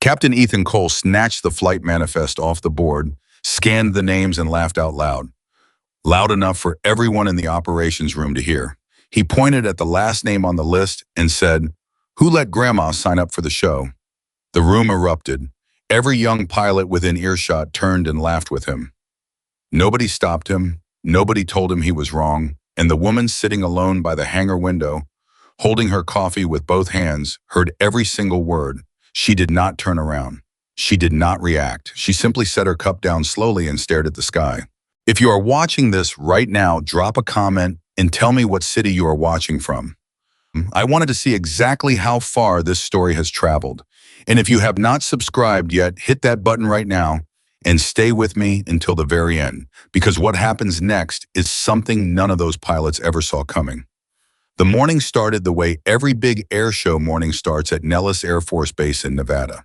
Captain Ethan Cole snatched the flight manifest off the board, scanned the names, and laughed out loud. Loud enough for everyone in the operations room to hear. He pointed at the last name on the list and said, "Who let Grandma sign up for the show?" The room erupted. Every young pilot within earshot turned and laughed with him. Nobody stopped him, nobody told him he was wrong, and the woman sitting alone by the hangar window, holding her coffee with both hands, heard every single word. She did not turn around. She did not react. She simply set her cup down slowly and stared at the sky. If you are watching this right now, drop a comment and tell me what city you are watching from. I wanted to see exactly how far this story has traveled. And if you have not subscribed yet, hit that button right now and stay with me until the very end, because what happens next is something none of those pilots ever saw coming. The morning started the way every big air show morning starts at Nellis Air Force Base in Nevada.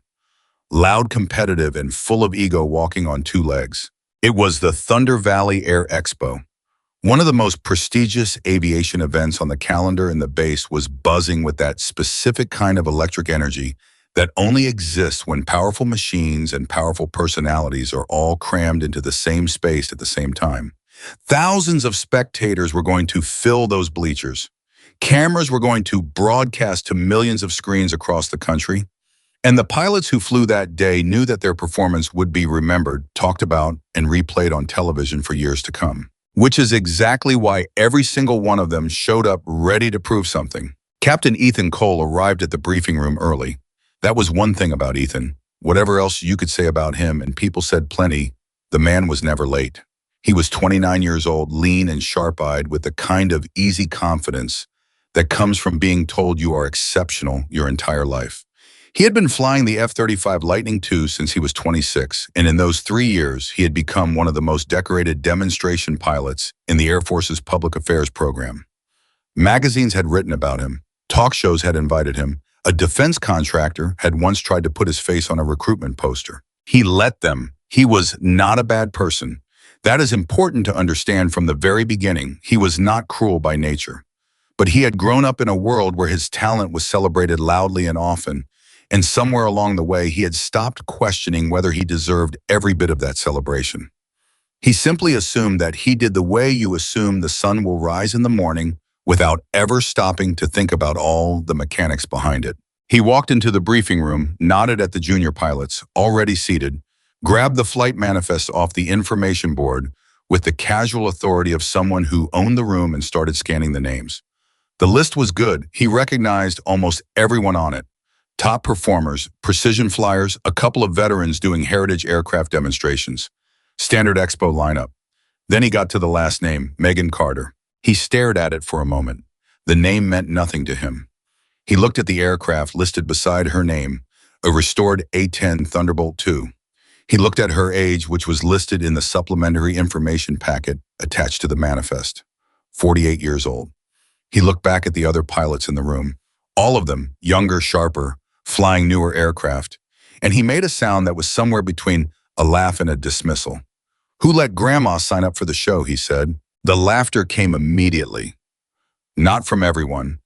Loud, competitive, and full of ego, walking on two legs. It was the Thunder Valley Air Expo. One of the most prestigious aviation events on the calendar, and the base was buzzing with that specific kind of electric energy that only exists when powerful machines and powerful personalities are all crammed into the same space at the same time. Thousands of spectators were going to fill those bleachers. Cameras were going to broadcast to millions of screens across the country. And the pilots who flew that day knew that their performance would be remembered, talked about, and replayed on television for years to come. Which is exactly why every single one of them showed up ready to prove something. Captain Ethan Cole arrived at the briefing room early. That was one thing about Ethan. Whatever else you could say about him, and people said plenty, the man was never late. He was 29 years old, lean and sharp-eyed, with the kind of easy confidence that comes from being told you are exceptional your entire life. He had been flying the F-35 Lightning II since he was 26, and in those 3 years, he had become one of the most decorated demonstration pilots in the Air Force's public affairs program. Magazines had written about him. Talk shows had invited him. A defense contractor had once tried to put his face on a recruitment poster. He let them. He was not a bad person. That is important to understand from the very beginning. He was not cruel by nature. But he had grown up in a world where his talent was celebrated loudly and often, and somewhere along the way, he had stopped questioning whether he deserved every bit of that celebration. He simply assumed that he did the way you assume the sun will rise in the morning without ever stopping to think about all the mechanics behind it. He walked into the briefing room, nodded at the junior pilots, already seated, grabbed the flight manifest off the information board with the casual authority of someone who owned the room, and started scanning the names. The list was good. He recognized almost everyone on it. Top performers, precision flyers, a couple of veterans doing heritage aircraft demonstrations. Standard Expo lineup. Then he got to the last name, Megan Carter. He stared at it for a moment. The name meant nothing to him. He looked at the aircraft listed beside her name, a restored A-10 Thunderbolt II. He looked at her age, which was listed in the supplementary information packet attached to the manifest. 48 years old. He looked back at the other pilots in the room. All of them, younger, sharper, flying newer aircraft. And he made a sound that was somewhere between a laugh and a dismissal. "Who let Grandma sign up for the show?" he said. The laughter came immediately. Not from everyone,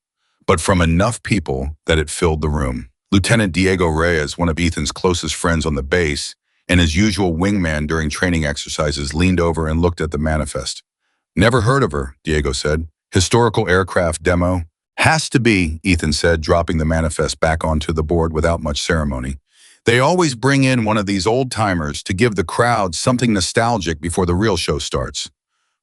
but from enough people that it filled the room. Lieutenant Diego Reyes, one of Ethan's closest friends on the base, and his usual wingman during training exercises, leaned over and looked at the manifest. "Never heard of her," Diego said. "Historical aircraft demo?" "Has to be," Ethan said, dropping the manifest back onto the board without much ceremony. "They always bring in one of these old-timers to give the crowd something nostalgic before the real show starts.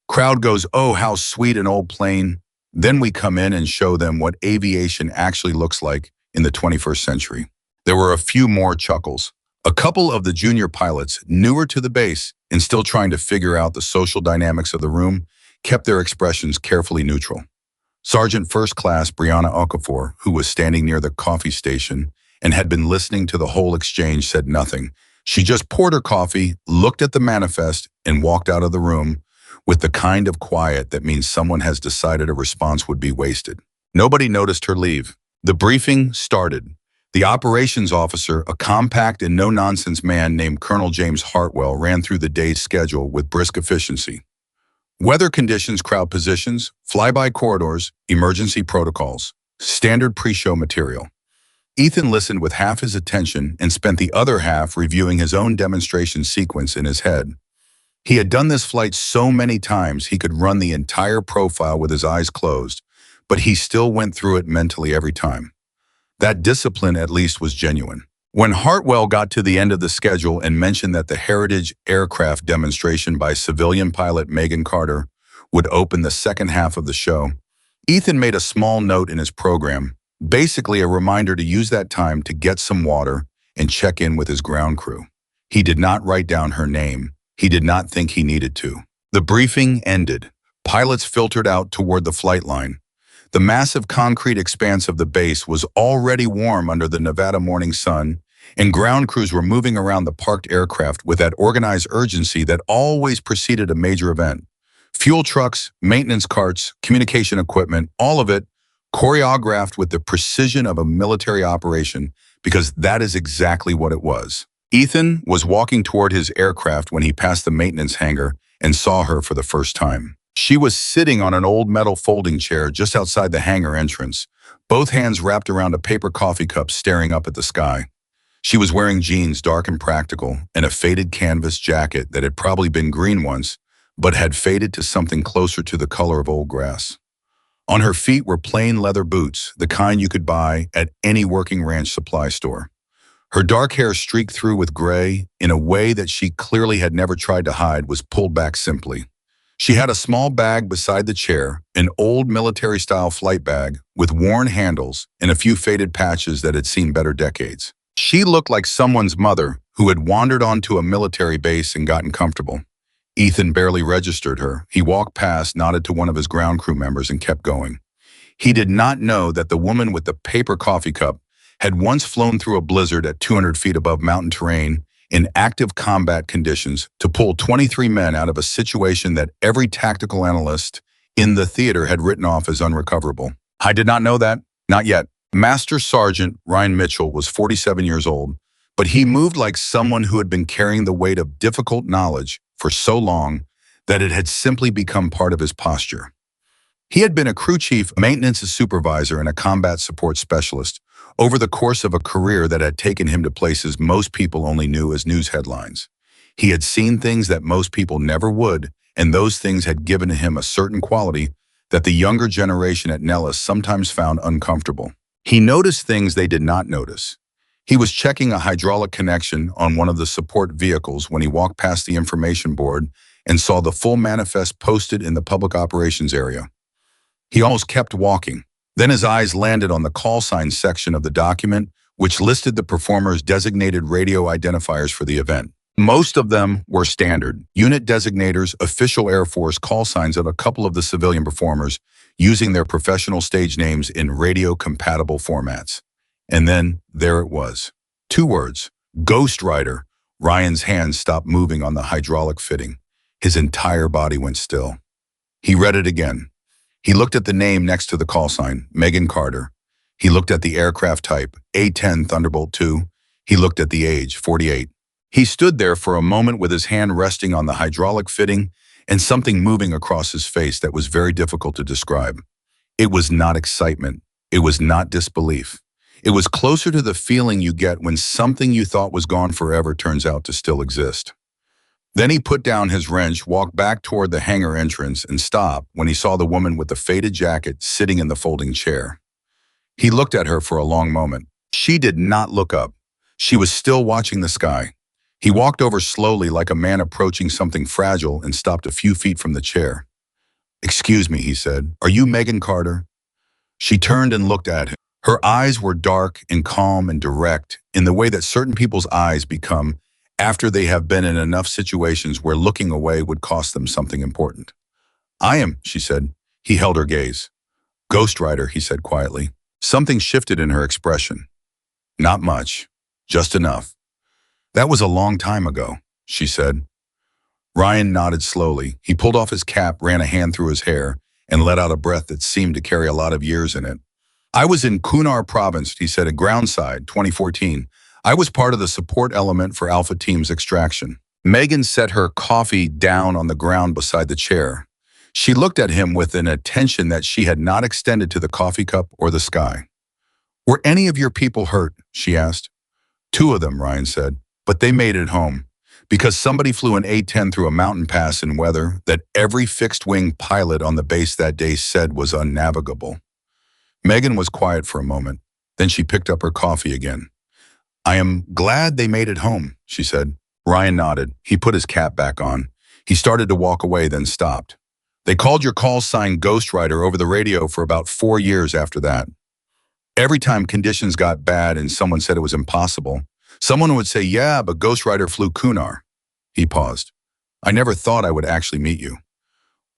Crowd goes, 'Oh, how sweet an old plane.' Then we come in and show them what aviation actually looks like in the 21st century." There were a few more chuckles. A couple of the junior pilots, newer to the base and still trying to figure out the social dynamics of the room, kept their expressions carefully neutral. Sergeant First Class Brianna Okafor, who was standing near the coffee station and had been listening to the whole exchange, said nothing. She just poured her coffee, looked at the manifest, and walked out of the room with the kind of quiet that means someone has decided a response would be wasted. Nobody noticed her leave. The briefing started. The operations officer, a compact and no-nonsense man named Colonel James Hartwell, ran through the day's schedule with brisk efficiency. Weather conditions, crowd positions, flyby corridors, emergency protocols, standard pre-show material. Ethan listened with half his attention and spent the other half reviewing his own demonstration sequence in his head. He had done this flight so many times he could run the entire profile with his eyes closed, but he still went through it mentally every time. That discipline at least was genuine. When Hartwell got to the end of the schedule and mentioned that the Heritage aircraft demonstration by civilian pilot Megan Carter would open the second half of the show, Ethan made a small note in his program, basically a reminder to use that time to get some water and check in with his ground crew. He did not write down her name. He did not think he needed to. The briefing ended. Pilots filtered out toward the flight line. The massive concrete expanse of the base was already warm under the Nevada morning sun, and ground crews were moving around the parked aircraft with that organized urgency that always preceded a major event. Fuel trucks, maintenance carts, communication equipment, all of it choreographed with the precision of a military operation, because that is exactly what it was. Ethan was walking toward his aircraft when he passed the maintenance hangar and saw her for the first time. She was sitting on an old metal folding chair just outside the hangar entrance, both hands wrapped around a paper coffee cup, staring up at the sky. She was wearing jeans, dark and practical, and a faded canvas jacket that had probably been green once, but had faded to something closer to the color of old grass. On her feet were plain leather boots, the kind you could buy at any working ranch supply store. Her dark hair, streaked through with gray in a way that she clearly had never tried to hide, was pulled back simply. She had a small bag beside the chair, an old military-style flight bag with worn handles and a few faded patches that had seen better decades. She looked like someone's mother who had wandered onto a military base and gotten comfortable. Ethan barely registered her. He walked past, nodded to one of his ground crew members, and kept going. He did not know that the woman with the paper coffee cup had once flown through a blizzard at 200 feet above mountain terrain in active combat conditions to pull 23 men out of a situation that every tactical analyst in the theater had written off as unrecoverable. I did not know that. Not yet. Master Sergeant Ryan Mitchell was 47 years old, but he moved like someone who had been carrying the weight of difficult knowledge for so long that it had simply become part of his posture. He had been a crew chief, maintenance supervisor, and a combat support specialist over the course of a career that had taken him to places most people only knew as news headlines. He had seen things that most people never would, and those things had given him a certain quality that the younger generation at Nellis sometimes found uncomfortable. He noticed things they did not notice. He was checking a hydraulic connection on one of the support vehicles when he walked past the information board and saw the full manifest posted in the public operations area. He almost kept walking. Then his eyes landed on the call sign section of the document, which listed the performers' designated radio identifiers for the event. Most of them were standard unit designators, official Air Force call signs of a couple of the civilian performers using their professional stage names in radio-compatible formats. And then there it was. 2 words, Ghost Rider. Ryan's hands stopped moving on the hydraulic fitting. His entire body went still. He read it again. He looked at the name next to the call sign, Megan Carter. He looked at the aircraft type, A-10 Thunderbolt II. He looked at the age, 48. He stood there for a moment with his hand resting on the hydraulic fitting and something moving across his face that was very difficult to describe. It was not excitement. It was not disbelief. It was closer to the feeling you get when something you thought was gone forever turns out to still exist. Then he put down his wrench, walked back toward the hangar entrance, and stopped when he saw the woman with the faded jacket sitting in the folding chair. He looked at her for a long moment. She did not look up. She was still watching the sky. He walked over slowly like a man approaching something fragile and stopped a few feet from the chair. "Excuse me," he said. "Are you Megan Carter?" She turned and looked at him. Her eyes were dark and calm and direct in the way that certain people's eyes become after they have been in enough situations where looking away would cost them something important. "I am," she said. He held her gaze. "Ghost Rider," he said quietly. Something shifted in her expression. "Not much. Just enough." "That was a long time ago," she said. Ryan nodded slowly. He pulled off his cap, ran a hand through his hair, and let out a breath that seemed to carry a lot of years in it. "I was in Kunar Province," he said, at Groundside, 2014. "I was part of the support element for Alpha Team's extraction." Megan set her coffee down on the ground beside the chair. She looked at him with an attention that she had not extended to the coffee cup or the sky. Were any of your people hurt? She asked. Two of them, Ryan said, but they made it home. Because somebody flew an A-10 through a mountain pass in weather that every fixed-wing pilot on the base that day said was unnavigable. Megan was quiet for a moment. Then she picked up her coffee again. I am glad they made it home, she said. Ryan nodded. He put his cap back on. He started to walk away, then stopped. They called your call sign Ghostwriter over the radio for about 4 years after that. Every time conditions got bad and someone said it was impossible, someone would say, yeah, but Ghostwriter flew Kunar. He paused. I never thought I would actually meet you.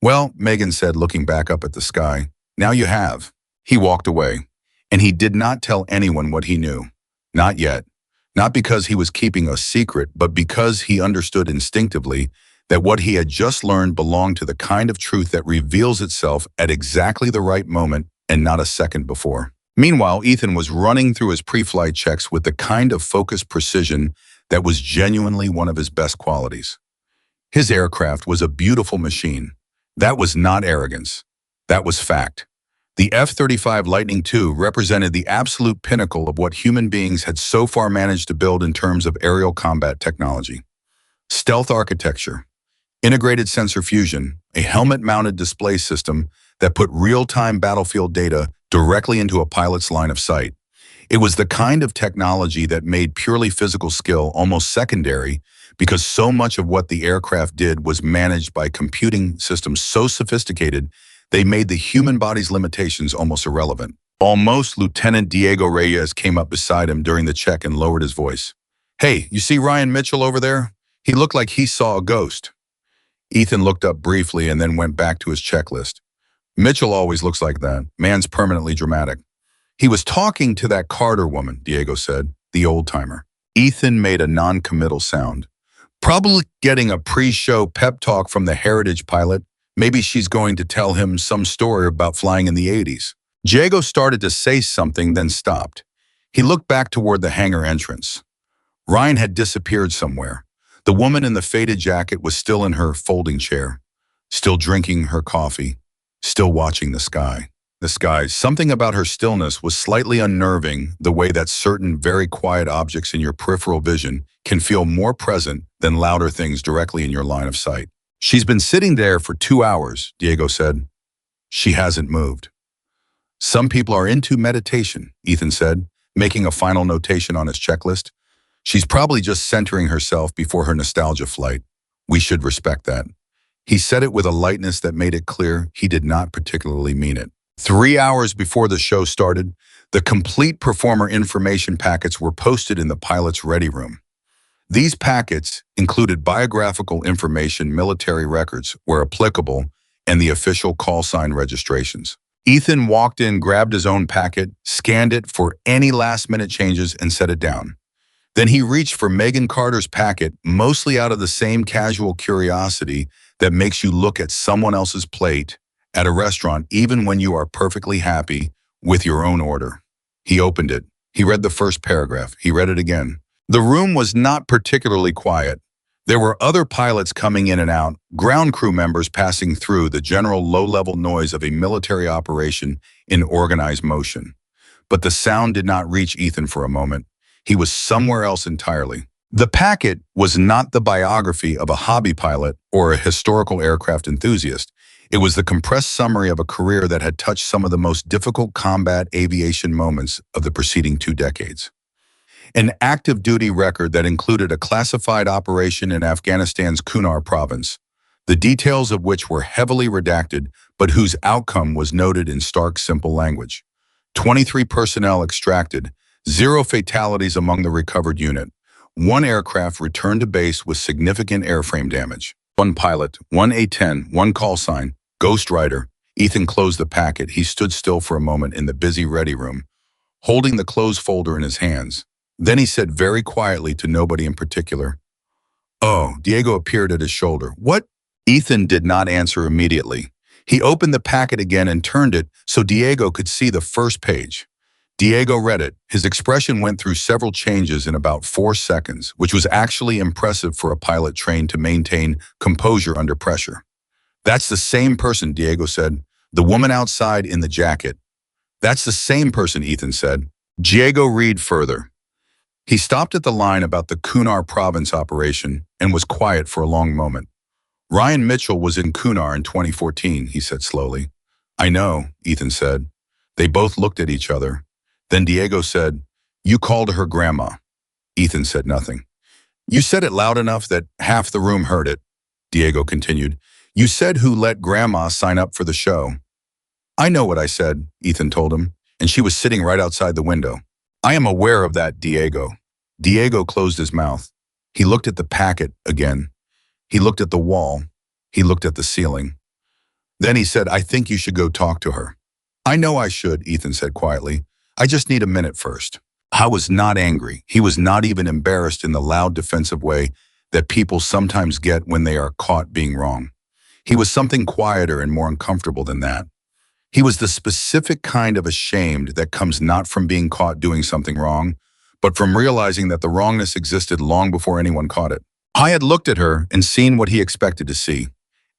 Well, Megan said, looking back up at the sky, now you have. He walked away, and he did not tell anyone what he knew. Not yet. Not because he was keeping a secret, but because he understood instinctively that what he had just learned belonged to the kind of truth that reveals itself at exactly the right moment and not a second before. Meanwhile, Ethan was running through his pre-flight checks with the kind of focused precision that was genuinely one of his best qualities. His aircraft was a beautiful machine. That was not arrogance. That was fact. The F-35 Lightning II represented the absolute pinnacle of what human beings had so far managed to build in terms of aerial combat technology. Stealth architecture, integrated sensor fusion, a helmet-mounted display system that put real-time battlefield data directly into a pilot's line of sight. It was the kind of technology that made purely physical skill almost secondary because so much of what the aircraft did was managed by computing systems so sophisticated they made the human body's limitations almost irrelevant. Almost Lieutenant Diego Reyes came up beside him during the check and lowered his voice. Hey, you see Ryan Mitchell over there? He looked like he saw a ghost. Ethan looked up briefly and then went back to his checklist. Mitchell always looks like that. Man's permanently dramatic. He was talking to that Carter woman, Diego said, the old-timer. Ethan made a non-committal sound. Probably getting a pre-show pep talk from the heritage pilot. Maybe she's going to tell him some story about flying in the 80s. Diego started to say something, then stopped. He looked back toward the hangar entrance. Ryan had disappeared somewhere. The woman in the faded jacket was still in her folding chair, still drinking her coffee, still watching the sky. Something about her stillness was slightly unnerving, the way that certain very quiet objects in your peripheral vision can feel more present than louder things directly in your line of sight. She's been sitting there for 2 hours, Diego said. She hasn't moved. Some people are into meditation, Ethan said, making a final notation on his checklist. She's probably just centering herself before her nostalgia flight. We should respect that. He said it with a lightness that made it clear he did not particularly mean it. 3 hours before the show started, the complete performer information packets were posted in the pilot's ready room. These packets included biographical information, military records, where applicable, and the official call sign registrations. Ethan walked in, grabbed his own packet, scanned it for any last-minute changes, and set it down. Then he reached for Megan Carter's packet, mostly out of the same casual curiosity that makes you look at someone else's plate at a restaurant even when you are perfectly happy with your own order. He opened it. He read the first paragraph. He read it again. The room was not particularly quiet. There were other pilots coming in and out, ground crew members passing through, the general low-level noise of a military operation in organized motion. But the sound did not reach Ethan for a moment. He was somewhere else entirely. The packet was not the biography of a hobby pilot or a historical aircraft enthusiast. It was the compressed summary of a career that had touched some of the most difficult combat aviation moments of the preceding 2 decades. An active duty record that included a classified operation in Afghanistan's Kunar province, the details of which were heavily redacted, but whose outcome was noted in stark, simple language. 23 personnel extracted, 0 fatalities among the recovered unit. 1 aircraft returned to base with significant airframe damage. 1 pilot, 1 A-10, 1 call sign, Ghostwriter. Ethan closed the packet. He stood still for a moment in the busy ready room, holding the closed folder in his hands. Then he said very quietly to nobody in particular, "Oh," Diego appeared at his shoulder. "What?" Ethan did not answer immediately. He opened the packet again and turned it so Diego could see the first page. Diego read it. His expression went through several changes in about 4 seconds, which was actually impressive for a pilot trained to maintain composure under pressure. "That's the same person," Diego said. "The woman outside in the jacket." "That's the same person," Ethan said. Diego read further. He stopped at the line about the Kunar province operation and was quiet for a long moment. Ryan Mitchell was in Kunar in 2014, he said slowly. I know, Ethan said. They both looked at each other. Then Diego said, You called her grandma. Ethan said nothing. You said it loud enough that half the room heard it, Diego continued. You said who let grandma sign up for the show. I know what I said, Ethan told him, and she was sitting right outside the window. I am aware of that, Diego. Diego closed his mouth. He looked at the packet again. He looked at the wall. He looked at the ceiling. Then he said, I think you should go talk to her. I know I should, Ethan said quietly. I just need a minute first. I was not angry. He was not even embarrassed in the loud defensive way that people sometimes get when they are caught being wrong. He was something quieter and more uncomfortable than that. He was the specific kind of ashamed that comes not from being caught doing something wrong, but from realizing that the wrongness existed long before anyone caught it. I had looked at her and seen what he expected to see.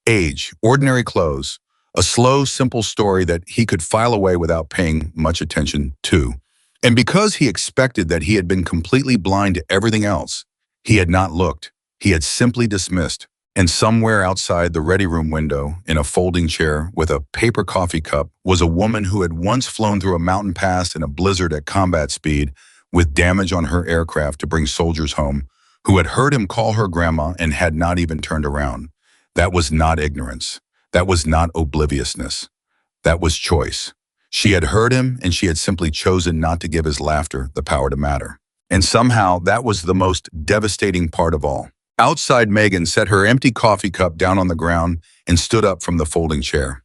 Age, ordinary clothes, a slow, simple story that he could file away without paying much attention to. And because he expected that he had been completely blind to everything else, he had not looked. He had simply dismissed. And somewhere outside the ready room window, in a folding chair with a paper coffee cup, was a woman who had once flown through a mountain pass in a blizzard at combat speed with damage on her aircraft to bring soldiers home, who had heard him call her grandma and had not even turned around. That was not ignorance. That was not obliviousness. That was choice. She had heard him, and she had simply chosen not to give his laughter the power to matter. And somehow, that was the most devastating part of all. Outside, Megan set her empty coffee cup down on the ground and stood up from the folding chair.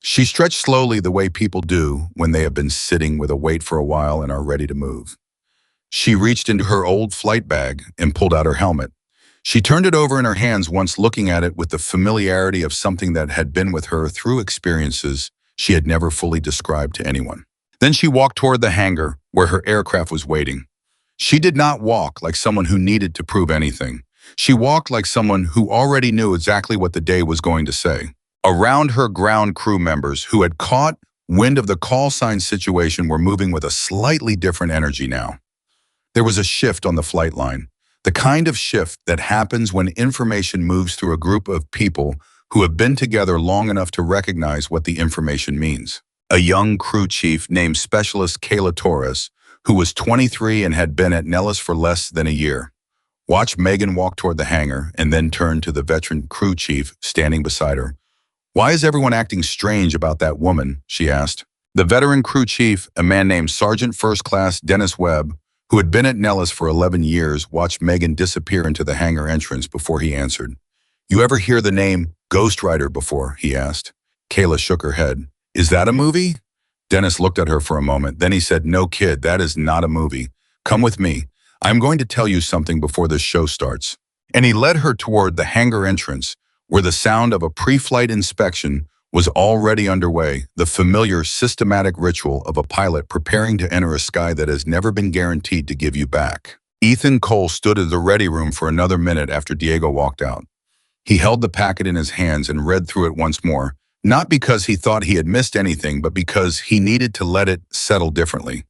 She stretched slowly the way people do when they have been sitting with a weight for a while and are ready to move. She reached into her old flight bag and pulled out her helmet. She turned it over in her hands, once looking at it with the familiarity of something that had been with her through experiences she had never fully described to anyone. Then she walked toward the hangar where her aircraft was waiting. She did not walk like someone who needed to prove anything. She walked like someone who already knew exactly what the day was going to say. Around her, ground crew members who had caught wind of the call sign situation were moving with a slightly different energy now. There was a shift on the flight line, the kind of shift that happens when information moves through a group of people who have been together long enough to recognize what the information means. A young crew chief named Specialist Kayla Torres, who was 23 and had been at Nellis for less than a year, watched Megan walk toward the hangar and then turned to the veteran crew chief standing beside her. Why is everyone acting strange about that woman? She asked. The veteran crew chief, a man named Sergeant First Class Dennis Webb, who had been at Nellis for 11 years, watched Megan disappear into the hangar entrance before he answered. You ever hear the name Ghost Rider before? He asked. Kayla shook her head. Is that a movie? Dennis looked at her for a moment. Then he said, No, kid, that is not a movie. Come with me. I'm going to tell you something before this show starts. And he led her toward the hangar entrance, where the sound of a pre-flight inspection was already underway, the familiar systematic ritual of a pilot preparing to enter a sky that has never been guaranteed to give you back. Ethan Cole stood at the ready room for another minute after Diego walked out. He held the packet in his hands and read through it once more, not because he thought he had missed anything, but because he needed to let it settle differently.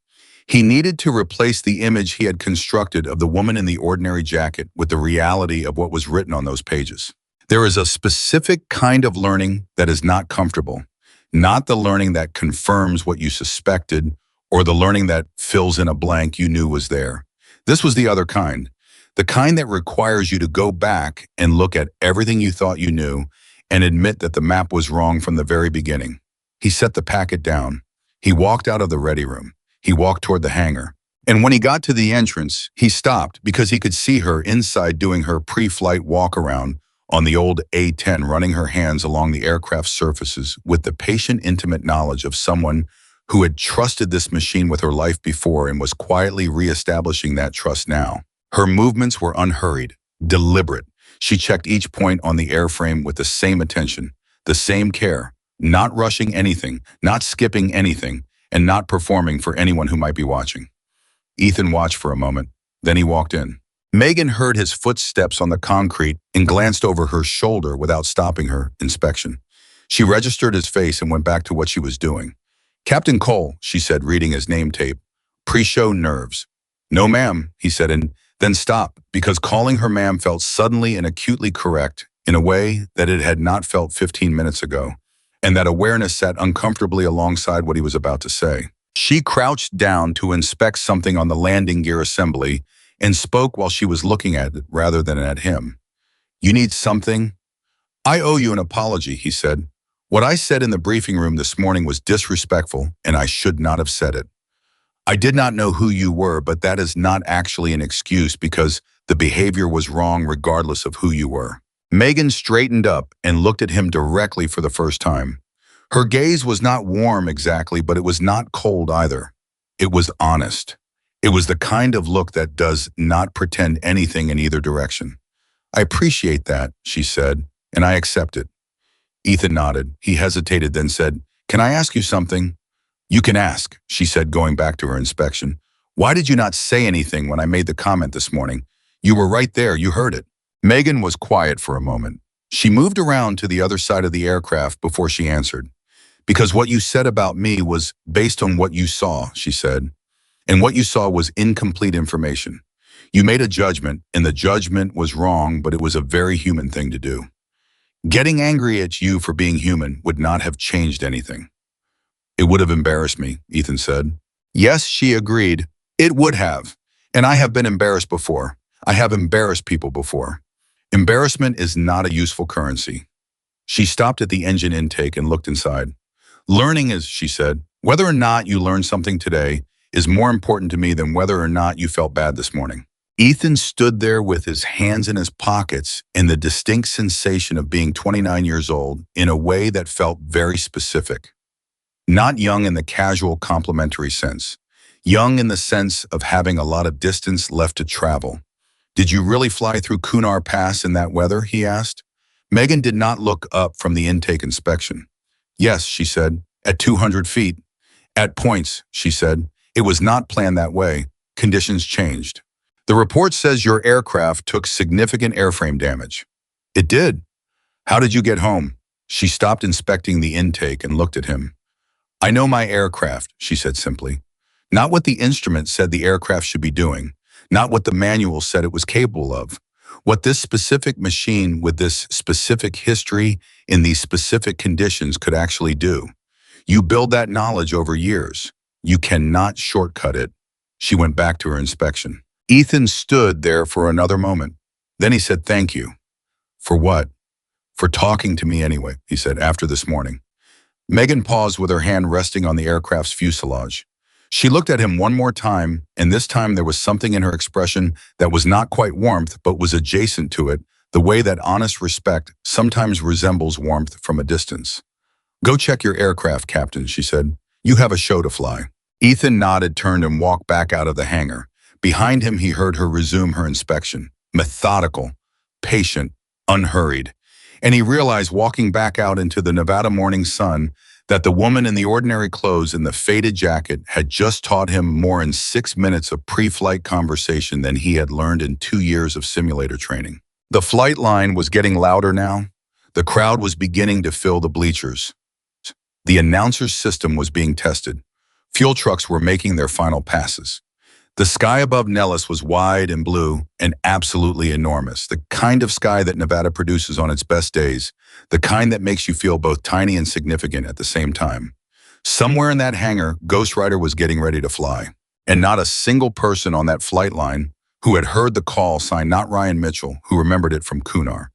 He needed to replace the image he had constructed of the woman in the ordinary jacket with the reality of what was written on those pages. There is a specific kind of learning that is not comfortable, not the learning that confirms what you suspected or the learning that fills in a blank you knew was there. This was the other kind, the kind that requires you to go back and look at everything you thought you knew and admit that the map was wrong from the very beginning. He set the packet down. He walked out of the ready room. He walked toward the hangar. And when he got to the entrance, he stopped because he could see her inside doing her pre-flight walk-around on the old A-10, running her hands along the aircraft's surfaces with the patient, intimate knowledge of someone who had trusted this machine with her life before and was quietly reestablishing that trust now. Her movements were unhurried, deliberate. She checked each point on the airframe with the same attention, the same care, not rushing anything, not skipping anything, and not performing for anyone who might be watching. Ethan watched for a moment, then he walked in. Megan heard his footsteps on the concrete and glanced over her shoulder without stopping her inspection. She registered his face and went back to what she was doing. Captain Cole, she said, reading his name tape. Pre-show nerves. No, ma'am, he said, and then stopped, because calling her ma'am felt suddenly and acutely correct in a way that it had not felt 15 minutes ago, and that awareness sat uncomfortably alongside what he was about to say. She crouched down to inspect something on the landing gear assembly and spoke while she was looking at it rather than at him. You need something? I owe you an apology, he said. What I said in the briefing room this morning was disrespectful, and I should not have said it. I did not know who you were, but that is not actually an excuse because the behavior was wrong regardless of who you were. Megan straightened up and looked at him directly for the first time. Her gaze was not warm exactly, but it was not cold either. It was honest. It was the kind of look that does not pretend anything in either direction. I appreciate that, she said, and I accept it. Ethan nodded. He hesitated, then said, Can I ask you something? You can ask, she said, going back to her inspection. Why did you not say anything when I made the comment this morning? You were right there, you heard it. Megan was quiet for a moment. She moved around to the other side of the aircraft before she answered. Because what you said about me was based on what you saw, she said. And what you saw was incomplete information. You made a judgment, and the judgment was wrong, but it was a very human thing to do. Getting angry at you for being human would not have changed anything. It would have embarrassed me, Ethan said. Yes, she agreed. It would have. And I have been embarrassed before. I have embarrassed people before. Embarrassment is not a useful currency. She stopped at the engine intake and looked inside. Learning is, she said, whether or not you learned something today is more important to me than whether or not you felt bad this morning. Ethan stood there with his hands in his pockets and the distinct sensation of being 29 years old in a way that felt very specific. Not young in the casual complimentary sense. Young in the sense of having a lot of distance left to travel. Did you really fly through Kunar Pass in that weather, he asked. Megan did not look up from the intake inspection. Yes, she said, at 200 feet. At points, she said. It was not planned that way. Conditions changed. The report says your aircraft took significant airframe damage. It did. How did you get home? She stopped inspecting the intake and looked at him. I know my aircraft, she said simply. Not what the instrument said the aircraft should be doing, not what the manual said it was capable of. What this specific machine with this specific history in these specific conditions could actually do. You build that knowledge over years. You cannot shortcut it. She went back to her inspection. Ethan stood there for another moment. Then he said, thank you. For what? For talking to me anyway, he said, after this morning. Megan paused with her hand resting on the aircraft's fuselage. She looked at him one more time, and this time there was something in her expression that was not quite warmth, but was adjacent to it, the way that honest respect sometimes resembles warmth from a distance. Go check your aircraft, Captain, she said. You have a show to fly. Ethan nodded, turned, and walked back out of the hangar. Behind him, he heard her resume her inspection. Methodical, patient, unhurried. And he realized, walking back out into the Nevada morning sun, that the woman in the ordinary clothes and the faded jacket had just taught him more in 6 minutes of pre-flight conversation than he had learned in 2 years of simulator training. The flight line was getting louder now. The crowd was beginning to fill the bleachers. The announcer's system was being tested. Fuel trucks were making their final passes. The sky above Nellis was wide and blue and absolutely enormous, the kind of sky that Nevada produces on its best days, the kind that makes you feel both tiny and significant at the same time. Somewhere in that hangar, Ghost Rider was getting ready to fly, and not a single person on that flight line who had heard the call signed not Ryan Mitchell, who remembered it from Kunar,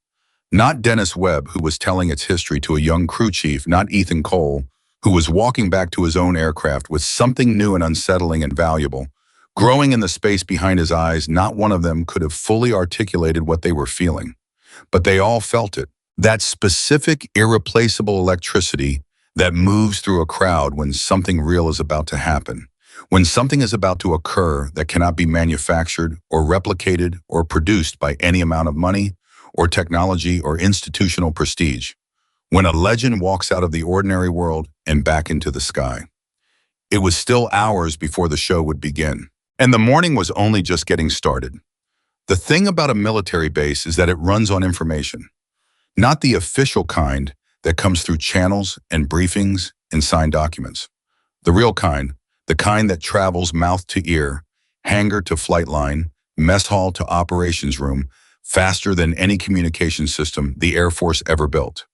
not Dennis Webb, who was telling its history to a young crew chief, not Ethan Cole, who was walking back to his own aircraft with something new and unsettling and valuable, growing in the space behind his eyes. Not one of them could have fully articulated what they were feeling, but they all felt it. That specific, irreplaceable electricity that moves through a crowd when something real is about to happen, when something is about to occur that cannot be manufactured or replicated or produced by any amount of money or technology or institutional prestige, when a legend walks out of the ordinary world and back into the sky. It was still hours before the show would begin. And the morning was only just getting started. The thing about a military base is that it runs on information, not the official kind that comes through channels and briefings and signed documents. The real kind, the kind that travels mouth to ear, hangar to flight line, mess hall to operations room, faster than any communication system the Air Force ever built.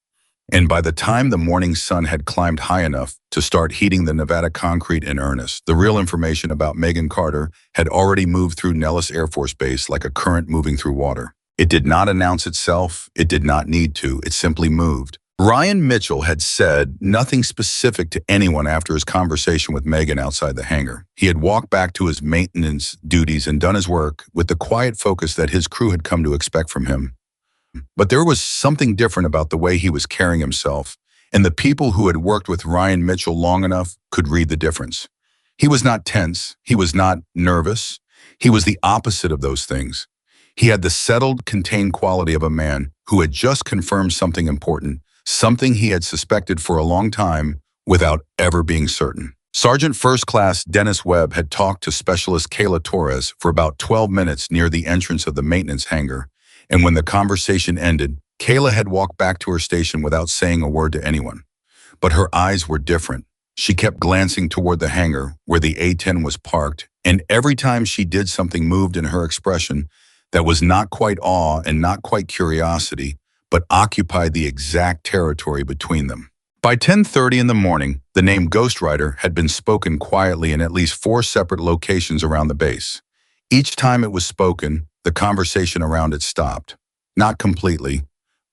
And by the time the morning sun had climbed high enough to start heating the Nevada concrete in earnest, the real information about Megan Carter had already moved through Nellis Air Force Base like a current moving through water. It did not announce itself. It did not need to. It simply moved. Ryan Mitchell had said nothing specific to anyone after his conversation with Megan outside the hangar. He had walked back to his maintenance duties and done his work with the quiet focus that his crew had come to expect from him. But there was something different about the way he was carrying himself, and the people who had worked with Ryan Mitchell long enough could read the difference. He was not tense. He was not nervous. He was the opposite of those things. He had the settled, contained quality of a man who had just confirmed something important, something he had suspected for a long time without ever being certain. Sergeant First Class Dennis Webb had talked to Specialist Kayla Torres for about 12 minutes near the entrance of the maintenance hangar, and when the conversation ended, Kayla had walked back to her station without saying a word to anyone. But her eyes were different. She kept glancing toward the hangar where the A-10 was parked, and every time she did, something moved in her expression that was not quite awe and not quite curiosity, but occupied the exact territory between them. By 10:30 in the morning, the name Ghost Rider had been spoken quietly in at least 4 separate locations around the base. Each time it was spoken, the conversation around it stopped. Not completely,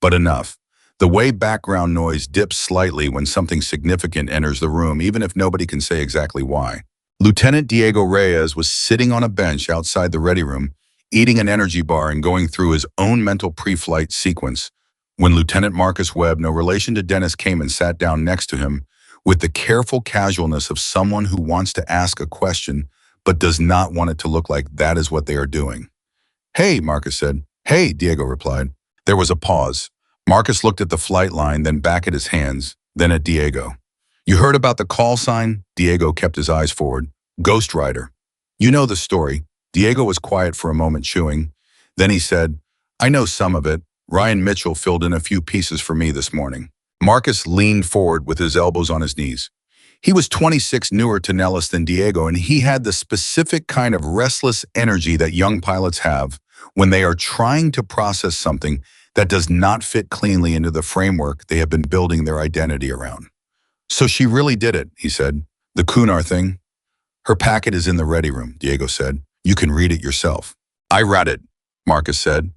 but enough. The way background noise dips slightly when something significant enters the room, even if nobody can say exactly why. Lieutenant Diego Reyes was sitting on a bench outside the ready room, eating an energy bar and going through his own mental pre-flight sequence, when Lieutenant Marcus Webb, no relation to Dennis, came and sat down next to him with the careful casualness of someone who wants to ask a question but does not want it to look like that is what they are doing. "Hey," Marcus said. "Hey," Diego replied. There was a pause. Marcus looked at the flight line, then back at his hands, then at Diego. "You heard about the call sign?" Diego kept his eyes forward. "Ghost Rider. You know the story." Diego was quiet for a moment, chewing. Then he said, "I know some of it. Ryan Mitchell filled in a few pieces for me this morning." Marcus leaned forward with his elbows on his knees. He was 26, newer to Nellis than Diego, and he had the specific kind of restless energy that young pilots have when they are trying to process something that does not fit cleanly into the framework they have been building their identity around. "So she really did it," he said. "The Kunar thing?" "Her packet is in the ready room," Diego said. "You can read it yourself." "I read it," Marcus said.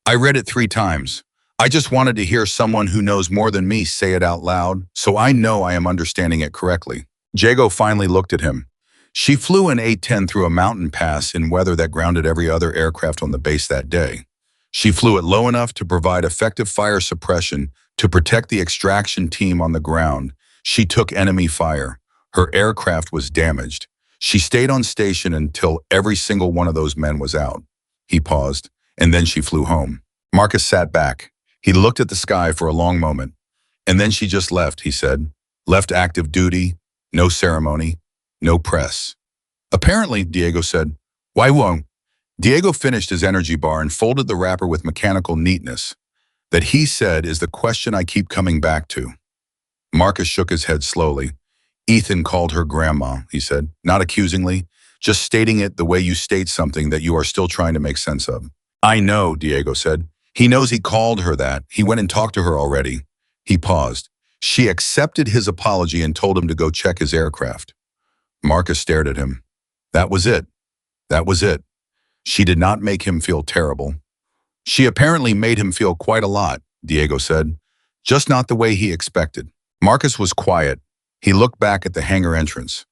"I read it 3 times. I just wanted to hear someone who knows more than me say it out loud, so I know I am understanding it correctly." Diego finally looked at him. "She flew an A-10 through a mountain pass in weather that grounded every other aircraft on the base that day. She flew it low enough to provide effective fire suppression to protect the extraction team on the ground. She took enemy fire. Her aircraft was damaged. She stayed on station until every single one of those men was out." He paused, and then she flew home. Marcus sat back. He looked at the sky for a long moment. "And then she just left," he said. "Left active duty, no ceremony, no press." "Apparently," Diego said. "Why won't?" Diego finished his energy bar and folded the wrapper with mechanical neatness. "That," he said, "is the question I keep coming back to." Marcus shook his head slowly. "Ethan called her grandma," he said, not accusingly, just stating it the way you state something that you are still trying to make sense of. "I know," Diego said. "He knows he called her that. He went and talked to her already." He paused. "She accepted his apology and told him to go check his aircraft." Marcus stared at him. That was it. That was it. She did not make him feel terrible. "She apparently made him feel quite a lot," Diego said. "Just not the way he expected." Marcus was quiet. He looked back at the hangar entrance.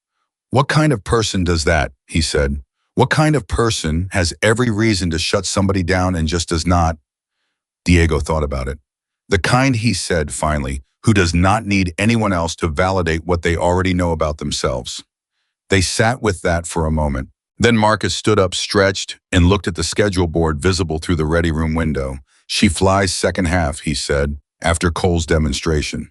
"What kind of person does that?" he said. "What kind of person has every reason to shut somebody down and just does not?" Diego thought about it. "The kind," he said finally, "who does not need anyone else to validate what they already know about themselves." They sat with that for a moment. Then Marcus stood up, stretched, and looked at the schedule board visible through the ready room window. "She flies second half," he said, after Cole's demonstration.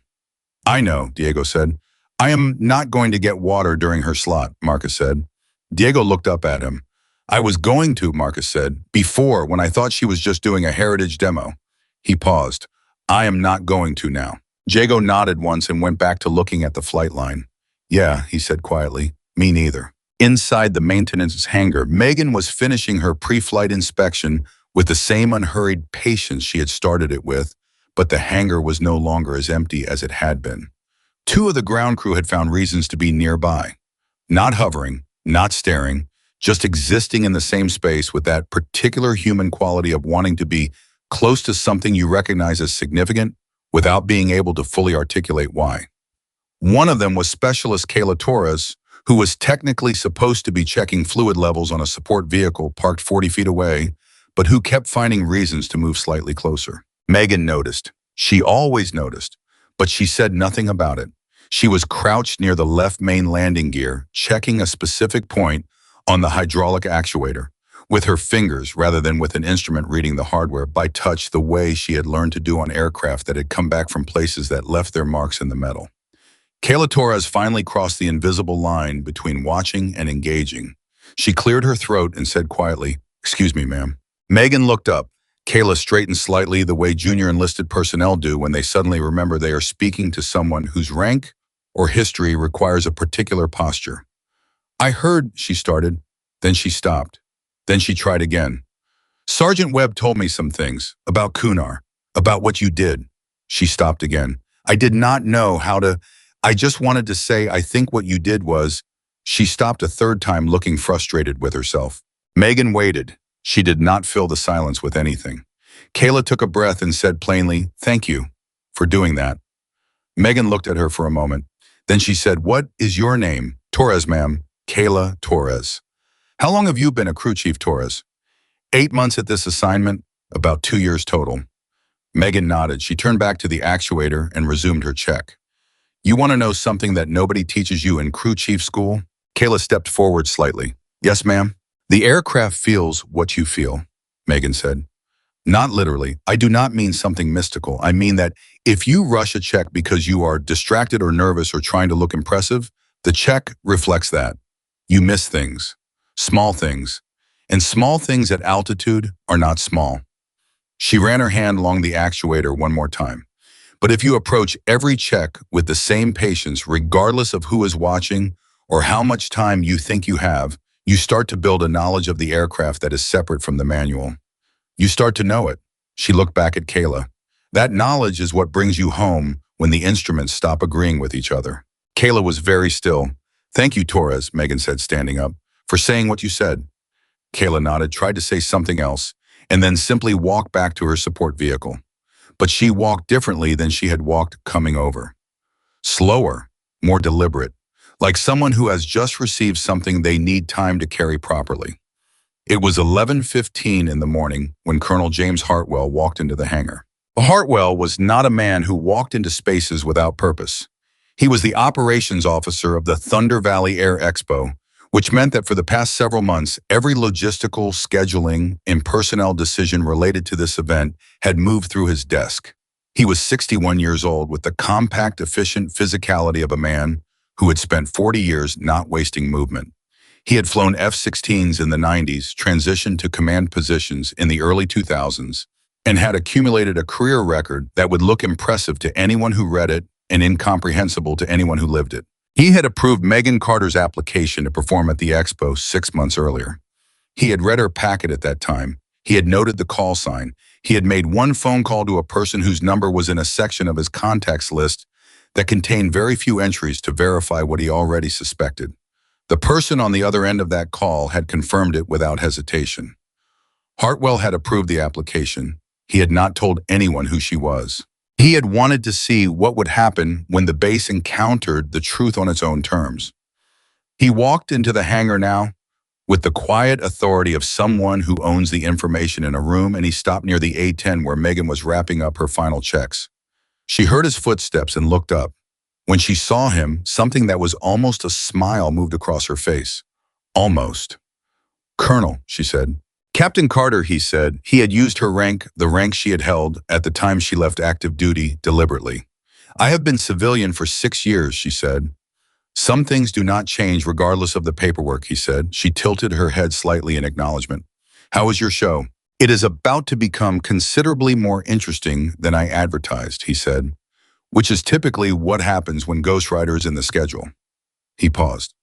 "I know," Diego said. "I am not going to get water during her slot," Marcus said. Diego looked up at him. "I was going to," Marcus said, "before, when I thought she was just doing a heritage demo." He paused. "I am not going to now." Diego nodded once and went back to looking at the flight line. "Yeah," he said quietly. Me neither. Inside the maintenance hangar, Megan was finishing her pre-flight inspection with the same unhurried patience she had started it with, but the hangar was no longer as empty as it had been. Two of the ground crew had found reasons to be nearby. Not hovering, not staring, just existing in the same space with that particular human quality of wanting to be close to something you recognize as significant without being able to fully articulate why. One of them was Specialist Kayla Torres, who was technically supposed to be checking fluid levels on a support vehicle parked 40 feet away, but who kept finding reasons to move slightly closer. Megan noticed. She always noticed, but she said nothing about it. She was crouched near the left main landing gear, checking a specific point on the hydraulic actuator, with her fingers rather than with an instrument reading the hardware by touch the way she had learned to do on aircraft that had come back from places that left their marks in the metal. Kayla Torres finally crossed the invisible line between watching and engaging. She cleared her throat and said quietly, "Excuse me, ma'am." Megan looked up. Kayla straightened slightly the way junior enlisted personnel do when they suddenly remember they are speaking to someone whose rank or history requires a particular posture. "I heard," she started. Then she stopped. Then she tried again. "Sergeant Webb told me some things about Kunar, about what you did." She stopped again. "I did not know how to. I just wanted to say I think what you did was." She stopped a third time, looking frustrated with herself. Megan waited. She did not fill the silence with anything. Kayla took a breath and said plainly, "Thank you for doing that." Megan looked at her for a moment. Then she said, "What is your name?" "Torres, ma'am." "Kayla Torres." "How long have you been a crew chief, Torres?" 8 months at this assignment, about 2 years total." Megan nodded. She turned back to the actuator and resumed her check. "You want to know something that nobody teaches you in crew chief school?" Kayla stepped forward slightly. "Yes, ma'am." "The aircraft feels what you feel," Megan said. "Not literally. I do not mean something mystical. I mean that if you rush a check because you are distracted or nervous or trying to look impressive, the check reflects that. You miss things, small things, and small things at altitude are not small." She ran her hand along the actuator one more time. "But if you approach every check with the same patience, regardless of who is watching or how much time you think you have, you start to build a knowledge of the aircraft that is separate from the manual. You start to know it." She looked back at Kayla. "That knowledge is what brings you home when the instruments stop agreeing with each other." Kayla was very still. "Thank you, Torres," Megan said, standing up, "for saying what you said." Kayla nodded, tried to say something else, and then simply walked back to her support vehicle. But she walked differently than she had walked coming over. Slower, more deliberate, like someone who has just received something they need time to carry properly. It was 11:15 in the morning when Colonel James Hartwell walked into the hangar. Hartwell was not a man who walked into spaces without purpose. He was the operations officer of the Thunder Valley Air Expo, which meant that for the past several months, every logistical, scheduling, and personnel decision related to this event had moved through his desk. He was 61 years old with the compact, efficient physicality of a man who had spent 40 years not wasting movement. He had flown F-16s in the 90s, transitioned to command positions in the early 2000s, and had accumulated a career record that would look impressive to anyone who read it and incomprehensible to anyone who lived it. He had approved Megan Carter's application to perform at the Expo 6 months earlier. He had read her packet at that time. He had noted the call sign. He had made one phone call to a person whose number was in a section of his contacts list that contained very few entries to verify what he already suspected. The person on the other end of that call had confirmed it without hesitation. Hartwell had approved the application. He had not told anyone who she was. He had wanted to see what would happen when the base encountered the truth on its own terms. He walked into the hangar now with the quiet authority of someone who owns the information in a room, and he stopped near the A-10 where Megan was wrapping up her final checks. She heard his footsteps and looked up. When she saw him, something that was almost a smile moved across her face. Almost. "Colonel," she said. "Captain Carter," he said. He had used her rank, the rank she had held at the time she left active duty, deliberately. "I have been civilian for 6 years," she said. "Some things do not change regardless of the paperwork," he said. She tilted her head slightly in acknowledgement. "How was your show?" "It is about to become considerably more interesting than I advertised," he said, "which is typically what happens when Ghost Rider is in the schedule." He paused.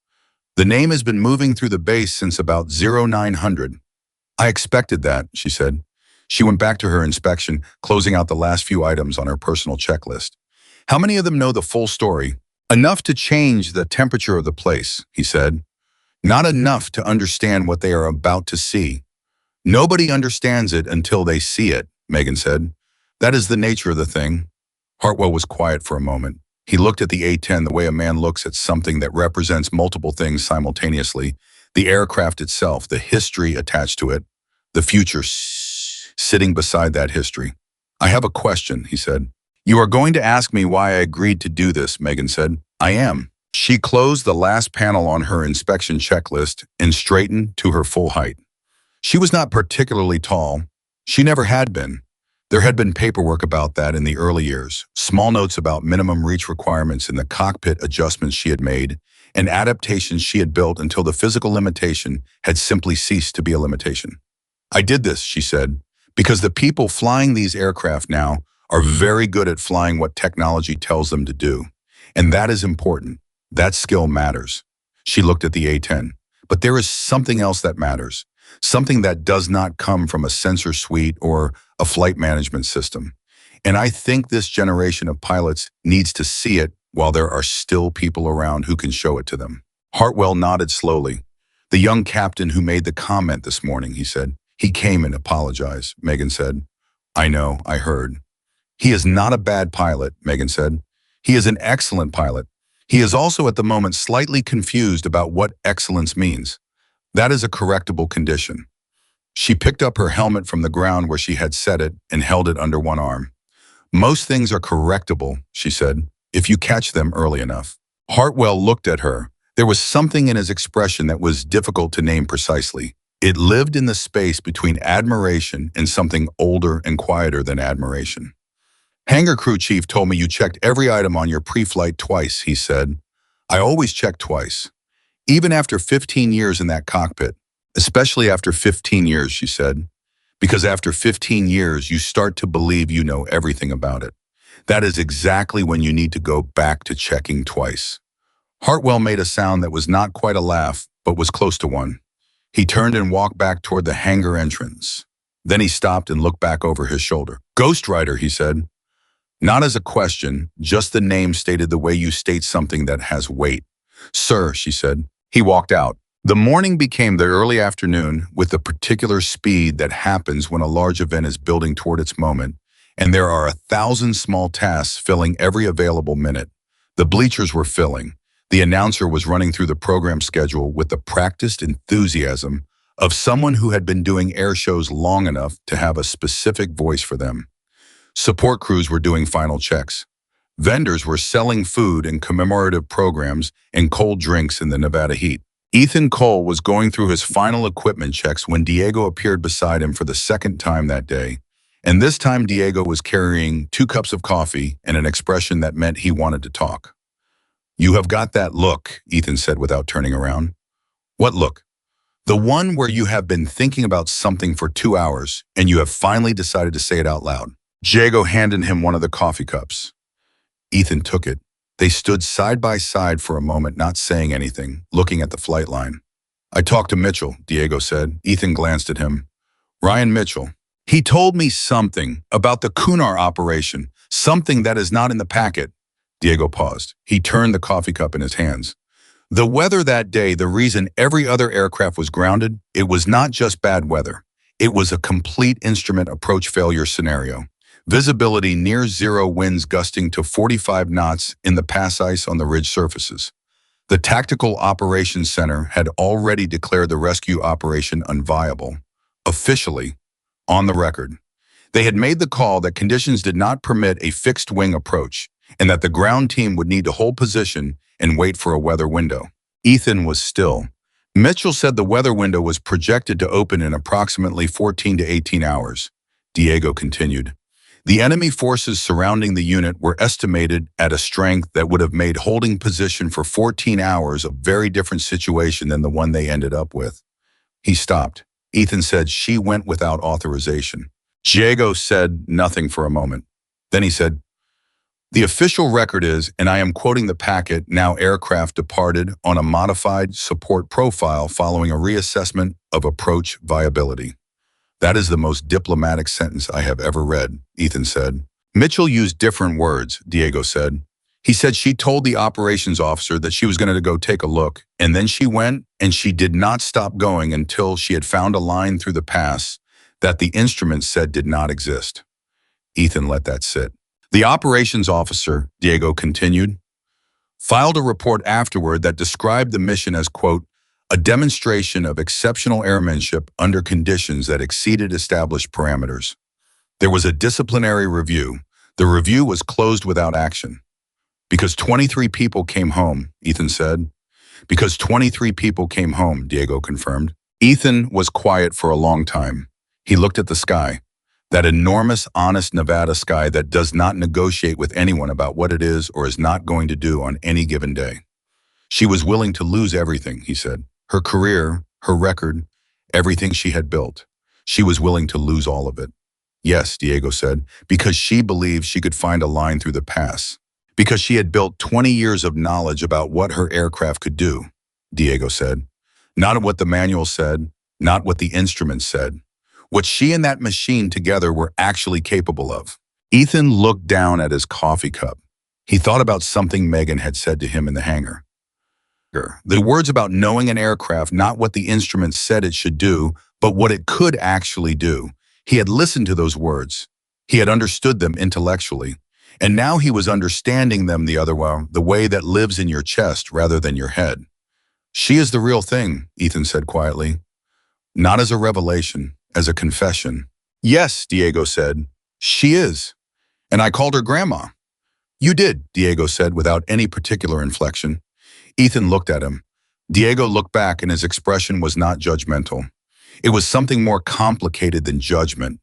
The name has been moving through the base since about 0900. I expected that, she said. She went back to her inspection, closing out the last few items on her personal checklist. How many of them know the full story? Enough to change the temperature of the place, he said. Not enough to understand what they are about to see. Nobody understands it until they see it, Megan said. That is the nature of the thing. Hartwell was quiet for a moment. He looked at the A-10 the way a man looks at something that represents multiple things simultaneously. The aircraft itself, the history attached to it, the future sitting beside that history. I have a question, he said. You are going to ask me why I agreed to do this, Megan said. I am. She closed the last panel on her inspection checklist and straightened to her full height. She was not particularly tall. She never had been. There had been paperwork about that in the early years, small notes about minimum reach requirements in the cockpit adjustments she had made, and adaptations she had built until the physical limitation had simply ceased to be a limitation. I did this, she said, because the people flying these aircraft now are very good at flying what technology tells them to do. And that is important. That skill matters. She looked at the A-10. But there is something else that matters. Something that does not come from a sensor suite or a flight management system. And I think this generation of pilots needs to see it while there are still people around who can show it to them. Hartwell nodded slowly. The young captain who made the comment this morning, he said. He came and apologized, Megan said. I know, I heard. He is not a bad pilot, Megan said. He is an excellent pilot. He is also at the moment slightly confused about what excellence means. That is a correctable condition. She picked up her helmet from the ground where she had set it and held it under one arm. Most things are correctable, she said, if you catch them early enough. Hartwell looked at her. There was something in his expression that was difficult to name precisely. It lived in the space between admiration and something older and quieter than admiration. Hangar crew chief told me you checked every item on your pre-flight twice, he said. I always check twice. Even after 15 years in that cockpit. Especially after 15 years, she said. Because after 15 years, you start to believe you know everything about it. That is exactly when you need to go back to checking twice. Hartwell made a sound that was not quite a laugh, but was close to one. He turned and walked back toward the hangar entrance. Then he stopped and looked back over his shoulder. Ghost Rider, he said. Not as a question, just the name stated the way you state something that has weight. Sir, she said. He walked out. The morning became the early afternoon with the particular speed that happens when a large event is building toward its moment, and there are 1,000 small tasks filling every available minute. The bleachers were filling. The announcer was running through the program schedule with the practiced enthusiasm of someone who had been doing air shows long enough to have a specific voice for them. Support crews were doing final checks. Vendors were selling food and commemorative programs and cold drinks in the Nevada heat. Ethan Cole was going through his final equipment checks when Diego appeared beside him for the second time that day. And this time Diego was carrying 2 cups of coffee and an expression that meant he wanted to talk. You have got that look, Ethan said without turning around. What look? The one where you have been thinking about something for 2 hours and you have finally decided to say it out loud. Diego handed him one of the coffee cups. Ethan took it. They stood side by side for a moment, not saying anything, looking at the flight line. I talked to Mitchell, Diego said. Ethan glanced at him. Ryan Mitchell. He told me something about the Kunar operation, something that is not in the packet. Diego paused. He turned the coffee cup in his hands. The weather that day, the reason every other aircraft was grounded, it was not just bad weather. It was a complete instrument approach failure scenario. Visibility near zero, winds gusting to 45 knots in the pass ice on the ridge surfaces. The Tactical Operations Center had already declared the rescue operation unviable. Officially, on the record. They had made the call that conditions did not permit a fixed-wing approach, and that the ground team would need to hold position and wait for a weather window. Ethan was still. Mitchell said the weather window was projected to open in approximately 14 to 18 hours. Diego continued. The enemy forces surrounding the unit were estimated at a strength that would have made holding position for 14 hours a very different situation than the one they ended up with. He stopped. Ethan said she went without authorization. Diego said nothing for a moment. Then he said, The official record is, and I am quoting the packet, now aircraft departed on a modified support profile following a reassessment of approach viability. That is the most diplomatic sentence I have ever read, Ethan said. Mitchell used different words, Diego said. He said she told the operations officer that she was going to go take a look, and then she went, and she did not stop going until she had found a line through the pass that the instrument said did not exist. Ethan let that sit. The operations officer, Diego continued, filed a report afterward that described the mission as, quote, a demonstration of exceptional airmanship under conditions that exceeded established parameters. There was a disciplinary review. The review was closed without action. Because 23 people came home, Ethan said. Because 23 people came home, Diego confirmed. Ethan was quiet for a long time. He looked at the sky. That enormous, honest Nevada sky that does not negotiate with anyone about what it is or is not going to do on any given day. She was willing to lose everything, he said. Her career, her record, everything she had built. She was willing to lose all of it. Yes, Diego said, because she believed she could find a line through the pass. Because she had built 20 years of knowledge about what her aircraft could do, Diego said. Not what the manual said, not what the instruments said. What she and that machine together were actually capable of. Ethan looked down at his coffee cup. He thought about something Megan had said to him in the hangar. The words about knowing an aircraft, not what the instrument said it should do, but what it could actually do. He had listened to those words. He had understood them intellectually. And now he was understanding them the other way, the way that lives in your chest rather than your head. She is the real thing, Ethan said quietly. Not as a revelation, as a confession. Yes, Diego said. She is. And I called her Grandma. You did, Diego said without any particular inflection. Ethan looked at him. Diego looked back and his expression was not judgmental. It was something more complicated than judgment.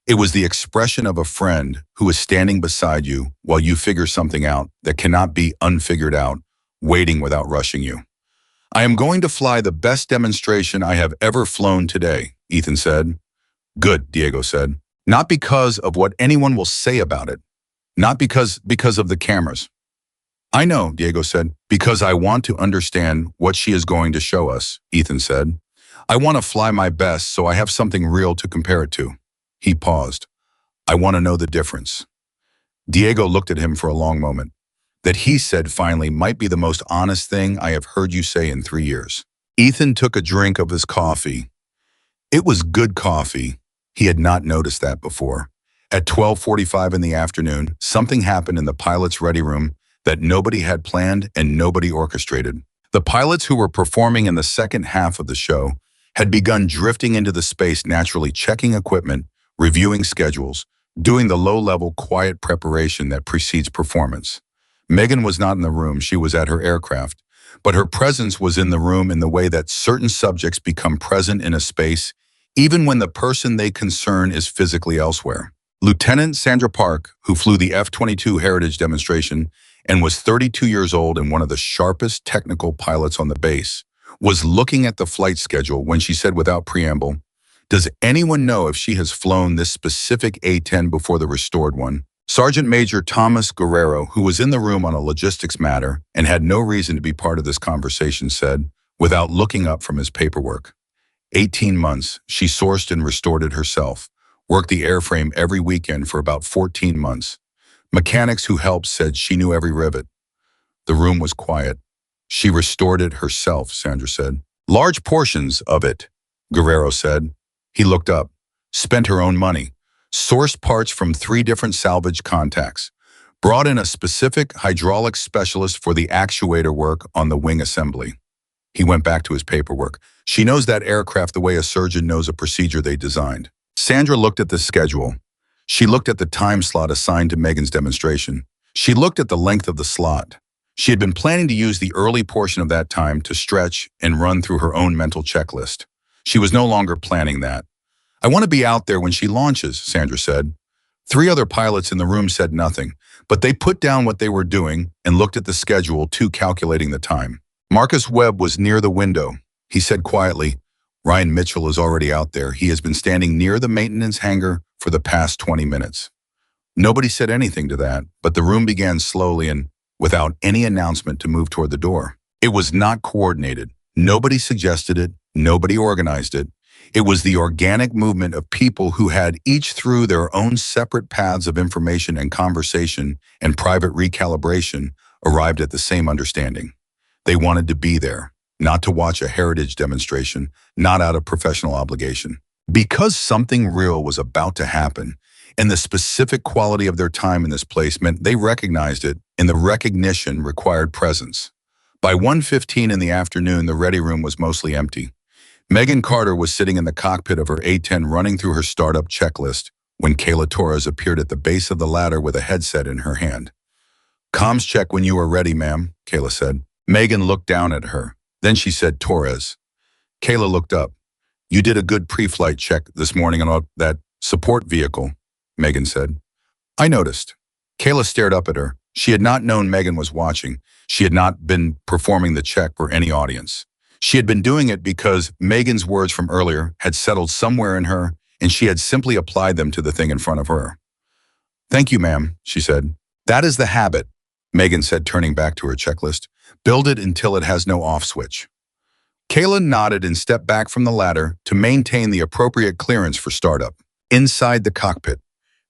It was the expression of a friend who is standing beside you while you figure something out that cannot be unfigured out, waiting without rushing you. I am going to fly the best demonstration I have ever flown today, Ethan said. Good, Diego said. Not because of what anyone will say about it. Not because of the cameras. I know, Diego said, because I want to understand what she is going to show us, Ethan said. I want to fly my best so I have something real to compare it to. He paused. I want to know the difference. Diego looked at him for a long moment. That he said finally might be the most honest thing I have heard you say in 3 years. Ethan took a drink of his coffee. It was good coffee. He had not noticed that before. At 12:45 in the afternoon, something happened in the pilot's ready room that nobody had planned and nobody orchestrated. The pilots who were performing in the second half of the show had begun drifting into the space naturally, checking equipment, reviewing schedules, doing the low-level quiet preparation that precedes performance. Megan was not in the room, she was at her aircraft, but her presence was in the room in the way that certain subjects become present in a space even when the person they concern is physically elsewhere. Lieutenant Sandra Park, who flew the F-22 Heritage demonstration and was 32 years old and one of the sharpest technical pilots on the base, was looking at the flight schedule when she said without preamble, "Does anyone know if she has flown this specific A-10 before the restored one?" Sergeant Major Thomas Guerrero, who was in the room on a logistics matter and had no reason to be part of this conversation, said, without looking up from his paperwork, 18 months, she sourced and restored it herself, worked the airframe every weekend for about 14 months. Mechanics who helped said she knew every rivet. The room was quiet. She restored it herself, Sandra said. Large portions of it, Guerrero said. He looked up. Spent her own money. Sourced parts from 3 different salvage contacts. Brought in a specific hydraulic specialist for the actuator work on the wing assembly. He went back to his paperwork. She knows that aircraft the way a surgeon knows a procedure they designed. Sandra looked at the schedule. She looked at the time slot assigned to Megan's demonstration. She looked at the length of the slot. She had been planning to use the early portion of that time to stretch and run through her own mental checklist. She was no longer planning that. I want to be out there when she launches, Sandra said. 3 other pilots in the room said nothing, but they put down what they were doing and looked at the schedule too, calculating the time. Marcus Webb was near the window. He said quietly, Ryan Mitchell is already out there. He has been standing near the maintenance hangar for the past 20 minutes. Nobody said anything to that, but the room began slowly and without any announcement to move toward the door. It was not coordinated. Nobody suggested it. Nobody organized it. It was the organic movement of people who had each through their own separate paths of information and conversation and private recalibration arrived at the same understanding. They wanted to be there, not to watch a heritage demonstration, not out of professional obligation. Because something real was about to happen, and the specific quality of their time in this place meant they recognized it, and the recognition required presence. By 1:15 in the afternoon, the ready room was mostly empty. Megan Carter was sitting in the cockpit of her A-10 running through her startup checklist when Kayla Torres appeared at the base of the ladder with a headset in her hand. "Comms check when you are ready, ma'am," Kayla said. Megan looked down at her. Then she said, "Torres." Kayla looked up. "You did a good pre-flight check this morning on that support vehicle," Megan said. "I noticed." Kayla stared up at her. She had not known Megan was watching. She had not been performing the check for any audience. She had been doing it because Megan's words from earlier had settled somewhere in her, and she had simply applied them to the thing in front of her. "Thank you, ma'am," she said. "That is the habit," Megan said, turning back to her checklist. "Build it until it has no off switch." Kayla nodded and stepped back from the ladder to maintain the appropriate clearance for startup. Inside the cockpit,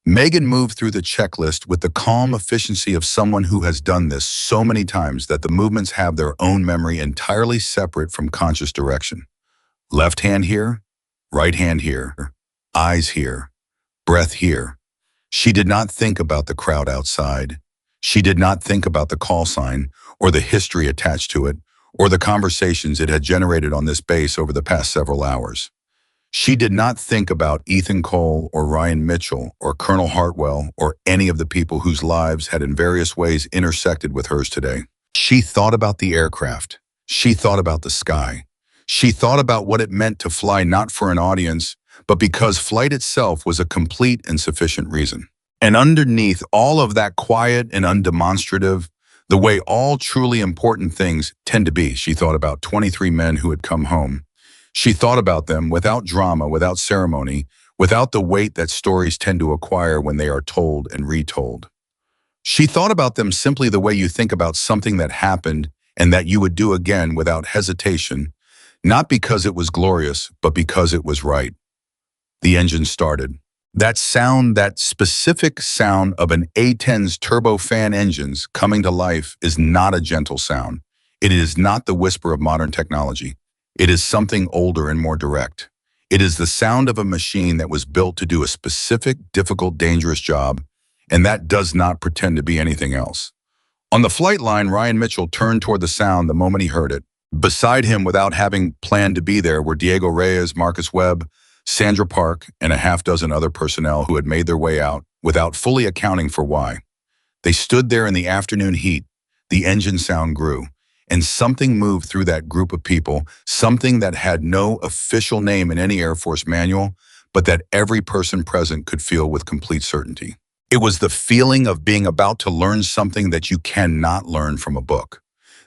Megan moved through the checklist with the calm efficiency of someone who has done this so many times that the movements have their own memory entirely separate from conscious direction. Left hand here, right hand here, eyes here, breath here. She did not think about the crowd outside. She did not think about the call sign or the history attached to it or the conversations it had generated on this base over the past several hours. She did not think about Ethan Cole or Ryan Mitchell or Colonel Hartwell or any of the people whose lives had in various ways intersected with hers today. She thought about the aircraft. She thought about the sky. She thought about what it meant to fly not for an audience, but because flight itself was a complete and sufficient reason. And underneath all of that quiet and undemonstrative, the way all truly important things tend to be, she thought about 23 men who had come home. She thought about them without drama, without ceremony, without the weight that stories tend to acquire when they are told and retold. She thought about them simply the way you think about something that happened and that you would do again without hesitation, not because it was glorious, but because it was right. The engine started. That sound, that specific sound of an A-10's turbofan engines coming to life is not a gentle sound. It is not the whisper of modern technology. It is something older and more direct. It is the sound of a machine that was built to do a specific, difficult, dangerous job, and that does not pretend to be anything else. On the flight line, Ryan Mitchell turned toward the sound the moment he heard it. Beside him, without having planned to be there, were Diego Reyes, Marcus Webb, Sandra Park, and a half dozen other personnel who had made their way out without fully accounting for why. They stood there in the afternoon heat. The engine sound grew. And something moved through that group of people, something that had no official name in any Air Force manual, but that every person present could feel with complete certainty. It was the feeling of being about to learn something that you cannot learn from a book.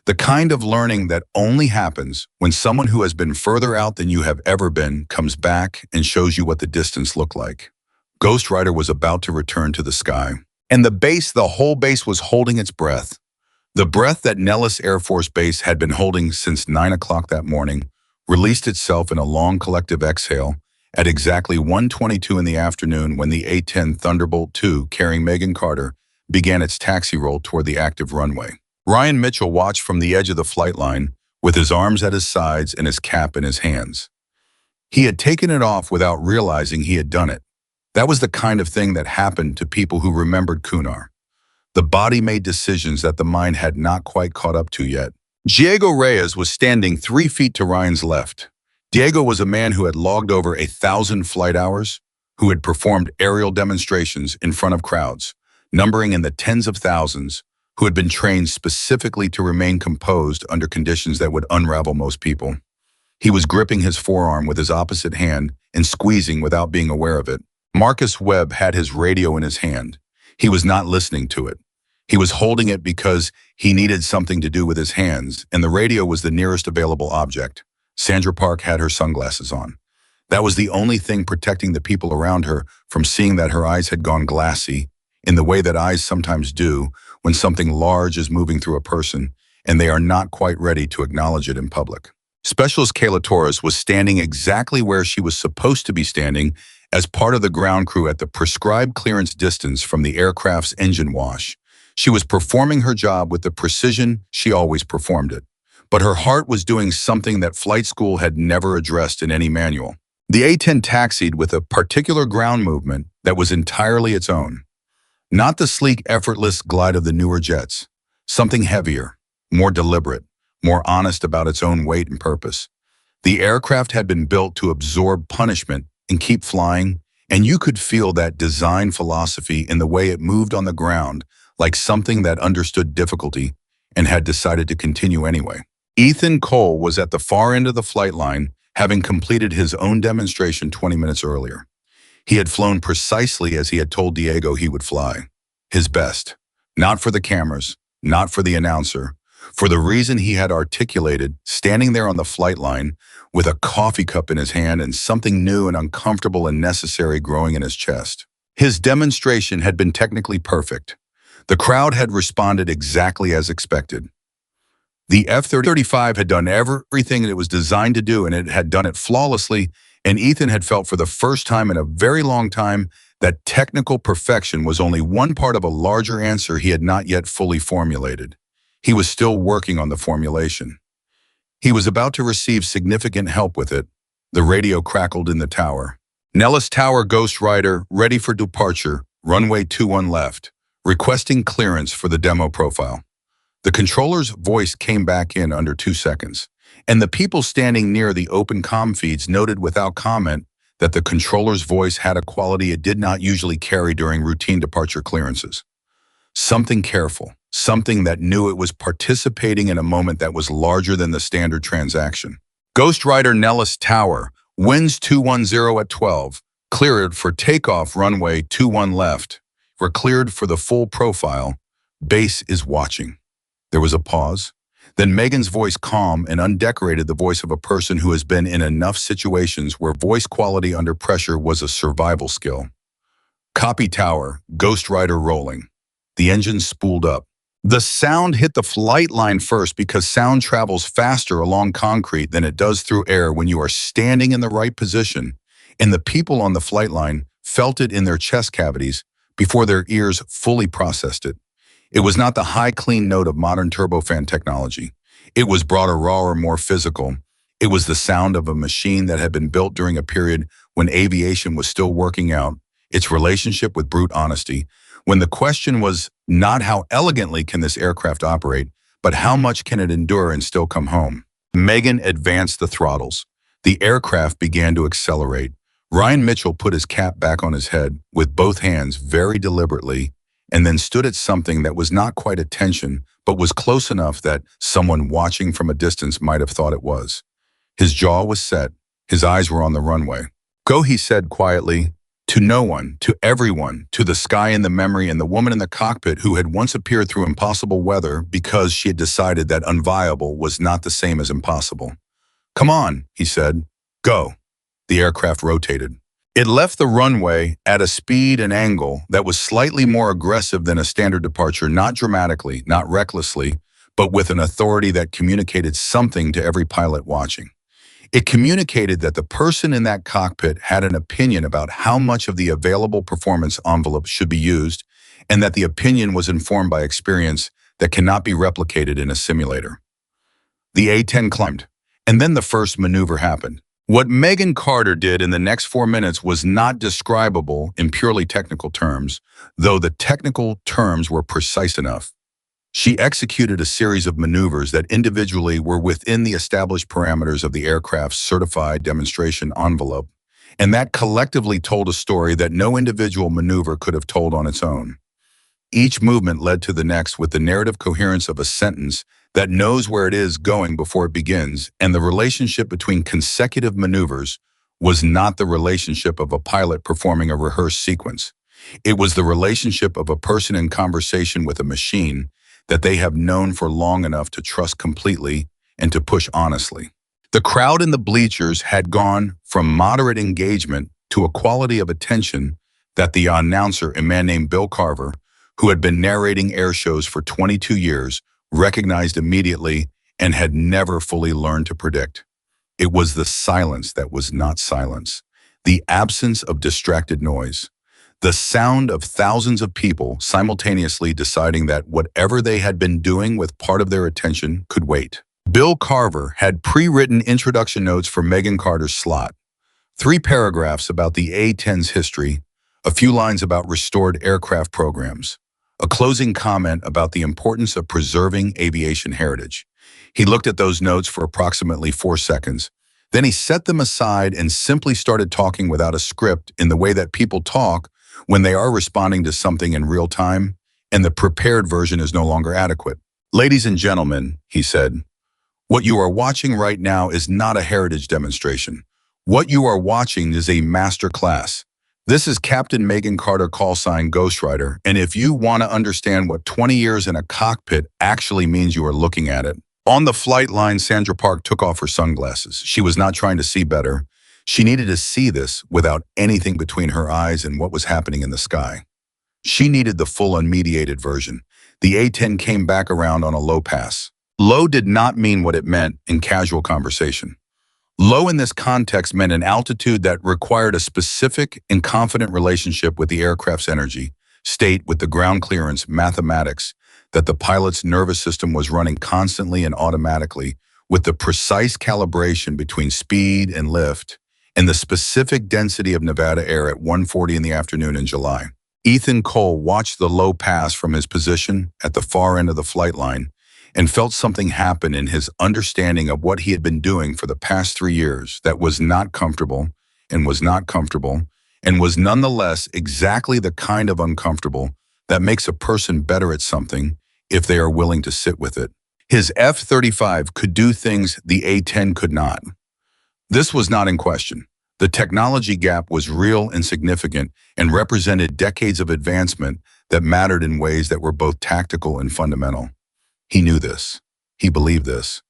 The kind of learning that only happens when someone who has been further out than you have ever been comes back and shows you what the distance looked like. Ghost Rider was about to return to the sky. And the whole base was holding its breath. The breath that Nellis Air Force Base had been holding since 9 o'clock that morning released itself in a long collective exhale at exactly 1:22 in the afternoon when the A-10 Thunderbolt II carrying Megan Carter began its taxi roll toward the active runway. Ryan Mitchell watched from the edge of the flight line with his arms at his sides and his cap in his hands. He had taken it off without realizing he had done it. That was the kind of thing that happened to people who remembered Kunar. The body made decisions that the mind had not quite caught up to yet. Diego Reyes was standing 3 feet to Ryan's left. Diego was a man who had logged over 1,000 flight hours, who had performed aerial demonstrations in front of crowds, numbering in the tens of thousands, who had been trained specifically to remain composed under conditions that would unravel most people. He was gripping his forearm with his opposite hand and squeezing without being aware of it. Marcus Webb had his radio in his hand. He was not listening to it. He was holding it because he needed something to do with his hands, and the radio was the nearest available object. Sandra Park had her sunglasses on. That was the only thing protecting the people around her from seeing that her eyes had gone glassy, in the way that eyes sometimes do when something large is moving through a person and they are not quite ready to acknowledge it in public. Specialist Kayla Torres was standing exactly where she was supposed to be standing as part of the ground crew at the prescribed clearance distance from the aircraft's engine wash. She was performing her job with the precision she always performed it. But her heart was doing something that flight school had never addressed in any manual. The A-10 taxied with a particular ground movement that was entirely its own. Not the sleek, effortless glide of the newer jets. Something heavier, more deliberate, more honest about its own weight and purpose. The aircraft had been built to absorb punishment and keep flying, and you could feel that design philosophy in the way it moved on the ground, like something that understood difficulty and had decided to continue anyway. Ethan Cole was at the far end of the flight line, having completed his own demonstration 20 minutes earlier. He had flown precisely as he had told Diego he would fly. His best. Not for the cameras, not for the announcer, for the reason he had articulated, standing there on the flight line with a coffee cup in his hand and something new and uncomfortable and necessary growing in his chest. His demonstration had been technically perfect. The crowd had responded exactly as expected. The F-35 had done everything it was designed to do, and it had done it flawlessly, and Ethan had felt for the first time in a very long time that technical perfection was only one part of a larger answer he had not yet fully formulated. He was still working on the formulation. He was about to receive significant help with it. The radio crackled in the tower. Nellis Tower Ghost Rider, ready for departure, runway 21 left, requesting clearance for the demo profile. The controller's voice came back in under 2 seconds, and the people standing near the open comm feeds noted without comment that the controller's voice had a quality it did not usually carry during routine departure clearances. Something careful, something that knew it was participating in a moment that was larger than the standard transaction. Ghost Rider Nellis Tower, winds 210 at 12, cleared for takeoff runway 21 left. We're cleared for the full profile. Base is watching. There was a pause. Then Megan's voice, calm and undecorated, the voice of a person who has been in enough situations where voice quality under pressure was a survival skill. Copy tower, Ghost Rider rolling. The engine spooled up. The sound hit the flight line first because sound travels faster along concrete than it does through air when you are standing in the right position, and the people on the flight line felt it in their chest cavities before their ears fully processed it. It was not the high, clean note of modern turbofan technology. It was broader, rawer, more physical. It was the sound of a machine that had been built during a period when aviation was still working out its relationship with brute honesty, when the question was not how elegantly can this aircraft operate, but how much can it endure and still come home. Megan advanced the throttles. The aircraft began to accelerate. Ryan Mitchell put his cap back on his head with both hands very deliberately, and then stood at something that was not quite attention, but was close enough that someone watching from a distance might have thought it was. His jaw was set. His eyes were on the runway. Go, he said quietly, to no one, to everyone, to the sky and the memory and the woman in the cockpit who had once appeared through impossible weather because she had decided that unviable was not the same as impossible. Come on, he said. Go. The aircraft rotated. It left the runway at a speed and angle that was slightly more aggressive than a standard departure, not dramatically, not recklessly, but with an authority that communicated something to every pilot watching. It communicated that the person in that cockpit had an opinion about how much of the available performance envelope should be used, and that the opinion was informed by experience that cannot be replicated in a simulator. The A-10 climbed, and then the first maneuver happened. What Megan Carter did in the next 4 minutes was not describable in purely technical terms, though the technical terms were precise enough. She executed a series of maneuvers that individually were within the established parameters of the aircraft's certified demonstration envelope, and that collectively told a story that no individual maneuver could have told on its own. Each movement led to the next with the narrative coherence of a sentence that knows where it is going before it begins, and the relationship between consecutive maneuvers was not the relationship of a pilot performing a rehearsed sequence. It was the relationship of a person in conversation with a machine that they have known for long enough to trust completely and to push honestly. The crowd in the bleachers had gone from moderate engagement to a quality of attention that the announcer, a man named Bill Carver, who had been narrating air shows for 22 years, recognized immediately and had never fully learned to predict. It was the silence that was not silence, the absence of distracted noise, the sound of thousands of people simultaneously deciding that whatever they had been doing with part of their attention could wait. Bill Carver had pre-written introduction notes for Megan Carter's slot, 3 paragraphs about the A-10's history, a few lines about restored aircraft programs, a closing comment about the importance of preserving aviation heritage. He looked at those notes for approximately 4 seconds. Then he set them aside and simply started talking without a script in the way that people talk when they are responding to something in real time and the prepared version is no longer adequate. "Ladies and gentlemen," he said, "what you are watching right now is not a heritage demonstration. What you are watching is a master class. This is Captain Megan Carter, call sign Ghostwriter, and if you want to understand what 20 years in a cockpit actually means, you are looking at it." On the flight line, Sandra Park took off her sunglasses. She was not trying to see better. She needed to see this without anything between her eyes and what was happening in the sky. She needed the full unmediated version. The A-10 came back around on a low pass. Low did not mean what it meant in casual conversation. Low in this context meant an altitude that required a specific and confident relationship with the aircraft's energy, state with the ground clearance, mathematics, that the pilot's nervous system was running constantly and automatically, with the precise calibration between speed and lift, and the specific density of Nevada air at 1:40 in the afternoon in July. Ethan Cole watched the low pass from his position at the far end of the flight line and felt something happen in his understanding of what he had been doing for the past 3 years that was not comfortable and was not comfortable and was nonetheless exactly the kind of uncomfortable that makes a person better at something if they are willing to sit with it. His F-35 could do things the A-10 could not. This was not in question. The technology gap was real and significant and represented decades of advancement that mattered in ways that were both tactical and fundamental. He knew this. He believed this.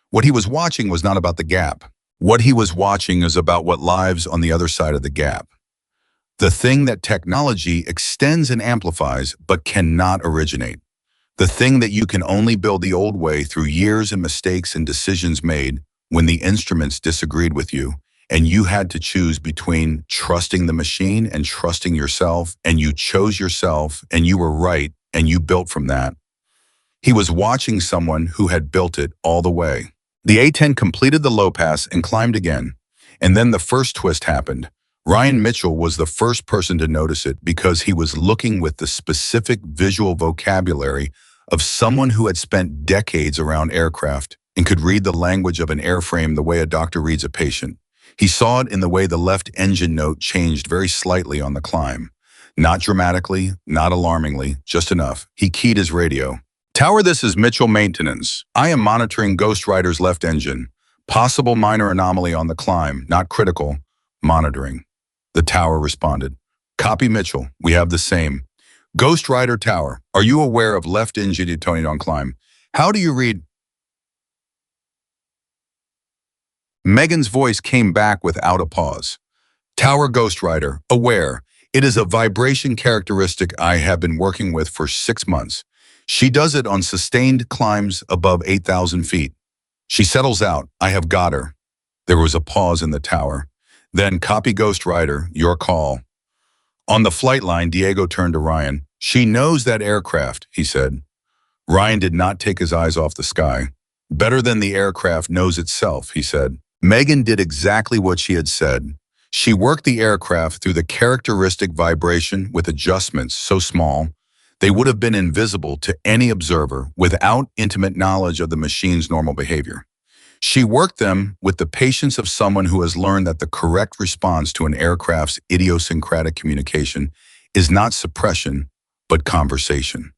What he was watching was not about the gap. What he was watching is about what lives on the other side of the gap. The thing that technology extends and amplifies but cannot originate. The thing that you can only build the old way through years and mistakes and decisions made when the instruments disagreed with you and you had to choose between trusting the machine and trusting yourself, and you chose yourself and you were right and you built from that. He was watching someone who had built it all the way. The A-10 completed the low pass and climbed again. And then the first twist happened. Ryan Mitchell was the first person to notice it because he was looking with the specific visual vocabulary of someone who had spent decades around aircraft and could read the language of an airframe the way a doctor reads a patient. He saw it in the way the left engine note changed very slightly on the climb. Not dramatically, not alarmingly, just enough. He keyed his radio. "Tower, this is Mitchell Maintenance. I am monitoring Ghostwriter's left engine. Possible minor anomaly on the climb, not critical. Monitoring." The tower responded. "Copy, Mitchell. We have the same. Ghostwriter Tower, are you aware of left engine detonating on climb? How do you read?" Megan's voice came back without a pause. "Tower, Ghostwriter, aware. It is a vibration characteristic I have been working with for 6 months. She does it on sustained climbs above 8,000 feet. She settles out. I have got her." There was a pause in the tower. Then, "Copy, Ghostwriter, your call." On the flight line, Diego turned to Ryan. "She knows that aircraft," he said. Ryan did not take his eyes off the sky. "Better than the aircraft knows itself," he said. Megan did exactly what she had said. She worked the aircraft through the characteristic vibration with adjustments so small they would have been invisible to any observer without intimate knowledge of the machine's normal behavior. She worked them with the patience of someone who has learned that the correct response to an aircraft's idiosyncratic communication is not suppression, but conversation.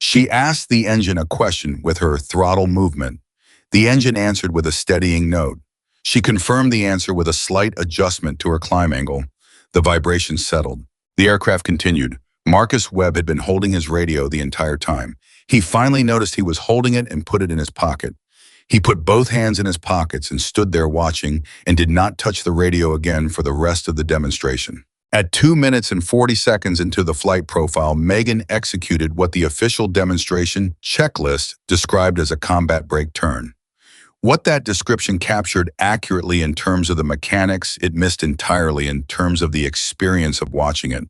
She asked the engine a question with her throttle movement. The engine answered with a steadying note. She confirmed the answer with a slight adjustment to her climb angle. The vibration settled. The aircraft continued. Marcus Webb had been holding his radio the entire time. He finally noticed he was holding it and put it in his pocket. He put both hands in his pockets and stood there watching and did not touch the radio again for the rest of the demonstration. At 2 minutes and 40 seconds into the flight profile, Megan executed what the official demonstration checklist described as a combat brake turn. What that description captured accurately in terms of the mechanics, it missed entirely in terms of the experience of watching it.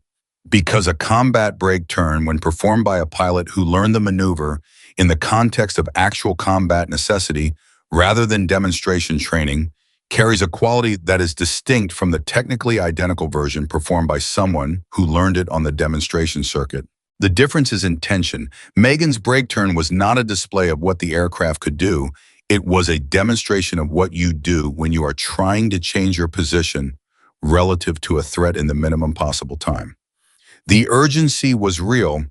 Because a combat brake turn, when performed by a pilot who learned the maneuver in the context of actual combat necessity rather than demonstration training, carries a quality that is distinct from the technically identical version performed by someone who learned it on the demonstration circuit. The difference is intention. Megan's brake turn was not a display of what the aircraft could do. It was a demonstration of what you do when you are trying to change your position relative to a threat in the minimum possible time. The urgency was real,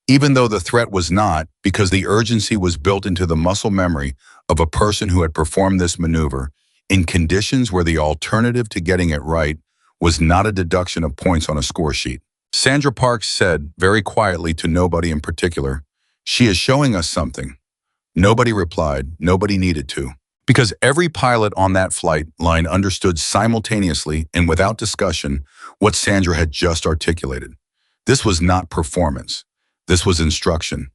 even though the threat was not, because the urgency was built into the muscle memory of a person who had performed this maneuver in conditions where the alternative to getting it right was not a deduction of points on a score sheet. Sandra Parks said, very quietly to nobody in particular, "She is showing us something." Nobody replied, nobody needed to. Because every pilot on that flight line understood simultaneously and without discussion what Sandra had just articulated. This was not performance. This was instruction.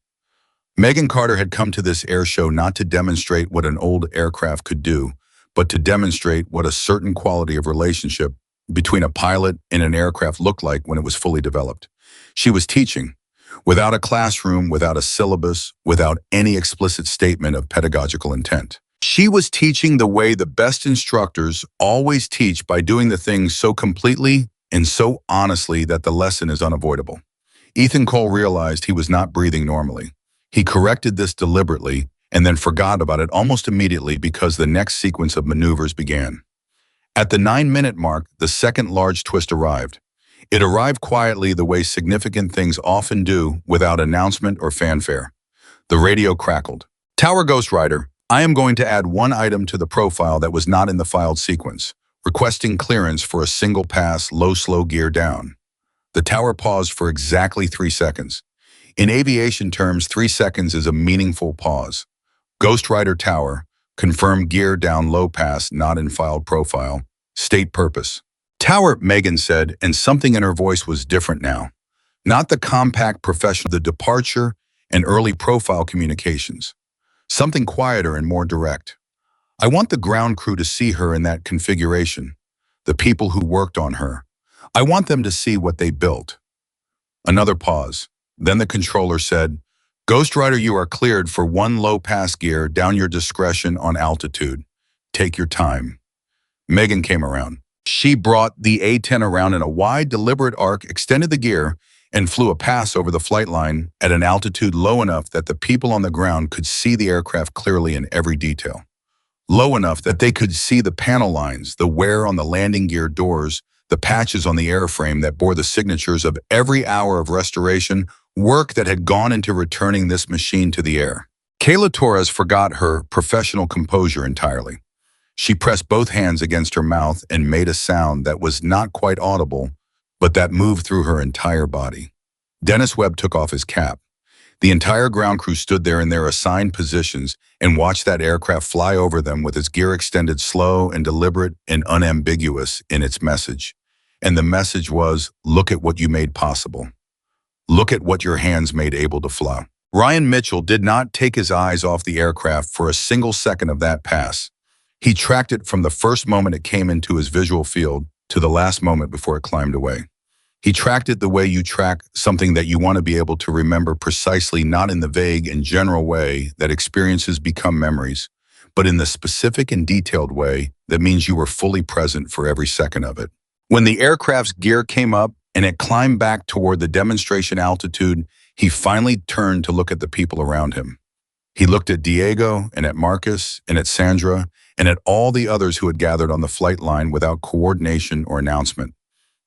Megan Carter had come to this air show not to demonstrate what an old aircraft could do, but to demonstrate what a certain quality of relationship between a pilot and an aircraft looked like when it was fully developed. She was teaching, without a classroom, without a syllabus, without any explicit statement of pedagogical intent. She was teaching the way the best instructors always teach, by doing the things so completely and so honestly that the lesson is unavoidable. Ethan Cole realized he was not breathing normally. He corrected this deliberately and then forgot about it almost immediately because the next sequence of maneuvers began. At the 9-minute mark, the second large twist arrived. It arrived quietly, the way significant things often do, without announcement or fanfare. The radio crackled. "Tower Ghost Rider, I am going to add one item to the profile that was not in the filed sequence, requesting clearance for a single pass low-slow gear down." The tower paused for exactly 3 seconds. In aviation terms, 3 seconds is a meaningful pause. Ghost Rider Tower, confirm gear down low pass, not in filed profile. State purpose. "Tower," Megan said, and something in her voice was different now. Not the compact professional, the departure and early profile communications. Something quieter and more direct. "I want the ground crew to see her in that configuration. The people who worked on her. I want them to see what they built." Another pause. Then the controller said, "Ghost Rider, you are cleared for one low pass gear down your discretion on altitude. Take your time." Megan came around. She brought the A-10 around in a wide, deliberate arc, extended the gear, and flew a pass over the flight line at an altitude low enough that the people on the ground could see the aircraft clearly in every detail. Low enough that they could see the panel lines, the wear on the landing gear doors, the patches on the airframe that bore the signatures of every hour of restoration work that had gone into returning this machine to the air. Kayla Torres forgot her professional composure entirely. She pressed both hands against her mouth and made a sound that was not quite audible, but that moved through her entire body. Dennis Webb took off his cap. The entire ground crew stood there in their assigned positions and watched that aircraft fly over them with its gear extended, slow and deliberate and unambiguous in its message. And the message was, look at what you made possible. Look at what your hands made able to fly. Ryan Mitchell did not take his eyes off the aircraft for a single second of that pass. He tracked it from the first moment it came into his visual field to the last moment before it climbed away. He tracked it the way you track something that you want to be able to remember precisely, not in the vague and general way that experiences become memories, but in the specific and detailed way that means you were fully present for every second of it. When the aircraft's gear came up and it climbed back toward the demonstration altitude, he finally turned to look at the people around him. He looked at Diego and at Marcus and at Sandra and at all the others who had gathered on the flight line without coordination or announcement.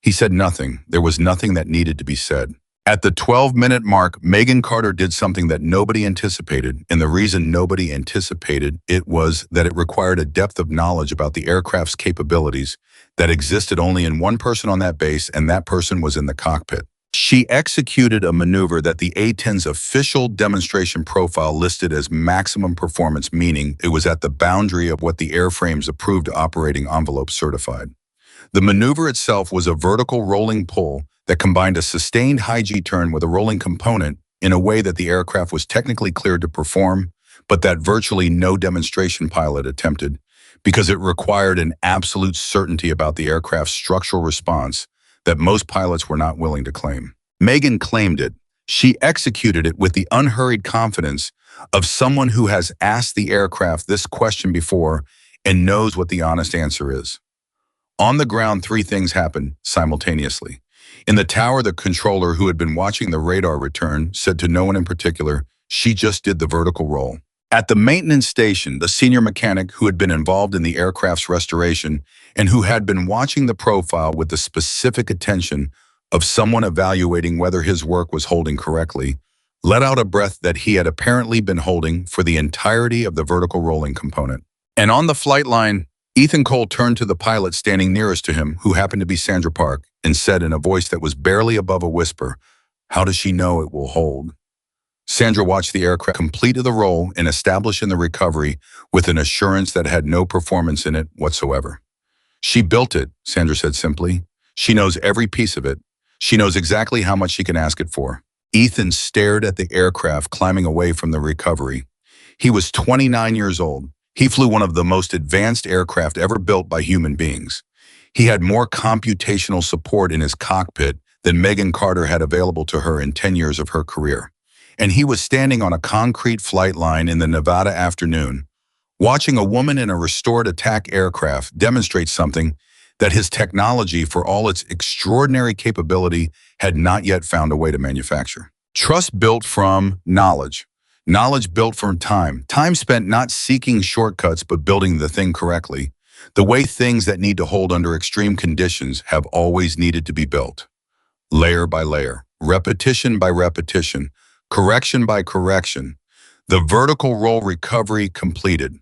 He said nothing. There was nothing that needed to be said. At the 12-minute mark, Megan Carter did something that nobody anticipated, and the reason nobody anticipated it was that it required a depth of knowledge about the aircraft's capabilities that existed only in one person on that base, and that person was in the cockpit. She executed a maneuver that the A-10's official demonstration profile listed as maximum performance, meaning it was at the boundary of what the airframe's approved operating envelope certified. The maneuver itself was a vertical rolling pull that combined a sustained high G turn with a rolling component in a way that the aircraft was technically cleared to perform, but that virtually no demonstration pilot attempted, because it required an absolute certainty about the aircraft's structural response that most pilots were not willing to claim. Megan claimed it. She executed it with the unhurried confidence of someone who has asked the aircraft this question before and knows what the honest answer is. On the ground, three things happened simultaneously. In the tower, the controller who had been watching the radar return said to no one in particular, "She just did the vertical roll." At the maintenance station, the senior mechanic who had been involved in the aircraft's restoration and who had been watching the profile with the specific attention of someone evaluating whether his work was holding correctly, let out a breath that he had apparently been holding for the entirety of the vertical rolling component. And on the flight line, Ethan Cole turned to the pilot standing nearest to him, who happened to be Sandra Park, and said in a voice that was barely above a whisper, "How does she know it will hold?" Sandra watched the aircraft complete the roll and establish in the recovery with an assurance that had no performance in it whatsoever. "She built it," Sandra said simply. "She knows every piece of it. She knows exactly how much she can ask it for." Ethan stared at the aircraft climbing away from the recovery. He was 29 years old. He flew one of the most advanced aircraft ever built by human beings. He had more computational support in his cockpit than Megan Carter had available to her in 10 years of her career. And he was standing on a concrete flight line in the Nevada afternoon, watching a woman in a restored attack aircraft demonstrate something that his technology, for all its extraordinary capability, had not yet found a way to manufacture. Trust built from knowledge. Knowledge built from time. Time spent not seeking shortcuts but building the thing correctly. The way things that need to hold under extreme conditions have always needed to be built. Layer by layer, repetition by repetition, correction by correction. The vertical roll recovery completed.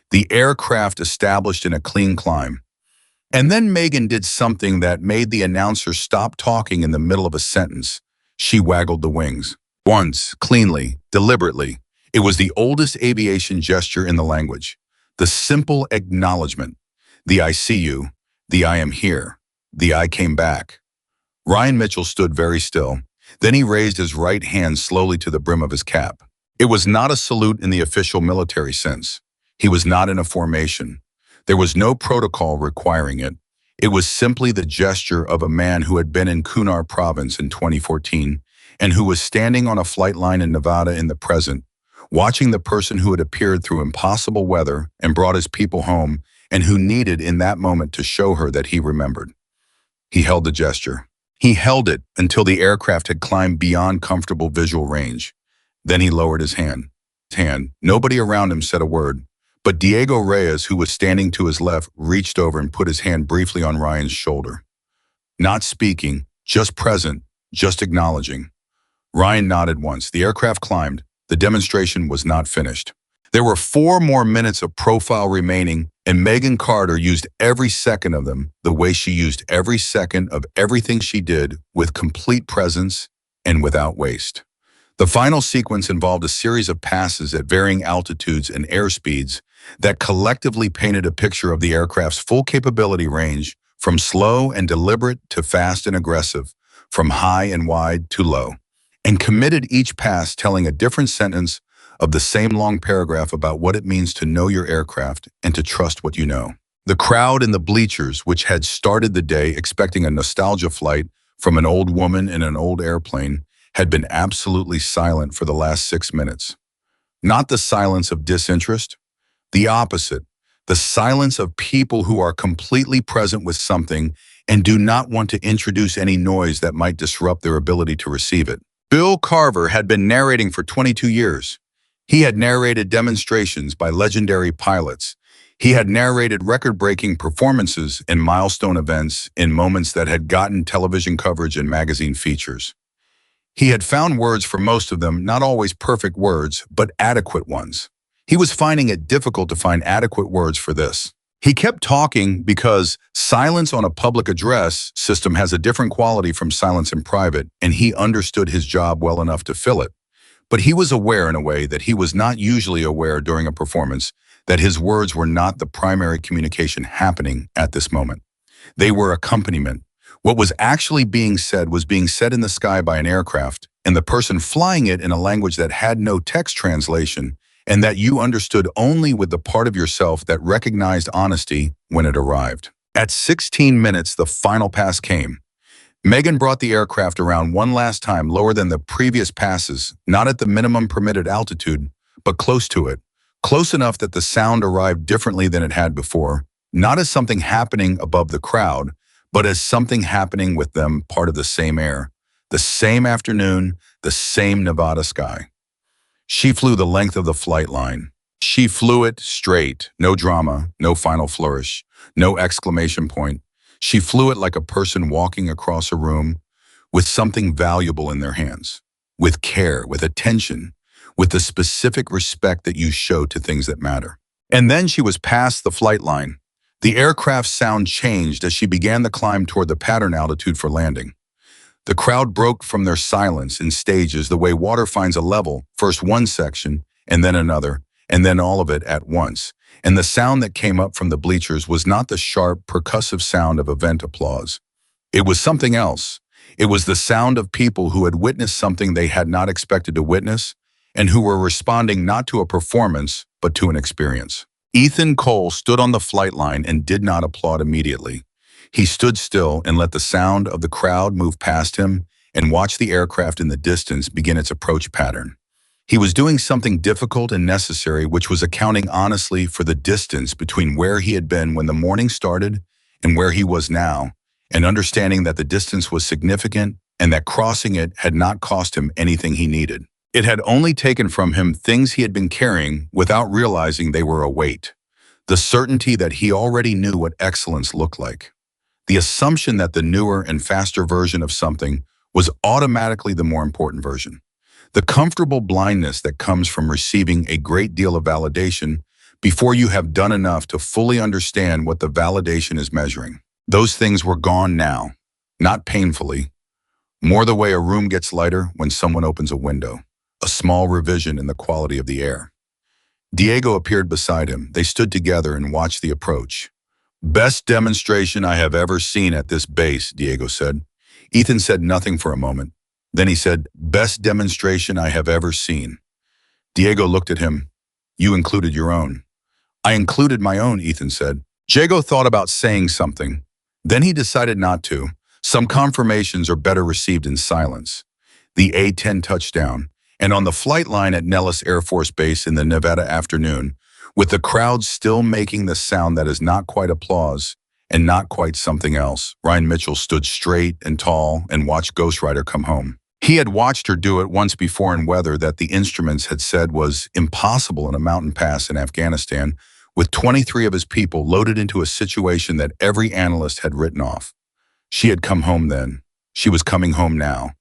The aircraft established in a clean climb. And then Megan did something that made the announcer stop talking in the middle of a sentence. She waggled the wings. Once, cleanly, deliberately. It was the oldest aviation gesture in the language. The simple acknowledgement. The "I see you," the "I am here," the "I came back." Ryan Mitchell stood very still. Then he raised his right hand slowly to the brim of his cap. It was not a salute in the official military sense. He was not in a formation. There was no protocol requiring it. It was simply the gesture of a man who had been in Kunar province in 2014 and who was standing on a flight line in Nevada in the present, watching the person who had appeared through impossible weather and brought his people home and who needed in that moment to show her that he remembered. He held the gesture. He held it until the aircraft had climbed beyond comfortable visual range. Then he lowered his hand. Nobody around him said a word, but Diego Reyes, who was standing to his left, reached over and put his hand briefly on Ryan's shoulder. Not speaking, just present, just acknowledging. Ryan nodded once. The aircraft climbed. The demonstration was not finished. There were 4 more minutes of profile remaining, and Megan Carter used every second of them the way she used every second of everything she did, with complete presence and without waste. The final sequence involved a series of passes at varying altitudes and airspeeds that collectively painted a picture of the aircraft's full capability range, from slow and deliberate to fast and aggressive, from high and wide to low, and committed each pass telling a different sentence of the same long paragraph about what it means to know your aircraft and to trust what you know. The crowd in the bleachers, which had started the day expecting a nostalgia flight from an old woman in an old airplane, had been absolutely silent for the last 6 minutes. Not the silence of disinterest, the opposite, the silence of people who are completely present with something and do not want to introduce any noise that might disrupt their ability to receive it. Bill Carver had been narrating for 22 years. He had narrated demonstrations by legendary pilots. He had narrated record-breaking performances in milestone events in moments that had gotten television coverage and magazine features. He had found words for most of them, not always perfect words, but adequate ones. He was finding it difficult to find adequate words for this. He kept talking because silence on a public address system has a different quality from silence in private, and he understood his job well enough to fill it. But he was aware in a way that he was not usually aware during a performance, that his words were not the primary communication happening at this moment. They were accompaniment. What was actually being said was being said in the sky by an aircraft, and the person flying it in a language that had no text translation, and that you understood only with the part of yourself that recognized honesty when it arrived. At 16 minutes, the final pass came. Megan brought the aircraft around one last time lower than the previous passes, not at the minimum permitted altitude, but close to it. Close enough that the sound arrived differently than it had before, not as something happening above the crowd, but as something happening with them, part of the same air, the same afternoon, the same Nevada sky. She flew the length of the flight line. She flew it straight, no drama, no final flourish, no exclamation point. She flew it like a person walking across a room with something valuable in their hands, with care, with attention, with the specific respect that you show to things that matter. And then she was past the flight line. The aircraft's sound changed as she began the climb toward the pattern altitude for landing. The crowd broke from their silence in stages the way water finds a level, first one section, and then another, and then all of it at once. And the sound that came up from the bleachers was not the sharp, percussive sound of event applause. It was something else. It was the sound of people who had witnessed something they had not expected to witness, and who were responding not to a performance, but to an experience. Ethan Cole stood on the flight line and did not applaud immediately. He stood still and let the sound of the crowd move past him and watched the aircraft in the distance begin its approach pattern. He was doing something difficult and necessary, which was accounting honestly for the distance between where he had been when the morning started and where he was now, and understanding that the distance was significant and that crossing it had not cost him anything he needed. It had only taken from him things he had been carrying without realizing they were a weight. The certainty that he already knew what excellence looked like. The assumption that the newer and faster version of something was automatically the more important version. The comfortable blindness that comes from receiving a great deal of validation before you have done enough to fully understand what the validation is measuring. Those things were gone now, not painfully. More the way a room gets lighter when someone opens a window, a small revision in the quality of the air. Diego appeared beside him. They stood together and watched the approach. "Best demonstration I have ever seen at this base," Diego said. Ethan said nothing for a moment. Then he said, "Best demonstration I have ever seen." Diego looked at him. "You included your own." "I included my own," Ethan said. Diego thought about saying something. Then he decided not to. Some confirmations are better received in silence. The A-10 touchdown, and on the flight line at Nellis Air Force Base in the Nevada afternoon, with the crowd still making the sound that is not quite applause and not quite something else, Ryan Mitchell stood straight and tall and watched Ghost Rider come home. He had watched her do it once before in weather that the instruments had said was impossible in a mountain pass in Afghanistan, with 23 of his people loaded into a situation that every analyst had written off. She had come home then. She was coming home now.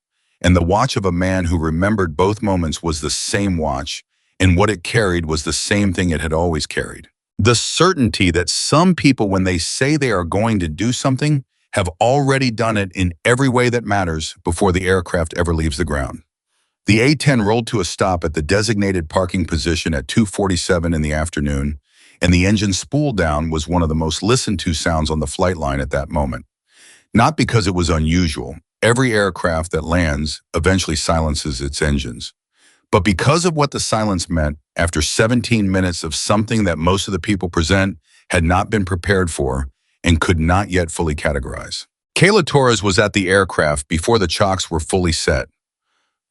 And the watch of a man who remembered both moments was the same watch, and what it carried was the same thing it had always carried. The certainty that some people, when they say they are going to do something, have already done it in every way that matters before the aircraft ever leaves the ground. The A-10 rolled to a stop at the designated parking position at 2:47 in the afternoon, and the engine spool down was one of the most listened to sounds on the flight line at that moment. Not because it was unusual. Every aircraft that lands eventually silences its engines. But because of what the silence meant, after 17 minutes of something that most of the people present had not been prepared for and could not yet fully categorize. Kayla Torres was at the aircraft before the chocks were fully set.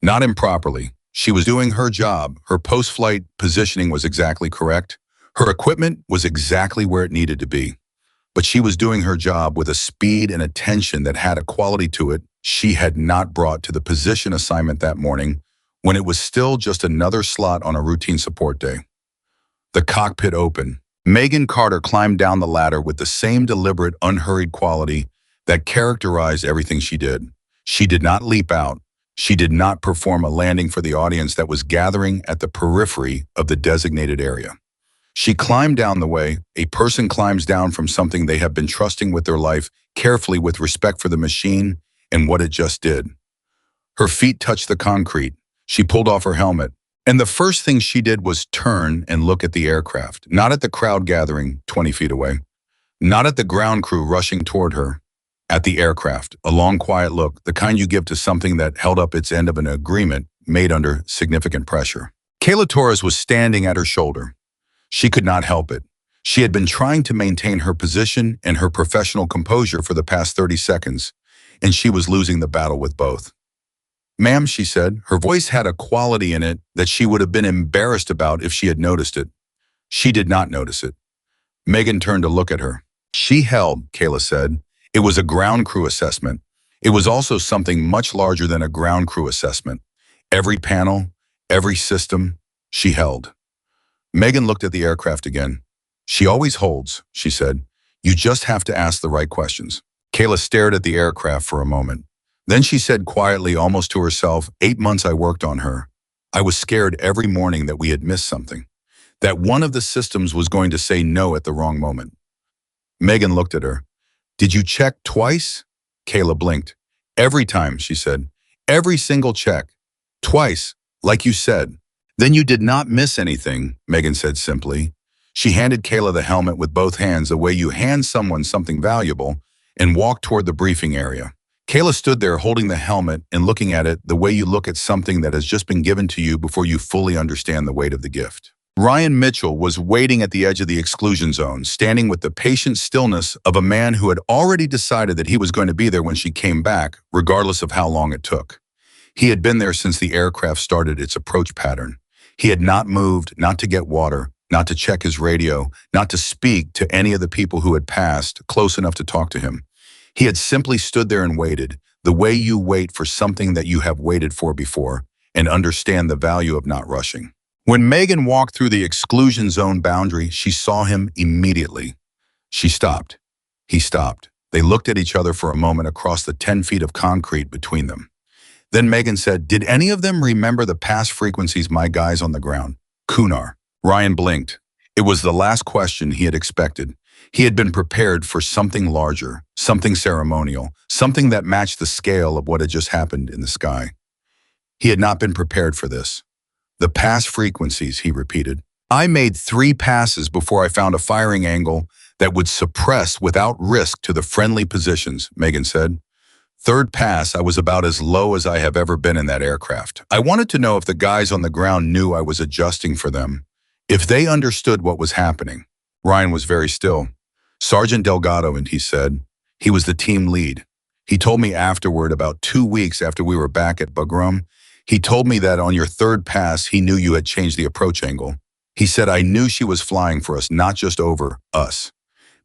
Not improperly. She was doing her job. Her post-flight positioning was exactly correct. Her equipment was exactly where it needed to be. But she was doing her job with a speed and attention that had a quality to it she had not brought to the position assignment that morning, when it was still just another slot on a routine support day. The cockpit opened. Megan Carter climbed down the ladder with the same deliberate, unhurried quality that characterized everything she did. She did not leap out. She did not perform a landing for the audience that was gathering at the periphery of the designated area. She climbed down the way a person climbs down from something they have been trusting with their life, carefully with respect for the machine and what it just did. Her feet touched the concrete. She pulled off her helmet. And the first thing she did was turn and look at the aircraft, not at the crowd gathering 20 feet away. Not at the ground crew rushing toward her. At the aircraft, a long quiet look, the kind you give to something that held up its end of an agreement made under significant pressure. Kayla Torres was standing at her shoulder. She could not help it. She had been trying to maintain her position and her professional composure for the past 30 seconds, and she was losing the battle with both. "Ma'am," she said, her voice had a quality in it that she would have been embarrassed about if she had noticed it. She did not notice it. Megan turned to look at her. "She held," Kayla said. "It was a ground crew assessment. It was also something much larger than a ground crew assessment. Every panel, every system, she held." Megan looked at the aircraft again. "She always holds," she said. "You just have to ask the right questions." Kayla stared at the aircraft for a moment. Then she said quietly, almost to herself, 8 months I worked on her. I was scared every morning that we had missed something, that one of the systems was going to say no at the wrong moment." Megan looked at her. "Did you check twice?" Kayla blinked. "Every time," she said. "Every single check. Twice, like you said." "Then you did not miss anything," Megan said simply. She handed Kayla the helmet with both hands, the way you hand someone something valuable, and walked toward the briefing area. Kayla stood there holding the helmet and looking at it the way you look at something that has just been given to you before you fully understand the weight of the gift. Ryan Mitchell was waiting at the edge of the exclusion zone, standing with the patient stillness of a man who had already decided that he was going to be there when she came back, regardless of how long it took. He had been there since the aircraft started its approach pattern. He had not moved, not to get water, not to check his radio, not to speak to any of the people who had passed close enough to talk to him. He had simply stood there and waited, the way you wait for something that you have waited for before, and understand the value of not rushing. When Megan walked through the exclusion zone boundary, she saw him immediately. She stopped. He stopped. They looked at each other for a moment across the 10 feet of concrete between them. Then Megan said, "Did any of them remember the past frequencies my guys on the ground?" "Kunar." Ryan blinked. It was the last question he had expected. He had been prepared for something larger, something ceremonial, something that matched the scale of what had just happened in the sky. He had not been prepared for this. "The past frequencies," he repeated. "I made 3 passes before I found a firing angle that would suppress without risk to the friendly positions," Megan said. "Third pass, I was about as low as I have ever been in that aircraft. I wanted to know if the guys on the ground knew I was adjusting for them, if they understood what was happening." Ryan was very still. "Sergeant Delgado," and he said. He was the team lead. He told me afterward, about 2 weeks after we were back at Bugram, he told me that on your 3rd pass, he knew you had changed the approach angle. He said, "I knew she was flying for us, not just over us."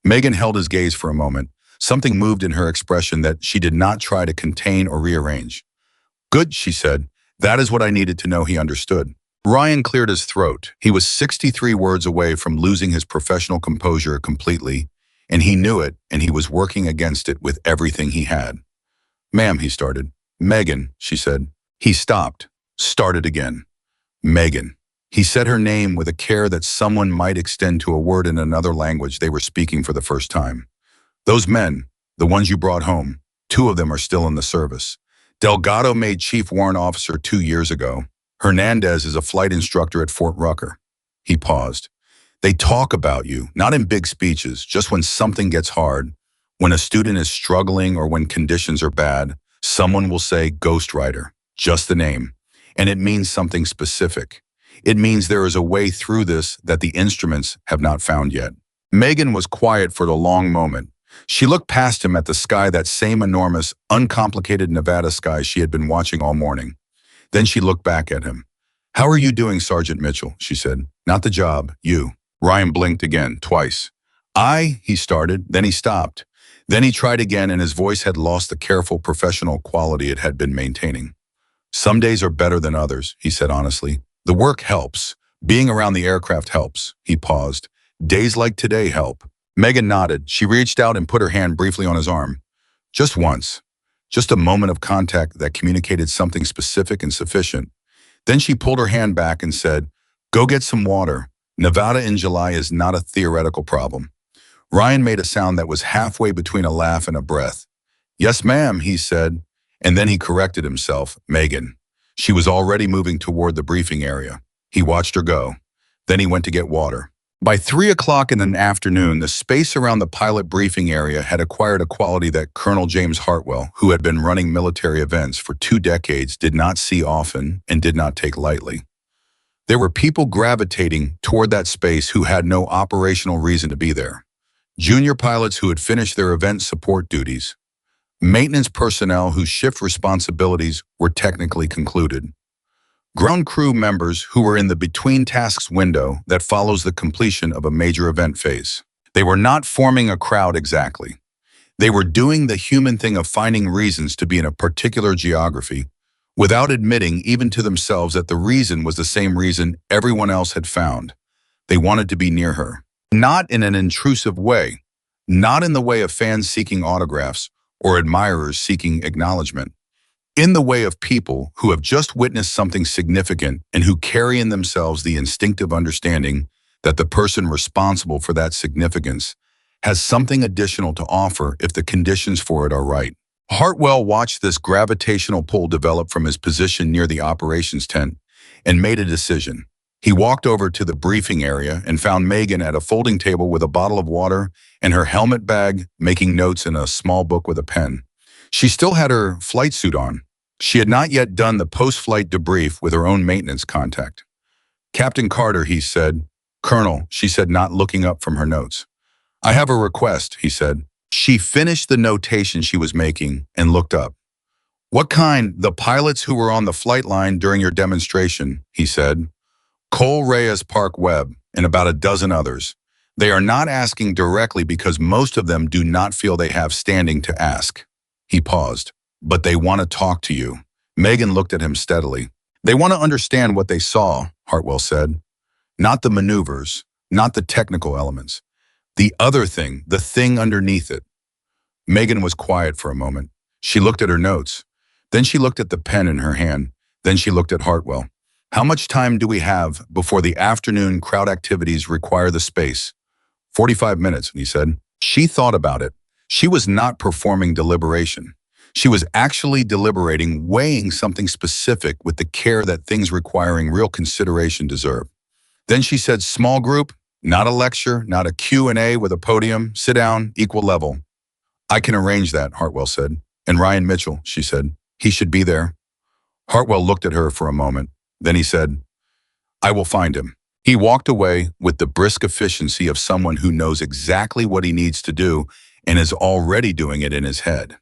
Megan held his gaze for a moment. Something moved in her expression that she did not try to contain or rearrange. "Good," she said. "That is what I needed to know he understood." Ryan cleared his throat. He was 63 words away from losing his professional composure completely, and he knew it, and he was working against it with everything he had. "Ma'am," he started. "Megan," she said. He stopped, started again. "Megan." He said her name with a care that someone might extend to a word in another language they were speaking for the first time. "Those men, the ones you brought home, 2 of them are still in the service. Delgado made Chief Warrant Officer 2 years ago. Hernandez is a flight instructor at Fort Rucker." He paused. "They talk about you, not in big speeches, just when something gets hard. When a student is struggling or when conditions are bad, someone will say ghostwriter, just the name. And it means something specific. It means there is a way through this that the instruments have not found yet." Megan was quiet for a long moment. She looked past him at the sky, that same enormous, uncomplicated Nevada sky she had been watching all morning. Then she looked back at him. "How are you doing, Sergeant Mitchell?" she said. "Not the job, you." Ryan blinked again, twice. He started, then he stopped. Then he tried again, and his voice had lost the careful professional quality it had been maintaining. "Some days are better than others," he said honestly. "The work helps. Being around the aircraft helps." He paused. "Days like today help." Megan nodded. She reached out and put her hand briefly on his arm. Just once. Just a moment of contact that communicated something specific and sufficient. Then she pulled her hand back and said, "Go get some water. Nevada in July is not a theoretical problem." Ryan made a sound that was halfway between a laugh and a breath. "Yes, ma'am," he said, and then he corrected himself, "Megan." She was already moving toward the briefing area. He watched her go. Then he went to get water. By 3 o'clock in the afternoon, the space around the pilot briefing area had acquired a quality that Colonel James Hartwell, who had been running military events for 2 decades, did not see often and did not take lightly. There were people gravitating toward that space who had no operational reason to be there. Junior pilots who had finished their event support duties, maintenance personnel whose shift responsibilities were technically concluded, ground crew members who were in the between tasks window that follows the completion of a major event phase. They were not forming a crowd exactly. They were doing the human thing of finding reasons to be in a particular geography without admitting even to themselves that the reason was the same reason everyone else had found. They wanted to be near her. Not in an intrusive way, not in the way of fans seeking autographs or admirers seeking acknowledgement. In the way of people who have just witnessed something significant and who carry in themselves the instinctive understanding that the person responsible for that significance has something additional to offer if the conditions for it are right. Hartwell watched this gravitational pull develop from his position near the operations tent and made a decision. He walked over to the briefing area and found Megan at a folding table with a bottle of water and her helmet bag, making notes in a small book with a pen. She still had her flight suit on. She had not yet done the post-flight debrief with her own maintenance contact. "Captain Carter," he said. "Colonel," she said, not looking up from her notes. "I have a request," he said. She finished the notation she was making and looked up. "What kind?" "The pilots who were on the flight line during your demonstration," he said. "Cole Reyes, Park Webb, and about a dozen others. They are not asking directly because most of them do not feel they have standing to ask." He paused. "But they want to talk to you." Megan looked at him steadily. "They want to understand what they saw," Hartwell said. "Not the maneuvers, not the technical elements. The other thing, the thing underneath it." Megan was quiet for a moment. She looked at her notes. Then she looked at the pen in her hand. Then she looked at Hartwell. "How much time do we have before the afternoon crowd activities require the space?" 45 minutes, he said. She thought about it. She was not performing deliberation. She was actually deliberating, weighing something specific with the care that things requiring real consideration deserve. Then she said, "Small group, not a lecture, not a Q&A with a podium, sit down, equal level." "I can arrange that," Hartwell said. "And Ryan Mitchell," she said. "He should be there." Hartwell looked at her for a moment. Then he said, "I will find him." He walked away with the brisk efficiency of someone who knows exactly what he needs to do and is already doing it in his head.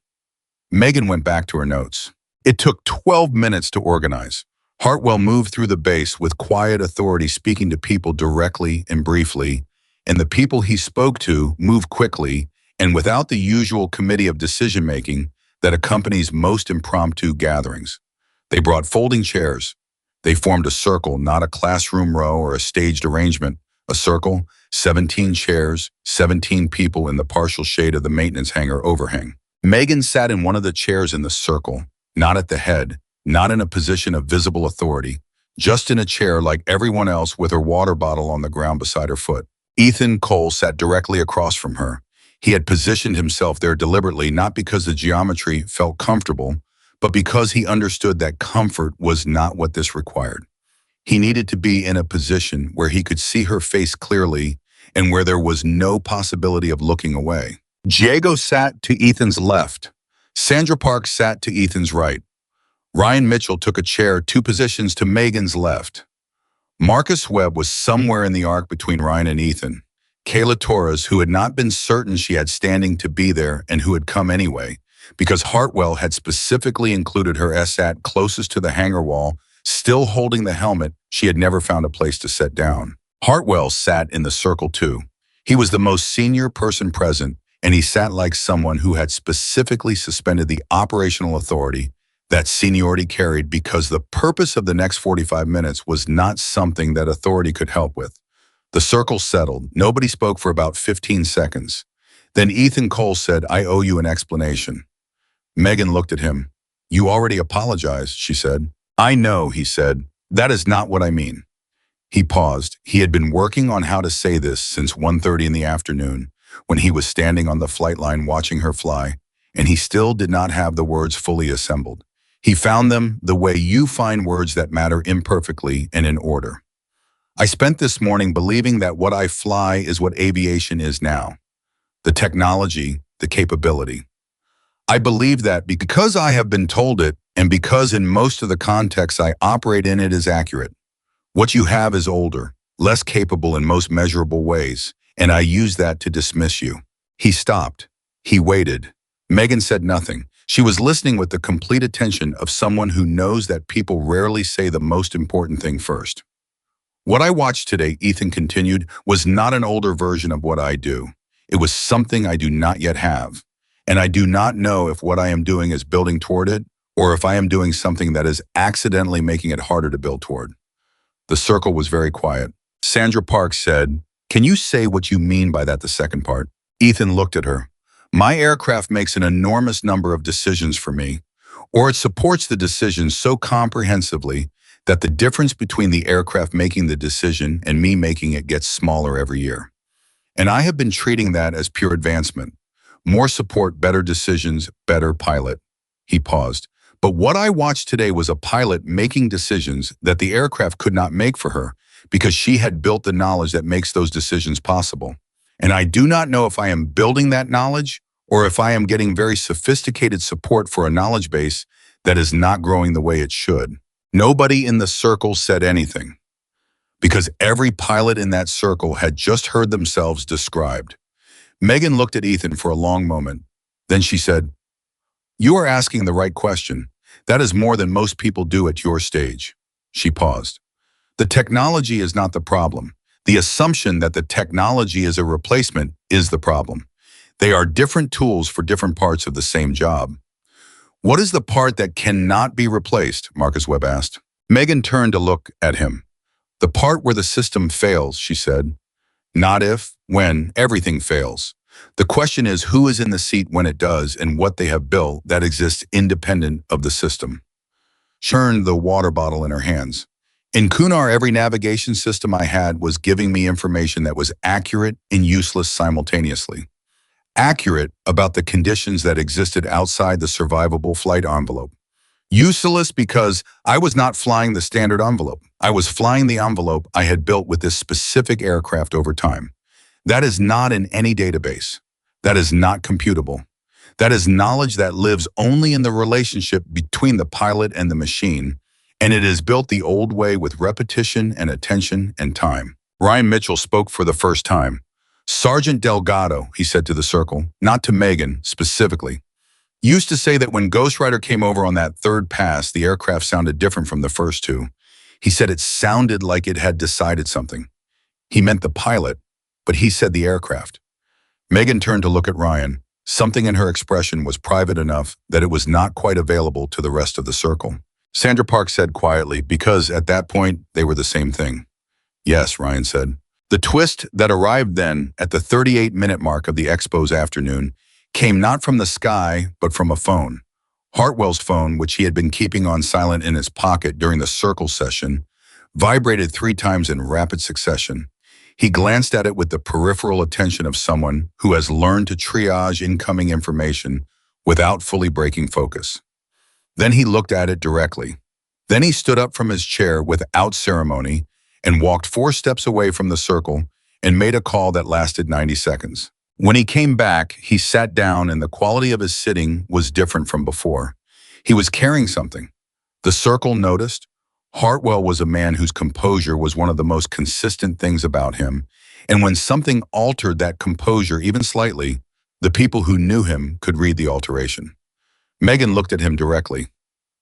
Megan went back to her notes. It took 12 minutes to organize. Hartwell moved through the base with quiet authority, speaking to people directly and briefly, and the people he spoke to moved quickly and without the usual committee of decision-making that accompanies most impromptu gatherings. They brought folding chairs. They formed a circle, not a classroom row or a staged arrangement. A circle, 17 chairs, 17 people in the partial shade of the maintenance hangar overhang. Megan sat in one of the chairs in the circle, not at the head, not in a position of visible authority, just in a chair like everyone else with her water bottle on the ground beside her foot. Ethan Cole sat directly across from her. He had positioned himself there deliberately, not because the geometry felt comfortable, but because he understood that comfort was not what this required. He needed to be in a position where he could see her face clearly and where there was no possibility of looking away. Diego sat to Ethan's left. Sandra Park sat to Ethan's right. Ryan Mitchell took a chair 2 positions to Megan's left. Marcus Webb was somewhere in the arc between Ryan and Ethan. Kayla Torres, who had not been certain she had standing to be there and who had come anyway, because Hartwell had specifically included her SAT closest to the hangar wall, still holding the helmet she had never found a place to set down. Hartwell sat in the circle too. He was the most senior person present, and he sat like someone who had specifically suspended the operational authority that seniority carried because the purpose of the next 45 minutes was not something that authority could help with. The circle settled. Nobody spoke for about 15 seconds. Then Ethan Cole said, "I owe you an explanation." Megan looked at him. "You already apologized," she said. "I know," he said. "That is not what I mean." He paused. He had been working on how to say this since 1:30 in the afternoon, when he was standing on the flight line watching her fly, and he still did not have the words fully assembled. He found them the way you find words that matter imperfectly and in order. I spent this morning believing that what I fly is what aviation is now. The technology, the capability. I believe that because I have been told it, and because in most of the contexts I operate in it is accurate. What you have is older, less capable in most measurable ways, and I use that to dismiss you. He stopped. He waited. Megan said nothing. She was listening with the complete attention of someone who knows that people rarely say the most important thing first. What I watched today, Ethan continued, was not an older version of what I do. It was something I do not yet have. And I do not know if what I am doing is building toward it, or if I am doing something that is accidentally making it harder to build toward. The circle was very quiet. Sandra Parks said, "Can you say what you mean by that, the second part?" Ethan looked at her. "My aircraft makes an enormous number of decisions for me, or it supports the decisions so comprehensively that the difference between the aircraft making the decision and me making it gets smaller every year. And I have been treating that as pure advancement. More support, better decisions, better pilot." He paused. "But what I watched today was a pilot making decisions that the aircraft could not make for her because she had built the knowledge that makes those decisions possible. And I do not know if I am building that knowledge or if I am getting very sophisticated support for a knowledge base that is not growing the way it should." Nobody in the circle said anything, because every pilot in that circle had just heard themselves described. Megan looked at Ethan for a long moment. Then she said, "You are asking the right question. That is more than most people do at your stage." She paused. "The technology is not the problem. The assumption that the technology is a replacement is the problem. They are different tools for different parts of the same job." "What is the part that cannot be replaced?" Marcus Webb asked. Megan turned to look at him. "The part where the system fails," she said. "Not if, when, everything fails. The question is who is in the seat when it does and what they have built that exists independent of the system." She turned the water bottle in her hands. "In Kunar, every navigation system I had was giving me information that was accurate and useless simultaneously. Accurate about the conditions that existed outside the survivable flight envelope. Useless because I was not flying the standard envelope. I was flying the envelope I had built with this specific aircraft over time. That is not in any database. That is not computable. That is knowledge that lives only in the relationship between the pilot and the machine, and it is built the old way with repetition and attention and time." Ryan Mitchell spoke for the first time. "Sergeant Delgado," he said to the circle, not to Megan specifically, "used to say that when Ghost Rider came over on that third pass, the aircraft sounded different from the first two. He said it sounded like it had decided something. He meant the pilot, but he said the aircraft." Megan turned to look at Ryan. Something in her expression was private enough that it was not quite available to the rest of the circle. Sandra Park said quietly, because at that point, they were the same thing. "Yes," Ryan said. The twist that arrived then, at the 38-minute mark of the expo's afternoon, came not from the sky, but from a phone. Hartwell's phone, which he had been keeping on silent in his pocket during the circle session, vibrated 3 times in rapid succession. He glanced at it with the peripheral attention of someone who has learned to triage incoming information without fully breaking focus. Then he looked at it directly. Then he stood up from his chair without ceremony and walked 4 steps away from the circle and made a call that lasted 90 seconds. When he came back, he sat down and the quality of his sitting was different from before. He was carrying something. The circle noticed. Hartwell was a man whose composure was one of the most consistent things about him, and when something altered that composure even slightly, the people who knew him could read the alteration. Megan looked at him directly.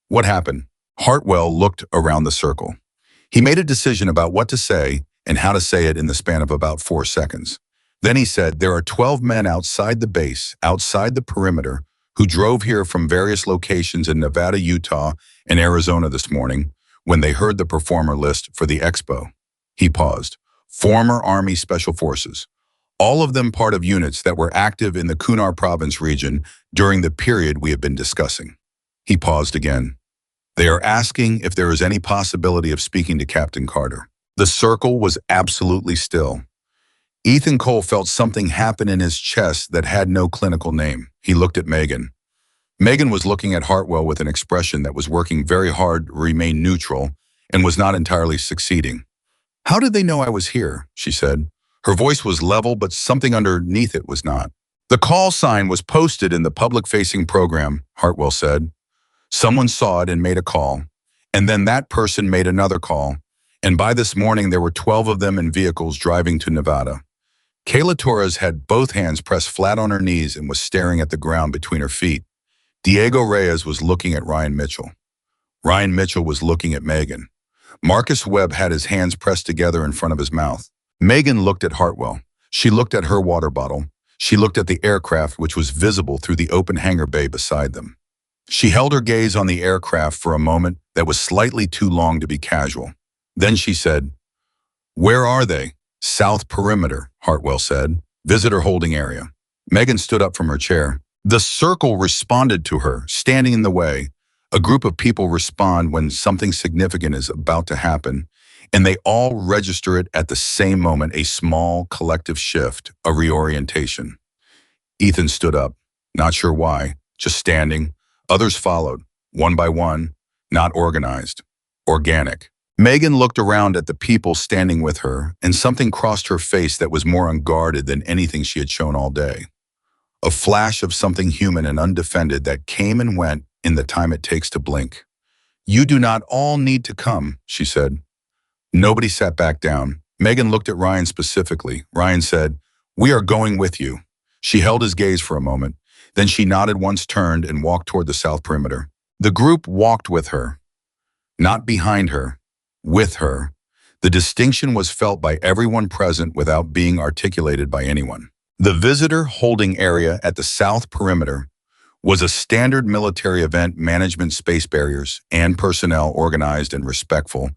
"What happened?" Hartwell looked around the circle. He made a decision about what to say and how to say it in the span of about 4 seconds. Then he said, "There are 12 men outside the base, outside the perimeter, who drove here from various locations in Nevada, Utah, and Arizona this morning when they heard the performer list for the expo." He paused. "Former Army Special Forces. All of them part of units that were active in the Kunar province region during the period we have been discussing." He paused again. "They are asking if there is any possibility of speaking to Captain Carter." The circle was absolutely still. Ethan Cole felt something happen in his chest that had no clinical name. He looked at Megan. Megan was looking at Hartwell with an expression that was working very hard to remain neutral and was not entirely succeeding. How did they know I was here? She said. Her voice was level, but something underneath it was not. The call sign was posted in the public-facing program, Hartwell said. Someone saw it and made a call, and then that person made another call, and by this morning there were 12 of them in vehicles driving to Nevada. Kayla Torres had both hands pressed flat on her knees and was staring at the ground between her feet. Diego Reyes was looking at Ryan Mitchell. Ryan Mitchell was looking at Megan. Marcus Webb had his hands pressed together in front of his mouth. Megan looked at Hartwell. She looked at her water bottle. She looked at the aircraft, which was visible through the open hangar bay beside them. She held her gaze on the aircraft for a moment that was slightly too long to be casual. Then she said, "Where are they?" "South perimeter," Hartwell said. "Visitor holding area." Megan stood up from her chair. The circle responded to her, standing in the way. A group of people respond when something significant is about to happen, and they all register it at the same moment, a small collective shift, a reorientation. Ethan stood up, not sure why, just standing. Others followed, one by one, not organized, organic. Megan looked around at the people standing with her, and something crossed her face that was more unguarded than anything she had shown all day. A flash of something human and undefended that came and went in the time it takes to blink. "You do not all need to come," she said. Nobody sat back down. Megan looked at Ryan specifically. Ryan said, "We are going with you." She held his gaze for a moment. Then she nodded once, turned, and walked toward the south perimeter. The group walked with her, not behind her, with her. The distinction was felt by everyone present without being articulated by anyone. The visitor holding area at the south perimeter was a standard military event, management, space barriers, and personnel organized and respectful,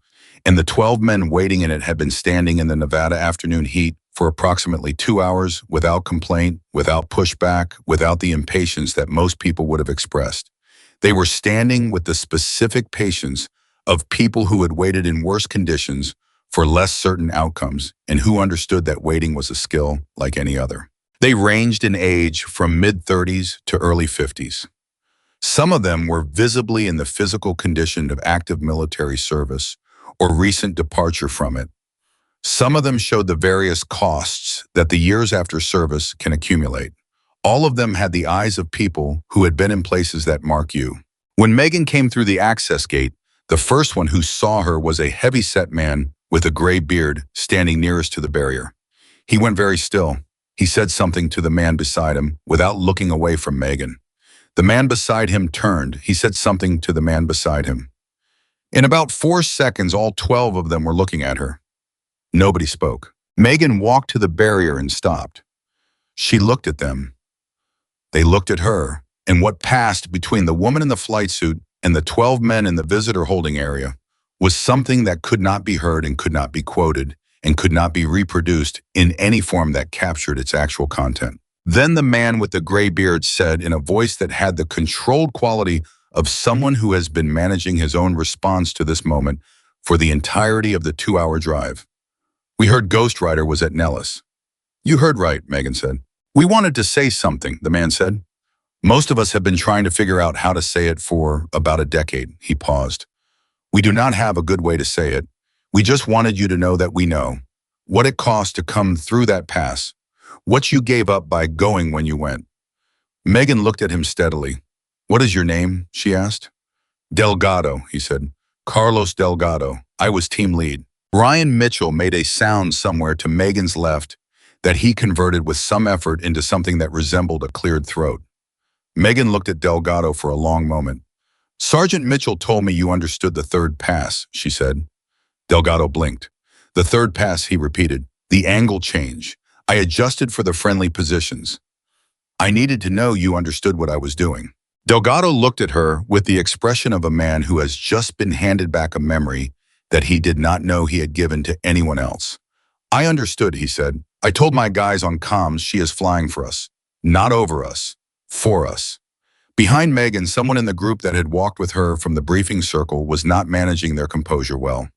and the 12 men waiting in it had been standing in the Nevada afternoon heat for approximately 2 hours without complaint, without pushback, without the impatience that most people would have expressed. They were standing with the specific patience of people who had waited in worse conditions for less certain outcomes and who understood that waiting was a skill like any other. They ranged in age from mid-30s to early 50s. Some of them were visibly in the physical condition of active military service or recent departure from it. Some of them showed the various costs that the years after service can accumulate. All of them had the eyes of people who had been in places that mark you. When Megan came through the access gate, the first one who saw her was a heavy-set man with a gray beard standing nearest to the barrier. He went very still. He said something to the man beside him without looking away from Megan. The man beside him turned. He said something to the man beside him. In about 4 seconds, all 12 of them were looking at her. Nobody spoke. Megan walked to the barrier and stopped. She looked at them. They looked at her, and what passed between the woman in the flight suit and the 12 men in the visitor holding area was something that could not be heard and could not be quoted and could not be reproduced in any form that captured its actual content. Then the man with the gray beard said in a voice that had the controlled quality of someone who has been managing his own response to this moment for the entirety of the 2-hour drive. "We heard Ghost Rider was at Nellis." "You heard right," Megan said. "We wanted to say something," the man said. "Most of us have been trying to figure out how to say it for about a decade." He paused. "We do not have a good way to say it. We just wanted you to know that we know what it cost to come through that pass, what you gave up by going when you went." Megan looked at him steadily. "What is your name?" she asked. "Delgado," he said. "Carlos Delgado. I was team lead." Ryan Mitchell made a sound somewhere to Megan's left that he converted with some effort into something that resembled a cleared throat. Megan looked at Delgado for a long moment. "Sergeant Mitchell told me you understood the third pass," she said. Delgado blinked. "The third pass," he repeated. "The angle change. I adjusted for the friendly positions. I needed to know you understood what I was doing." Delgado looked at her with the expression of a man who has just been handed back a memory that he did not know he had given to anyone else. "I understood," he said. "I told my guys on comms she is flying for us. Not over us. For us." Behind Megan, someone in the group that had walked with her from the briefing circle was not managing their composure well.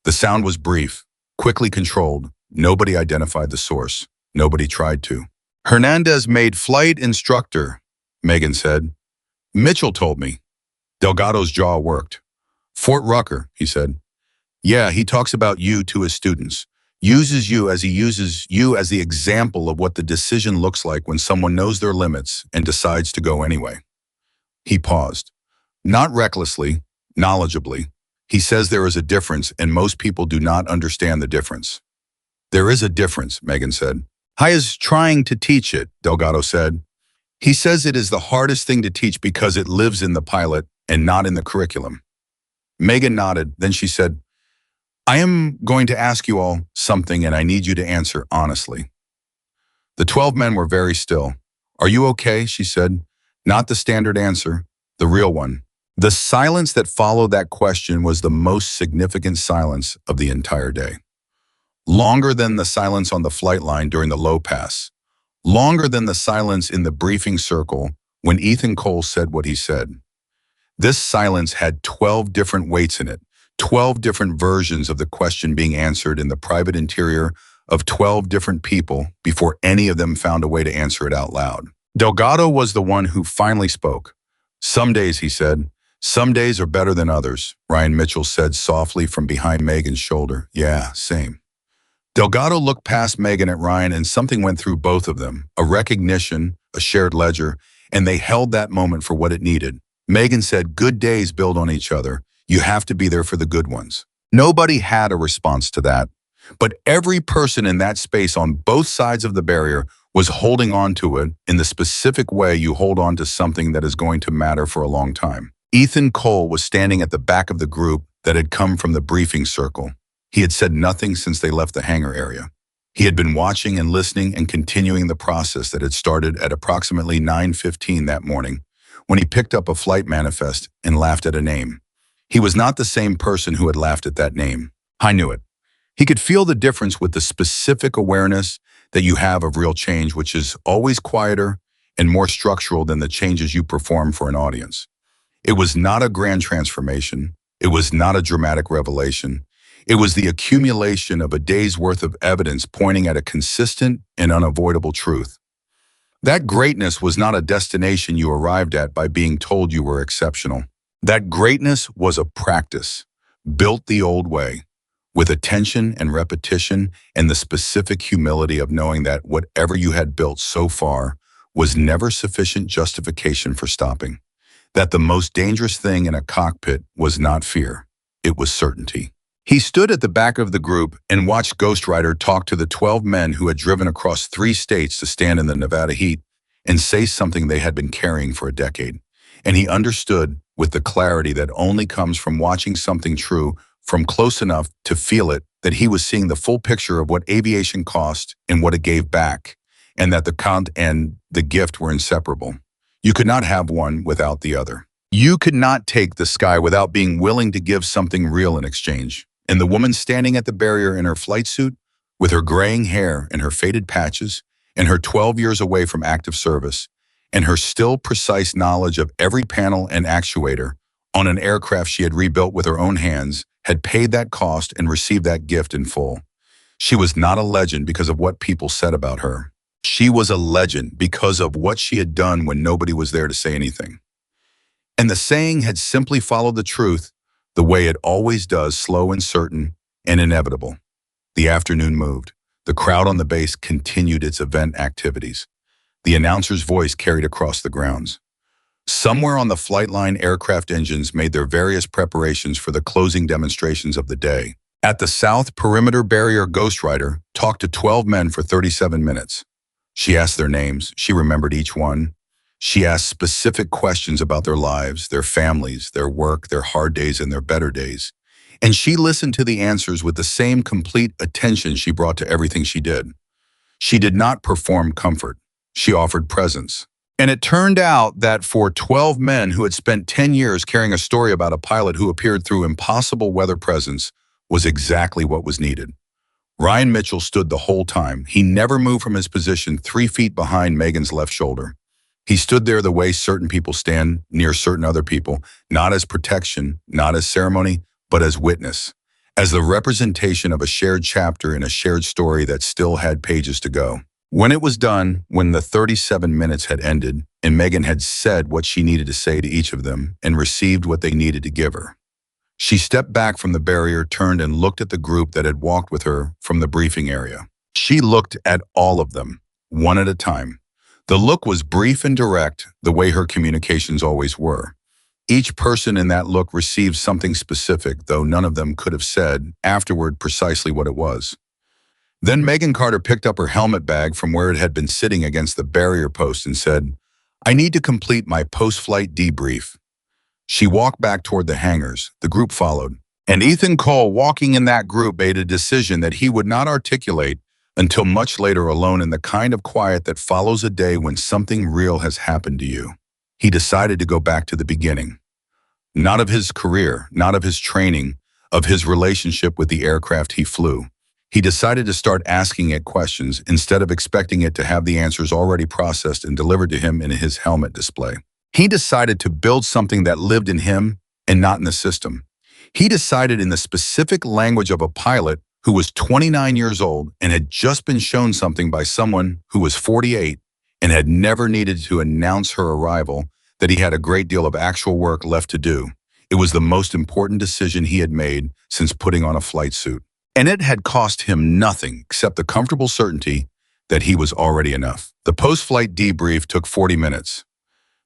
The sound was brief, quickly controlled. Nobody identified the source. Nobody tried to. "Hernandez made flight instructor," Megan said. "Mitchell told me." Delgado's jaw worked. "Fort Rucker," he said. Yeah, he talks about you to his students, uses you as he uses you as the example of what the decision looks like when someone knows their limits and decides to go anyway. He paused. Not recklessly, knowledgeably. He says there is a difference and most people do not understand the difference. There is a difference, Megan said. He is trying to teach it, Delgado said. He says it is the hardest thing to teach because it lives in the pilot and not in the curriculum. Megan nodded, then she said, I am going to ask you all something and I need you to answer honestly. The 12 men were very still. Are you okay? She said. Not the standard answer, the real one. The silence that followed that question was the most significant silence of the entire day. Longer than the silence on the flight line during the low pass. Longer than the silence in the briefing circle when Ethan Cole said what he said. This silence had 12 different weights in it, 12 different versions of the question being answered in the private interior of 12 different people before any of them found a way to answer it out loud. Delgado was the one who finally spoke. Some days, he said, some days are better than others, Ryan Mitchell said softly from behind Megan's shoulder. Yeah, same. Delgado looked past Megan at Ryan and something went through both of them, a recognition, a shared ledger, and they held that moment for what it needed. Megan said, good days build on each other. You have to be there for the good ones. Nobody had a response to that, but every person in that space on both sides of the barrier was holding on to it in the specific way you hold on to something that is going to matter for a long time. Ethan Cole was standing at the back of the group that had come from the briefing circle. He had said nothing since they left the hangar area. He had been watching and listening and continuing the process that had started at approximately 9:15 that morning when he picked up a flight manifest and laughed at a name. He was not the same person who had laughed at that name. I knew it. He could feel the difference with the specific awareness that you have of real change, which is always quieter and more structural than the changes you perform for an audience. It was not a grand transformation. It was not a dramatic revelation. It was the accumulation of a day's worth of evidence pointing at a consistent and unavoidable truth. That greatness was not a destination you arrived at by being told you were exceptional. That greatness was a practice, built the old way, with attention and repetition and the specific humility of knowing that whatever you had built so far was never sufficient justification for stopping. That the most dangerous thing in a cockpit was not fear, it was certainty. He stood at the back of the group and watched Ghost Rider talk to the 12 men who had driven across 3 states to stand in the Nevada heat and say something they had been carrying for a decade. And he understood with the clarity that only comes from watching something true from close enough to feel it, that he was seeing the full picture of what aviation cost and what it gave back, and that the count and the gift were inseparable. You could not have one without the other. You could not take the sky without being willing to give something real in exchange. And the woman standing at the barrier in her flight suit, with her graying hair and her faded patches, and her 12 years away from active service, and her still precise knowledge of every panel and actuator on an aircraft she had rebuilt with her own hands, had paid that cost and received that gift in full. She was not a legend because of what people said about her. She was a legend because of what she had done when nobody was there to say anything. And the saying had simply followed the truth the way it always does, slow and certain and inevitable. The afternoon moved. The crowd on the base continued its event activities. The announcer's voice carried across the grounds. Somewhere on the flight line, aircraft engines made their various preparations for the closing demonstrations of the day. At the South Perimeter Barrier, Ghost Rider talked to 12 men for 37 minutes. She asked their names. She remembered each one. She asked specific questions about their lives, their families, their work, their hard days, and their better days. And she listened to the answers with the same complete attention she brought to everything she did. She did not perform comfort. She offered presence. And it turned out that for 12 men who had spent 10 years carrying a story about a pilot who appeared through impossible weather presence was exactly what was needed. Ryan Mitchell stood the whole time. He never moved from his position 3 feet behind Megan's left shoulder. He stood there the way certain people stand near certain other people, not as protection, not as ceremony, but as witness, as the representation of a shared chapter in a shared story that still had pages to go. When it was done, when the 37 minutes had ended, and Megan had said what she needed to say to each of them and received what they needed to give her, She stepped back from the barrier, turned and looked at the group that had walked with her from the briefing area. She looked at all of them, one at a time. The look was brief and direct, the way her communications always were. Each person in that look received something specific, though none of them could have said afterward precisely what it was. Then Megan Carter picked up her helmet bag from where it had been sitting against the barrier post and said, "I need to complete my post-flight debrief." She walked back toward the hangars. The group followed. And Ethan Cole, walking in that group, made a decision that he would not articulate until much later, alone in the kind of quiet that follows a day when something real has happened to you. He decided to go back to the beginning. Not of his career, not of his training, of his relationship with the aircraft he flew. He decided to start asking it questions instead of expecting it to have the answers already processed and delivered to him in his helmet display. He decided to build something that lived in him and not in the system. He decided in the specific language of a pilot who was 29 years old and had just been shown something by someone who was 48 and had never needed to announce her arrival, that he had a great deal of actual work left to do. It was the most important decision he had made since putting on a flight suit. And it had cost him nothing except the comfortable certainty that he was already enough. The post-flight debrief took 40 minutes.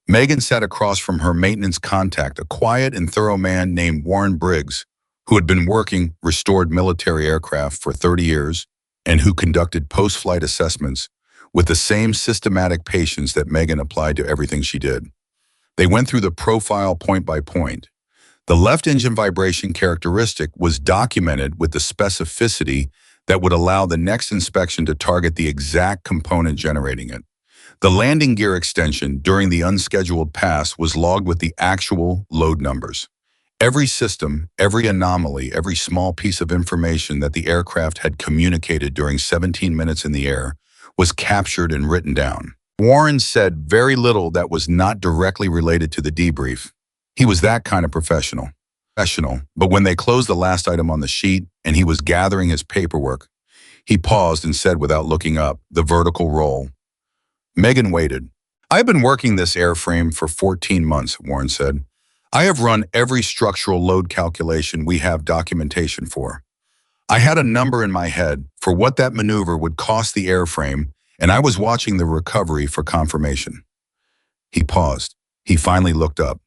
Megan sat across from her maintenance contact, a quiet and thorough man named Warren Briggs, who had been working restored military aircraft for 30 years and who conducted post-flight assessments with the same systematic patience that Megan applied to everything she did. They went through the profile point by point. The left engine vibration characteristic was documented with the specificity that would allow the next inspection to target the exact component generating it. The landing gear extension during the unscheduled pass was logged with the actual load numbers. Every system, every anomaly, every small piece of information that the aircraft had communicated during 17 minutes in the air was captured and written down. Warren said very little that was not directly related to the debrief. He was that kind of professional. But when they closed the last item on the sheet and he was gathering his paperwork, he paused and said without looking up, "The vertical roll." Megan waited. "I've been working this airframe for 14 months, Warren said. "I have run every structural load calculation we have documentation for. I had a number in my head for what that maneuver would cost the airframe, and I was watching the recovery for confirmation." He paused. He finally looked up.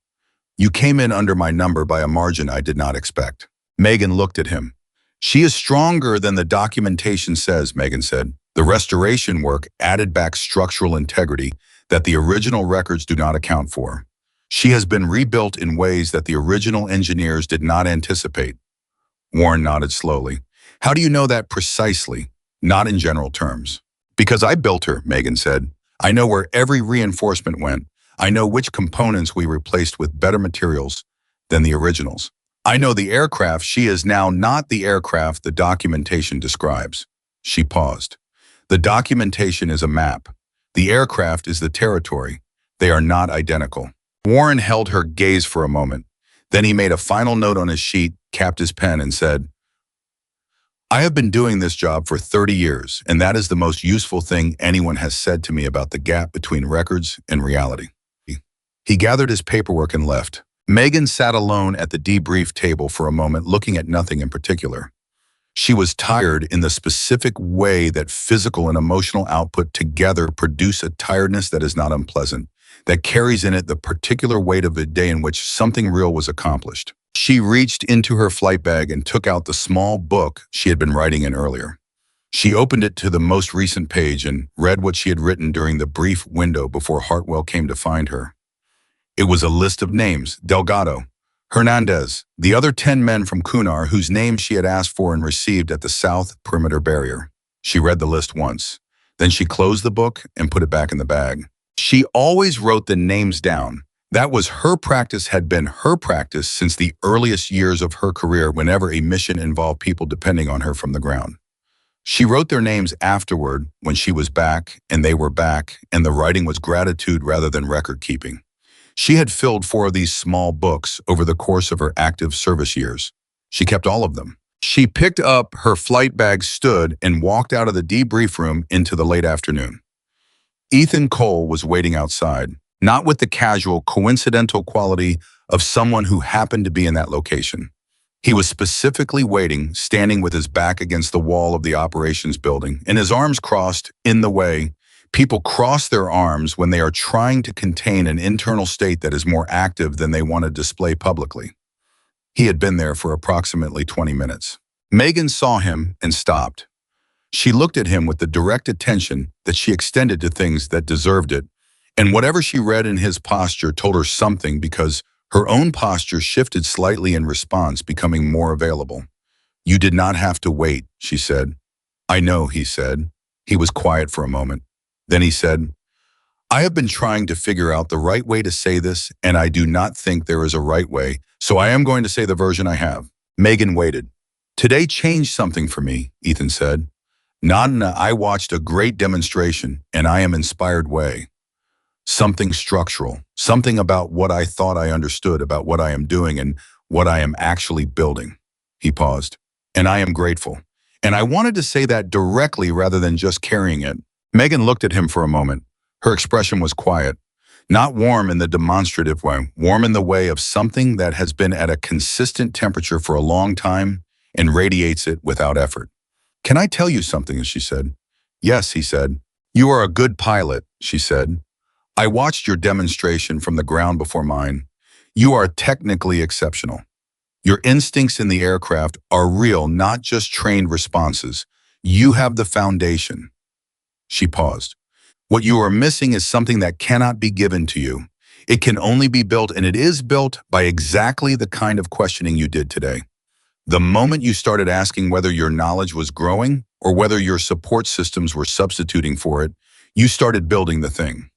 "You came in under my number by a margin I did not expect." Megan looked at him. "She is stronger than the documentation says," Megan said. "The restoration work added back structural integrity that the original records do not account for. She has been rebuilt in ways that the original engineers did not anticipate." Warren nodded slowly. "How do you know that precisely? Not in general terms." "Because I built her," Megan said. "I know where every reinforcement went. I know which components we replaced with better materials than the originals. I know the aircraft. She is now not the aircraft the documentation describes." She paused. "The documentation is a map. The aircraft is the territory. They are not identical." Warren held her gaze for a moment. Then he made a final note on his sheet, capped his pen, and said, "I have been doing this job for 30 years, and that is the most useful thing anyone has said to me about the gap between records and reality." He gathered his paperwork and left. Megan sat alone at the debrief table for a moment, looking at nothing in particular. She was tired in the specific way that physical and emotional output together produce a tiredness that is not unpleasant, that carries in it the particular weight of a day in which something real was accomplished. She reached into her flight bag and took out the small book she had been writing in earlier. She opened it to the most recent page and read what she had written during the brief window before Hartwell came to find her. It was a list of names: Delgado, Hernandez, the other 10 men from Kunar whose names she had asked for and received at the South Perimeter Barrier. She read the list once. Then she closed the book and put it back in the bag. She always wrote the names down. That was her practice, had been her practice since the earliest years of her career whenever a mission involved people depending on her from the ground. She wrote their names afterward when she was back and they were back, and the writing was gratitude rather than record-keeping. She had filled 4 of these small books over the course of her active service years. She kept all of them. She picked up her flight bag, stood, and walked out of the debrief room into the late afternoon. Ethan Cole was waiting outside, not with the casual, coincidental quality of someone who happened to be in that location. He was specifically waiting, standing with his back against the wall of the operations building, and his arms crossed in the way. People cross their arms when they are trying to contain an internal state that is more active than they want to display publicly. He had been there for approximately 20 minutes. Megan saw him and stopped. She looked at him with the direct attention that she extended to things that deserved it, and whatever she read in his posture told her something because her own posture shifted slightly in response, becoming more available. "You did not have to wait," she said. "I know," he said. He was quiet for a moment. Then he said, "I have been trying to figure out the right way to say this, and I do not think there is a right way, so I am going to say the version I have." Megan waited. "Today changed something for me," Ethan said. "I watched a great demonstration, and I am inspired way. Something structural, something about what I thought I understood about what I am doing and what I am actually building." He paused. "And I am grateful. And I wanted to say that directly rather than just carrying it." Megan looked at him for a moment. Her expression was quiet, not warm in the demonstrative way, warm in the way of something that has been at a consistent temperature for a long time and radiates it without effort. "Can I tell you something?" she said. "Yes," he said. "You are a good pilot," she said. "I watched your demonstration from the ground before mine. You are technically exceptional. Your instincts in the aircraft are real, not just trained responses. You have the foundation." She paused. "What you are missing is something that cannot be given to you. It can only be built, and it is built by exactly the kind of questioning you did today. The moment you started asking whether your knowledge was growing or whether your support systems were substituting for it, you started building the thing."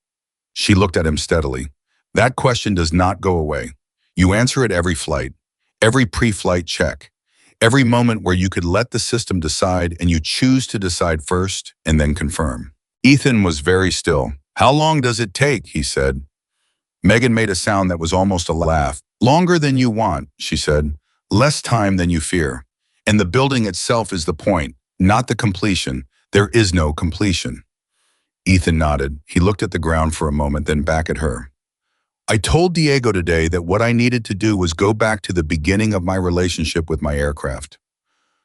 She looked at him steadily. "That question does not go away. You answer it every flight, every pre-flight check, every moment where you could let the system decide and you choose to decide first and then confirm." Ethan was very still. "How long does it take?" he said. Megan made a sound that was almost a laugh. "Longer than you want," she said. "Less time than you fear. And the building itself is the point, not the completion. There is no completion." Ethan nodded. He looked at the ground for a moment, then back at her. "I told Diego today that what I needed to do was go back to the beginning of my relationship with my aircraft.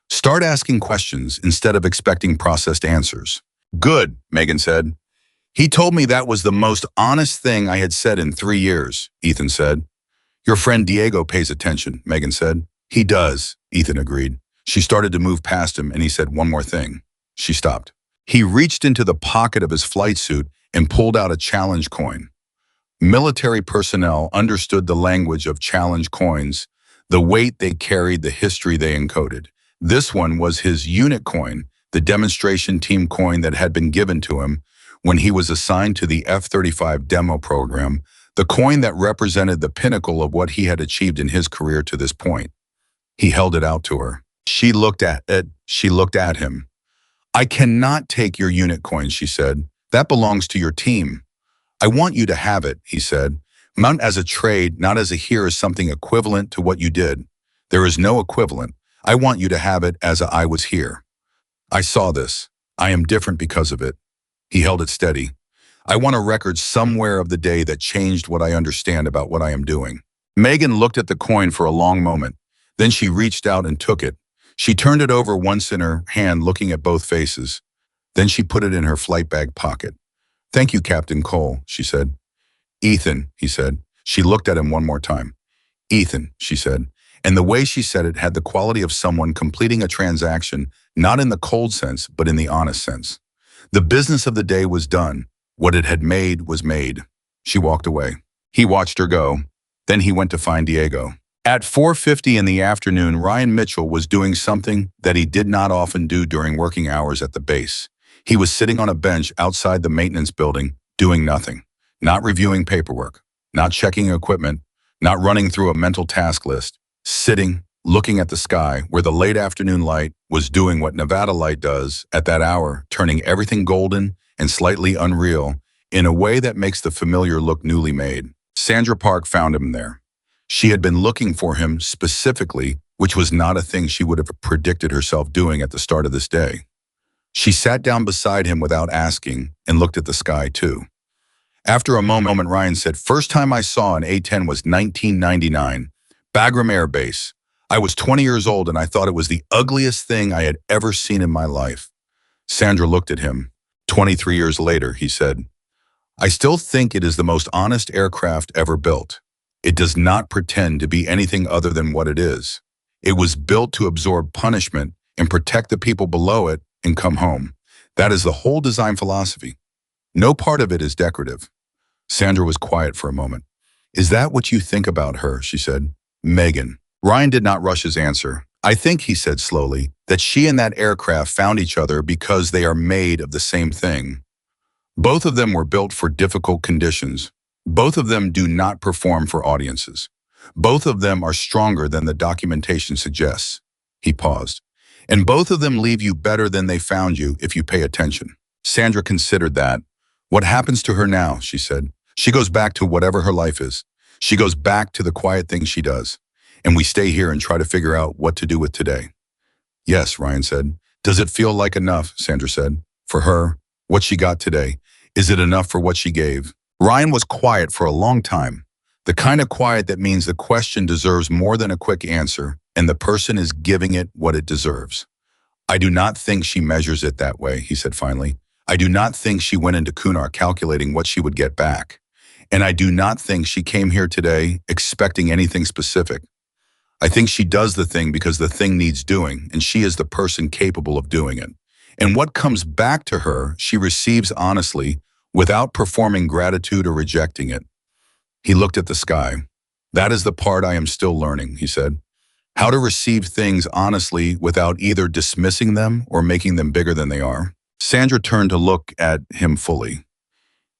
Start asking questions instead of expecting processed answers." "Good," Megan said. "He told me that was the most honest thing I had said in 3 years," Ethan said. "Your friend Diego pays attention," Megan said. "He does," Ethan agreed. She started to move past him, and he said one more thing. She stopped. He reached into the pocket of his flight suit and pulled out a challenge coin. Military personnel understood the language of challenge coins, the weight they carried, the history they encoded. This one was his unit coin, the demonstration team coin that had been given to him when he was assigned to the F-35 demo program, the coin that represented the pinnacle of what he had achieved in his career to this point. He held it out to her. She looked at it. She looked at him. "I cannot take your unit coin," she said. "That belongs to your team. I want you to have it," he said. "Not as a trade, not as a here is something equivalent to what you did. There is no equivalent. I want you to have it as a I was here. I saw this. I am different because of it." He held it steady. "I want a record somewhere of the day that changed what I understand about what I am doing." Megan looked at the coin for a long moment. Then she reached out and took it. She turned it over once in her hand, looking at both faces. Then she put it in her flight bag pocket. "Thank you, Captain Cole," she said. "Ethan," he said. She looked at him one more time. "Ethan," she said. And the way she said it had the quality of someone completing a transaction, not in the cold sense, but in the honest sense. The business of the day was done. What it had made was made. She walked away. He watched her go. Then he went to find Diego. At 4:50 in the afternoon, Ryan Mitchell was doing something that he did not often do during working hours at the base. He was sitting on a bench outside the maintenance building, doing nothing, not reviewing paperwork, not checking equipment, not running through a mental task list, sitting, looking at the sky where the late afternoon light was doing what Nevada light does at that hour, turning everything golden and slightly unreal in a way that makes the familiar look newly made. Sandra Park found him there. She had been looking for him specifically, which was not a thing she would have predicted herself doing at the start of this day. She sat down beside him without asking and looked at the sky too. After a moment, Ryan said, "First time I saw an A-10 was 1999, Bagram Air Base. I was 20 years old and I thought it was the ugliest thing I had ever seen in my life. Sandra looked at him. 23 years later, he said, I still think it is the most honest aircraft ever built. It does not pretend to be anything other than what it is. It was built to absorb punishment and protect the people below it and come home. That is the whole design philosophy. No part of it is decorative. Sandra was quiet for a moment. Is that what you think about her? She said. Megan. Ryan did not rush his answer. I think, he said slowly, that she and that aircraft found each other because they are made of the same thing. Both of them were built for difficult conditions. Both of them do not perform for audiences. Both of them are stronger than the documentation suggests. He paused. And both of them leave you better than they found you if you pay attention. Sandra considered that. What happens to her now? She said. She goes back to whatever her life is. She goes back to the quiet things she does. And we stay here and try to figure out what to do with today. Yes, Ryan said. Does it feel like enough? Sandra said. For her, what she got today, is it enough for what she gave? Ryan was quiet for a long time. The kind of quiet that means the question deserves more than a quick answer, and the person is giving it what it deserves. I do not think she measures it that way, he said finally. I do not think she went into Kunar calculating what she would get back. And I do not think she came here today expecting anything specific. I think she does the thing because the thing needs doing, and she is the person capable of doing it. And what comes back to her, she receives honestly, without performing gratitude or rejecting it. He looked at the sky. That is the part I am still learning, he said. How to receive things honestly without either dismissing them or making them bigger than they are. Sandra turned to look at him fully.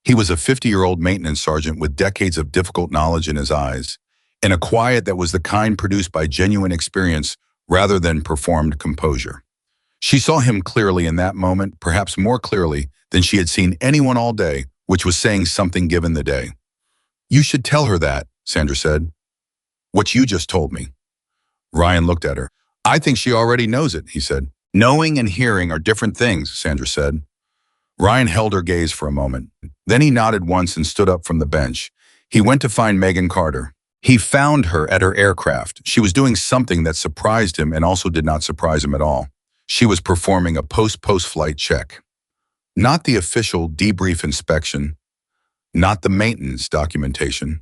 He was a 50-year-old maintenance sergeant with decades of difficult knowledge in his eyes, and a quiet that was the kind produced by genuine experience rather than performed composure. She saw him clearly in that moment, perhaps more clearly than she had seen anyone all day, which was saying something given the day. You should tell her that, Sandra said. What you just told me. Ryan looked at her. I think she already knows it, he said. Knowing and hearing are different things, Sandra said. Ryan held her gaze for a moment. Then he nodded once and stood up from the bench. He went to find Megan Carter. He found her at her aircraft. She was doing something that surprised him and also did not surprise him at all. She was performing a post-flight check. Not the official debrief inspection, not the maintenance documentation.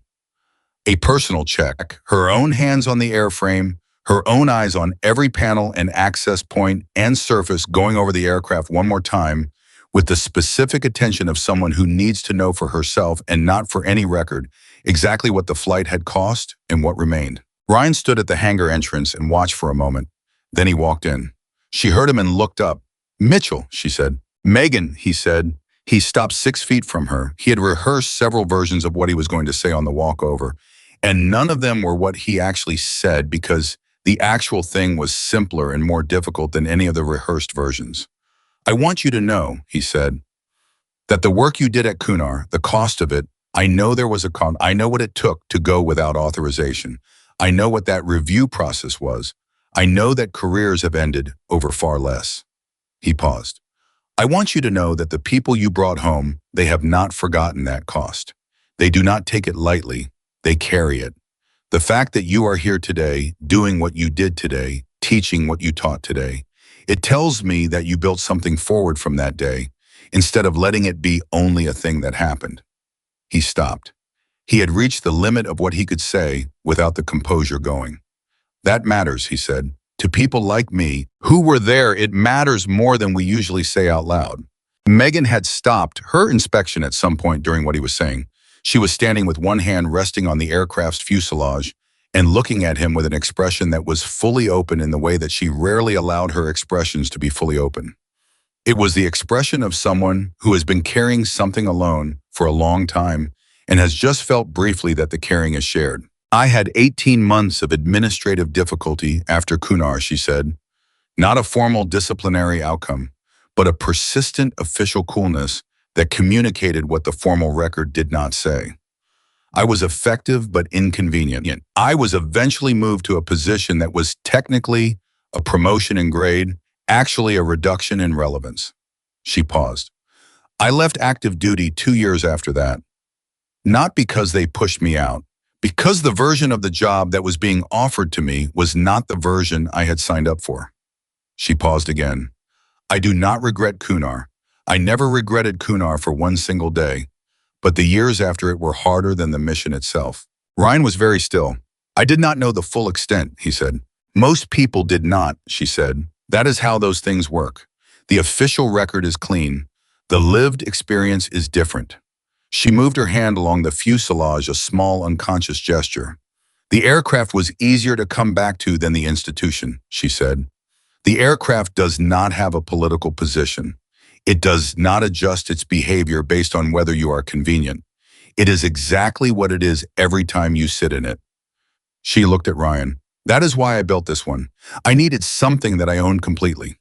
A personal check, her own hands on the airframe, her own eyes on every panel and access point and surface, going over the aircraft one more time with the specific attention of someone who needs to know for herself and not for any record exactly what the flight had cost and what remained. Ryan stood at the hangar entrance and watched for a moment. Then he walked in. She heard him and looked up. Mitchell, she said. Megan, he said. He stopped 6 feet from her. He had rehearsed several versions of what he was going to say on the walkover, and none of them were what he actually said because the actual thing was simpler and more difficult than any of the rehearsed versions. I want you to know, he said, that the work you did at Kunar, the cost of it, I know there was a cost. I know what it took to go without authorization. I know what that review process was. I know that careers have ended over far less. He paused. I want you to know that the people you brought home, they have not forgotten that cost. They do not take it lightly. They carry it. The fact that you are here today, doing what you did today, teaching what you taught today, it tells me that you built something forward from that day, instead of letting it be only a thing that happened. He stopped. He had reached the limit of what he could say without the composure going. That matters, he said. To people like me, who were there, it matters more than we usually say out loud. Megan had stopped her inspection at some point during what he was saying. She was standing with one hand resting on the aircraft's fuselage and looking at him with an expression that was fully open in the way that she rarely allowed her expressions to be fully open. It was the expression of someone who has been carrying something alone for a long time and has just felt briefly that the carrying is shared. I had 18 months of administrative difficulty after Kunar, she said. Not a formal disciplinary outcome, but a persistent official coolness that communicated what the formal record did not say. I was effective but inconvenient. I was eventually moved to a position that was technically a promotion in grade, actually a reduction in relevance. She paused. I left active duty 2 years after that. Not because they pushed me out, because the version of the job that was being offered to me was not the version I had signed up for. She paused again. I do not regret Kunar. I never regretted Kunar for one single day, but the years after it were harder than the mission itself. Ryan was very still. I did not know the full extent, he said. Most people did not, she said. That is how those things work. The official record is clean. The lived experience is different. She moved her hand along the fuselage, a small, unconscious gesture. The aircraft was easier to come back to than the institution, she said. The aircraft does not have a political position. It does not adjust its behavior based on whether you are convenient. It is exactly what it is every time you sit in it. She looked at Ryan. That is why I built this one. I needed something that I owned completely,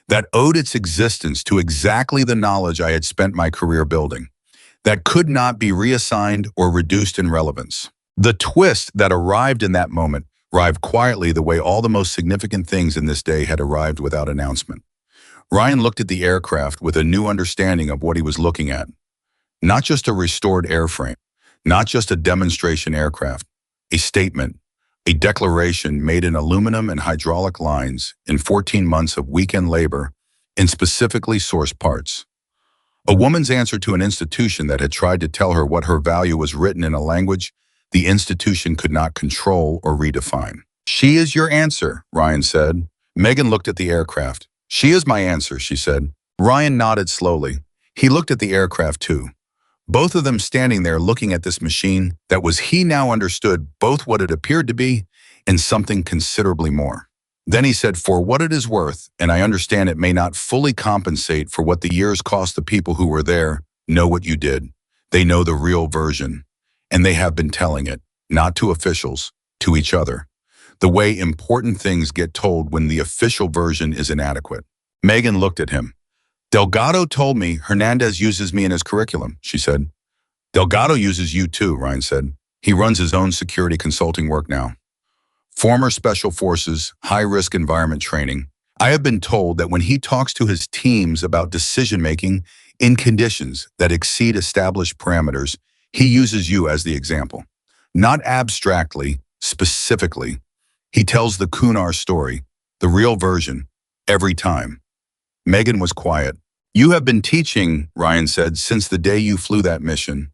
that owed its existence to exactly the knowledge I had spent my career building, that could not be reassigned or reduced in relevance. The twist that arrived in that moment arrived quietly the way all the most significant things in this day had arrived without announcement. Ryan looked at the aircraft with a new understanding of what he was looking at. Not just a restored airframe, not just a demonstration aircraft, a statement, a declaration made in aluminum and hydraulic lines in 14 months of weekend labor in specifically sourced parts. A woman's answer to an institution that had tried to tell her what her value was written in a language the institution could not control or redefine. She is your answer, Ryan said. Megan looked at the aircraft. She is my answer, she said. Ryan nodded slowly. He looked at the aircraft too. Both of them standing there looking at this machine that was he now understood both what it appeared to be and something considerably more. Then he said, for what it is worth, and I understand it may not fully compensate for what the years cost the people who were there, know what you did. They know the real version, and they have been telling it, not to officials, to each other. The way important things get told when the official version is inadequate. Megan looked at him. Delgado told me Hernandez uses me in his curriculum, she said. Delgado uses you too, Ryan said. He runs his own security consulting work now. Former Special Forces, high-risk environment training. I have been told that when he talks to his teams about decision-making in conditions that exceed established parameters, he uses you as the example. Not abstractly, specifically. He tells the Kunar story, the real version, every time. Megan was quiet. You have been teaching, Ryan said, since the day you flew that mission.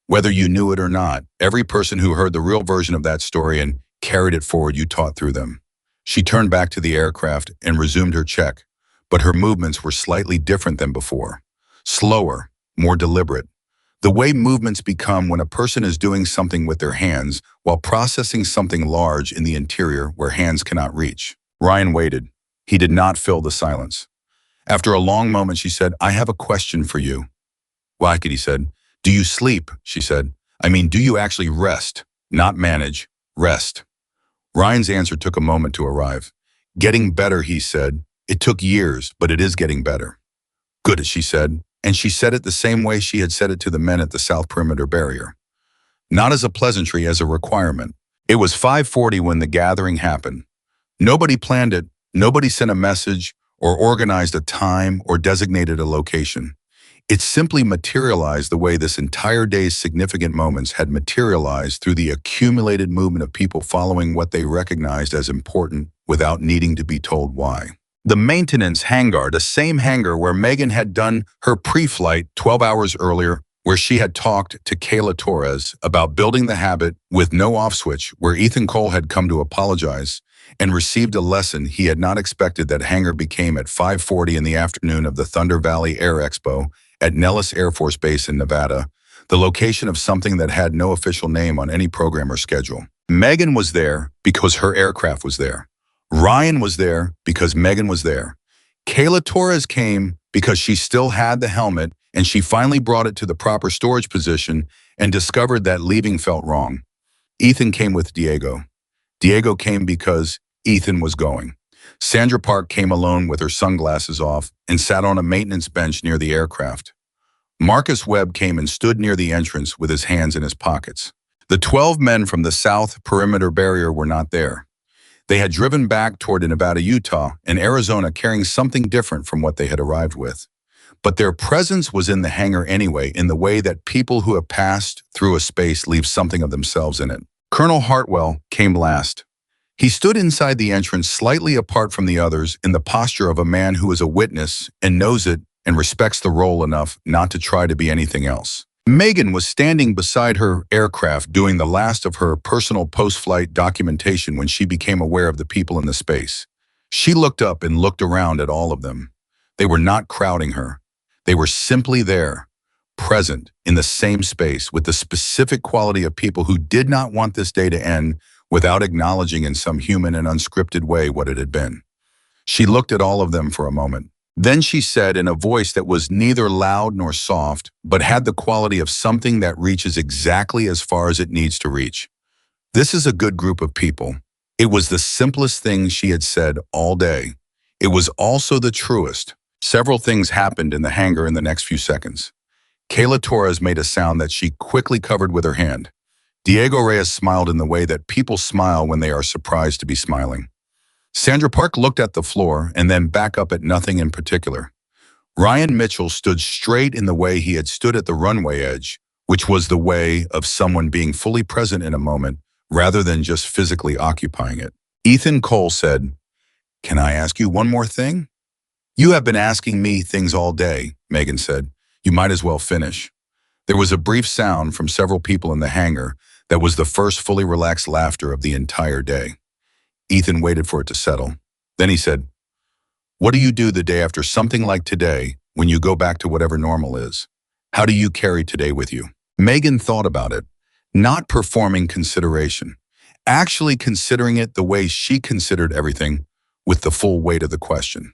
Whether you knew it or not, every person who heard the real version of that story and carried it forward, you taught through them. She turned back to the aircraft and resumed her check, but her movements were slightly different than before. Slower, more deliberate. The way movements become when a person is doing something with their hands while processing something large in the interior where hands cannot reach. Ryan waited. He did not fill the silence. After a long moment, she said, I have a question for you. Wackett, he said. Do you sleep? She said. I mean, do you actually rest? Not manage. Rest. Ryan's answer took a moment to arrive. Getting better, he said. It took years, but it is getting better. Good, she said. And she said it the same way she had said it to the men at the South Perimeter Barrier. Not as a pleasantry, as a requirement. It was 5:40 when the gathering happened. Nobody planned it. Nobody sent a message or organized a time or designated a location. It simply materialized the way this entire day's significant moments had materialized through the accumulated movement of people following what they recognized as important without needing to be told why. The maintenance hangar, the same hangar where Megan had done her pre-flight 12 hours earlier, where she had talked to Kayla Torres about building the habit with no off switch, where Ethan Cole had come to apologize and received a lesson he had not expected. That hangar became at 5:40 in the afternoon of the Thunder Valley Air Expo at Nellis Air Force Base in Nevada, the location of something that had no official name on any program or schedule. Megan was there because her aircraft was there. Ryan was there because Megan was there. Kayla Torres came because she still had the helmet and she finally brought it to the proper storage position and discovered that leaving felt wrong. Ethan came with Diego. Diego came because Ethan was going. Sandra Park came alone with her sunglasses off and sat on a maintenance bench near the aircraft. Marcus Webb came and stood near the entrance with his hands in his pockets. The 12 men from the South Perimeter Barrier were not there. They had driven back toward Nevada, Utah, and Arizona carrying something different from what they had arrived with. But their presence was in the hangar anyway, in the way that people who have passed through a space leave something of themselves in it. Colonel Hartwell came last. He stood inside the entrance slightly apart from the others in the posture of a man who is a witness and knows it and respects the role enough not to try to be anything else. Megan was standing beside her aircraft doing the last of her personal post-flight documentation when she became aware of the people in the space. She looked up and looked around at all of them. They were not crowding her. They were simply there, present in the same space with the specific quality of people who did not want this day to end without acknowledging in some human and unscripted way what it had been. She looked at all of them for a moment. Then she said in a voice that was neither loud nor soft, but had the quality of something that reaches exactly as far as it needs to reach. This is a good group of people. It was the simplest thing she had said all day. It was also the truest. Several things happened in the hangar in the next few seconds. Kayla Torres made a sound that she quickly covered with her hand. Diego Reyes smiled in the way that people smile when they are surprised to be smiling. Sandra Park looked at the floor and then back up at nothing in particular. Ryan Mitchell stood straight in the way he had stood at the runway edge, which was the way of someone being fully present in a moment rather than just physically occupying it. Ethan Cole said, "Can I ask you one more thing?" "You have been asking me things all day," Megan said. "You might as well finish." There was a brief sound from several people in the hangar that was the first fully relaxed laughter of the entire day. Ethan waited for it to settle. Then he said, "What do you do the day after something like today when you go back to whatever normal is? How do you carry today with you?" Megan thought about it, not performing consideration, actually considering it the way she considered everything with the full weight of the question.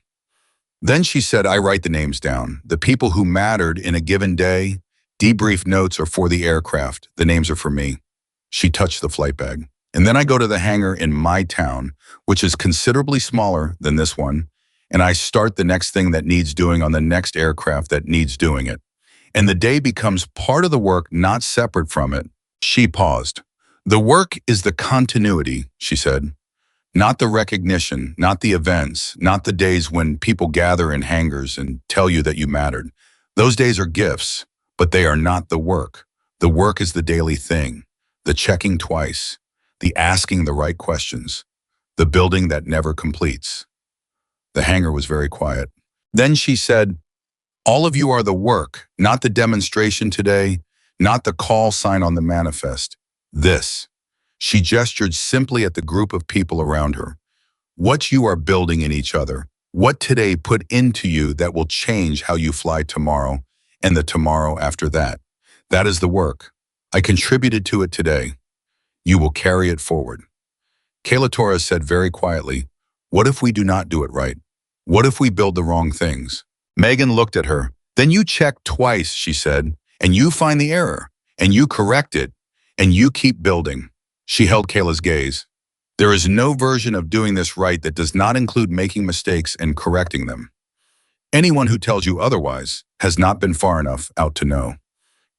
Then she said, "I write the names down. The people who mattered in a given day, debrief notes are for the aircraft. The names are for me." She touched the flight bag. "And then I go to the hangar in my town, which is considerably smaller than this one, and I start the next thing that needs doing on the next aircraft that needs doing it. And the day becomes part of the work, not separate from it." She paused. "The work is the continuity," she said. "Not the recognition, not the events, not the days when people gather in hangars and tell you that you mattered. Those days are gifts, but they are not the work. The work is the daily thing, the checking twice, the asking the right questions, the building that never completes." The hangar was very quiet. Then she said, "All of you are the work, not the demonstration today, not the call sign on the manifest. This." She gestured simply at the group of people around her. "What you are building in each other, what today put into you that will change how you fly tomorrow and the tomorrow after that. That is the work. I contributed to it today. You will carry it forward." Kayla Torres said very quietly, "What if we do not do it right? What if we build the wrong things?" Megan looked at her. "Then you check twice," she said, "and you find the error, and you correct it, and you keep building." She held Kayla's gaze. "There is no version of doing this right that does not include making mistakes and correcting them. Anyone who tells you otherwise has not been far enough out to know."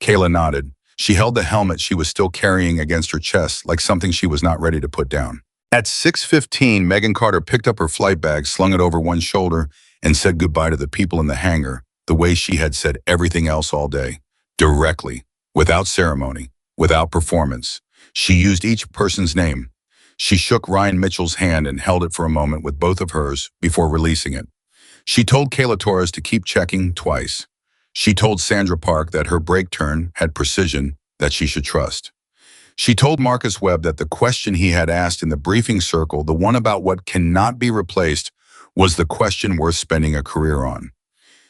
Kayla nodded. She held the helmet she was still carrying against her chest like something she was not ready to put down. At 6:15, Megan Carter picked up her flight bag, slung it over one shoulder, and said goodbye to the people in the hangar, the way she had said everything else all day. Directly, without ceremony, without performance. She used each person's name. She shook Ryan Mitchell's hand and held it for a moment with both of hers before releasing it. She told Kayla Torres to keep checking twice. She told Sandra Park that her brake turn had precision that she should trust. She told Marcus Webb that the question he had asked in the briefing circle, the one about what cannot be replaced, was the question worth spending a career on.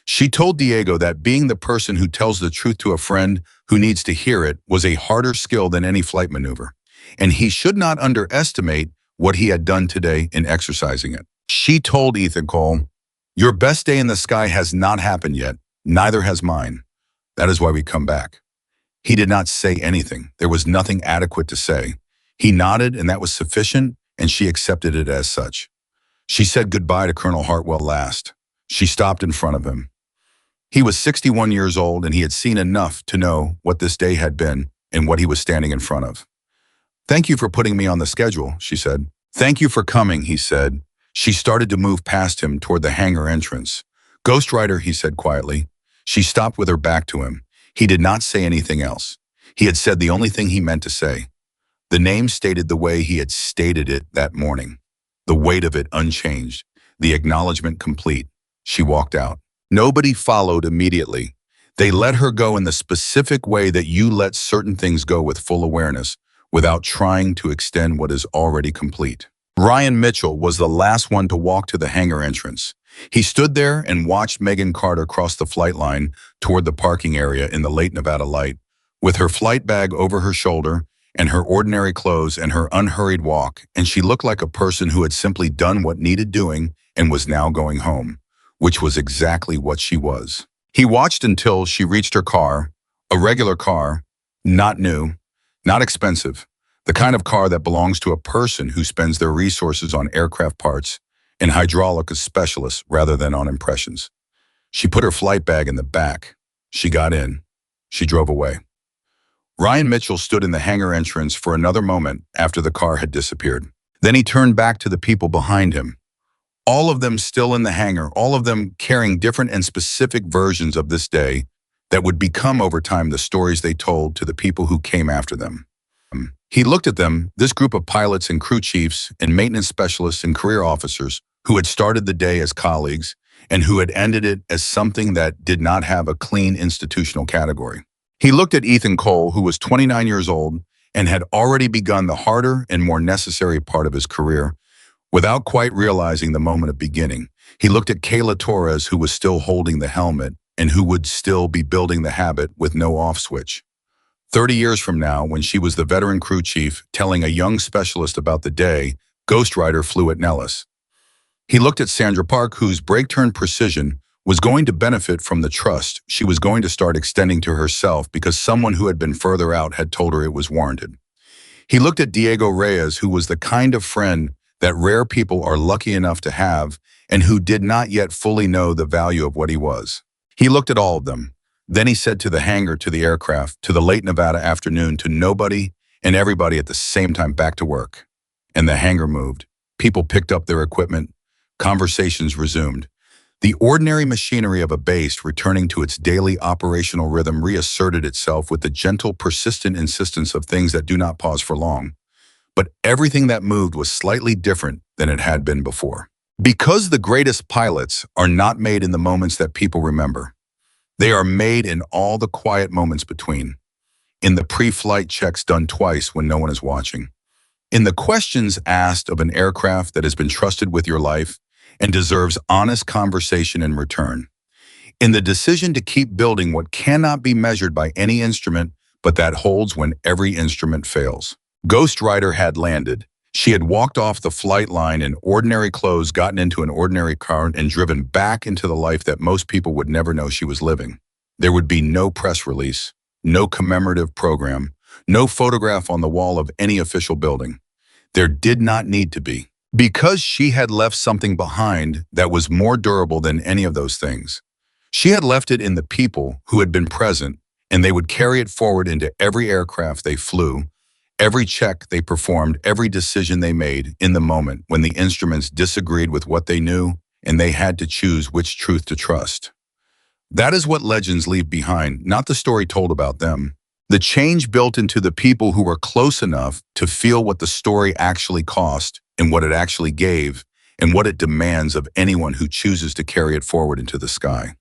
She told Diego that being the person who tells the truth to a friend who needs to hear it was a harder skill than any flight maneuver, and he should not underestimate what he had done today in exercising it. She told Ethan Cole, "Your best day in the sky has not happened yet, neither has mine. That is why we come back." He did not say anything. There was nothing adequate to say. He nodded, and that was sufficient, and she accepted it as such. She said goodbye to Colonel Hartwell last. She stopped in front of him. He was 61 years old, and he had seen enough to know what this day had been and what he was standing in front of. "Thank you for putting me on the schedule," she said. "Thank you for coming," he said. She started to move past him toward the hangar entrance. "Ghostwriter," he said quietly. She stopped with her back to him. He did not say anything else. He had said the only thing he meant to say. The name stated the way he had stated it that morning. The weight of it unchanged. The acknowledgement complete. She walked out. Nobody followed immediately. They let her go in the specific way that you let certain things go with full awareness, without trying to extend what is already complete. Ryan Mitchell was the last one to walk to the hangar entrance. He stood there and watched Megan Carter cross the flight line toward the parking area in the late Nevada light, with her flight bag over her shoulder and her ordinary clothes and her unhurried walk, and she looked like a person who had simply done what needed doing and was now going home, which was exactly what she was. He watched until she reached her car, a regular car, not new, not expensive, the kind of car that belongs to a person who spends their resources on aircraft parts and hydraulic specialists rather than on impressions. She put her flight bag in the back. She got in. She drove away. Ryan Mitchell stood in the hangar entrance for another moment after the car had disappeared. Then he turned back to the people behind him. All of them still in the hangar, all of them carrying different and specific versions of this day that would become over time the stories they told to the people who came after them. He looked at them, this group of pilots and crew chiefs and maintenance specialists and career officers who had started the day as colleagues and who had ended it as something that did not have a clean institutional category. He looked at Ethan Cole, who was 29 years old and had already begun the harder and more necessary part of his career without quite realizing the moment of beginning. He looked at Kayla Torres, who was still holding the helmet and who would still be building the habit with no off switch. 30 years from now, when she was the veteran crew chief telling a young specialist about the day Ghost Rider flew at Nellis. He looked at Sandra Park, whose break-turn precision was going to benefit from the trust she was going to start extending to herself because someone who had been further out had told her it was warranted. He looked at Diego Reyes, who was the kind of friend that rare people are lucky enough to have and who did not yet fully know the value of what he was. He looked at all of them. Then he said to the hangar, to the aircraft, to the late Nevada afternoon, to nobody and everybody at the same time, back to work. And the hangar moved. People picked up their equipment. Conversations resumed. The ordinary machinery of a base returning to its daily operational rhythm reasserted itself with the gentle, persistent insistence of things that do not pause for long. But everything that moved was slightly different than it had been before. Because the greatest pilots are not made in the moments that people remember. They are made in all the quiet moments between. In the pre-flight checks done twice when no one is watching. In the questions asked of an aircraft that has been trusted with your life and deserves honest conversation in return. In the decision to keep building what cannot be measured by any instrument, but that holds when every instrument fails. Ghost Rider had landed. She had walked off the flight line in ordinary clothes, gotten into an ordinary car, and driven back into the life that most people would never know she was living. There would be no press release, no commemorative program, no photograph on the wall of any official building. There did not need to be. Because she had left something behind that was more durable than any of those things. She had left it in the people who had been present, and they would carry it forward into every aircraft they flew, every check they performed, every decision they made in the moment when the instruments disagreed with what they knew and they had to choose which truth to trust. That is what legends leave behind, not the story told about them. The change built into the people who were close enough to feel what the story actually cost and what it actually gave and what it demands of anyone who chooses to carry it forward into the sky.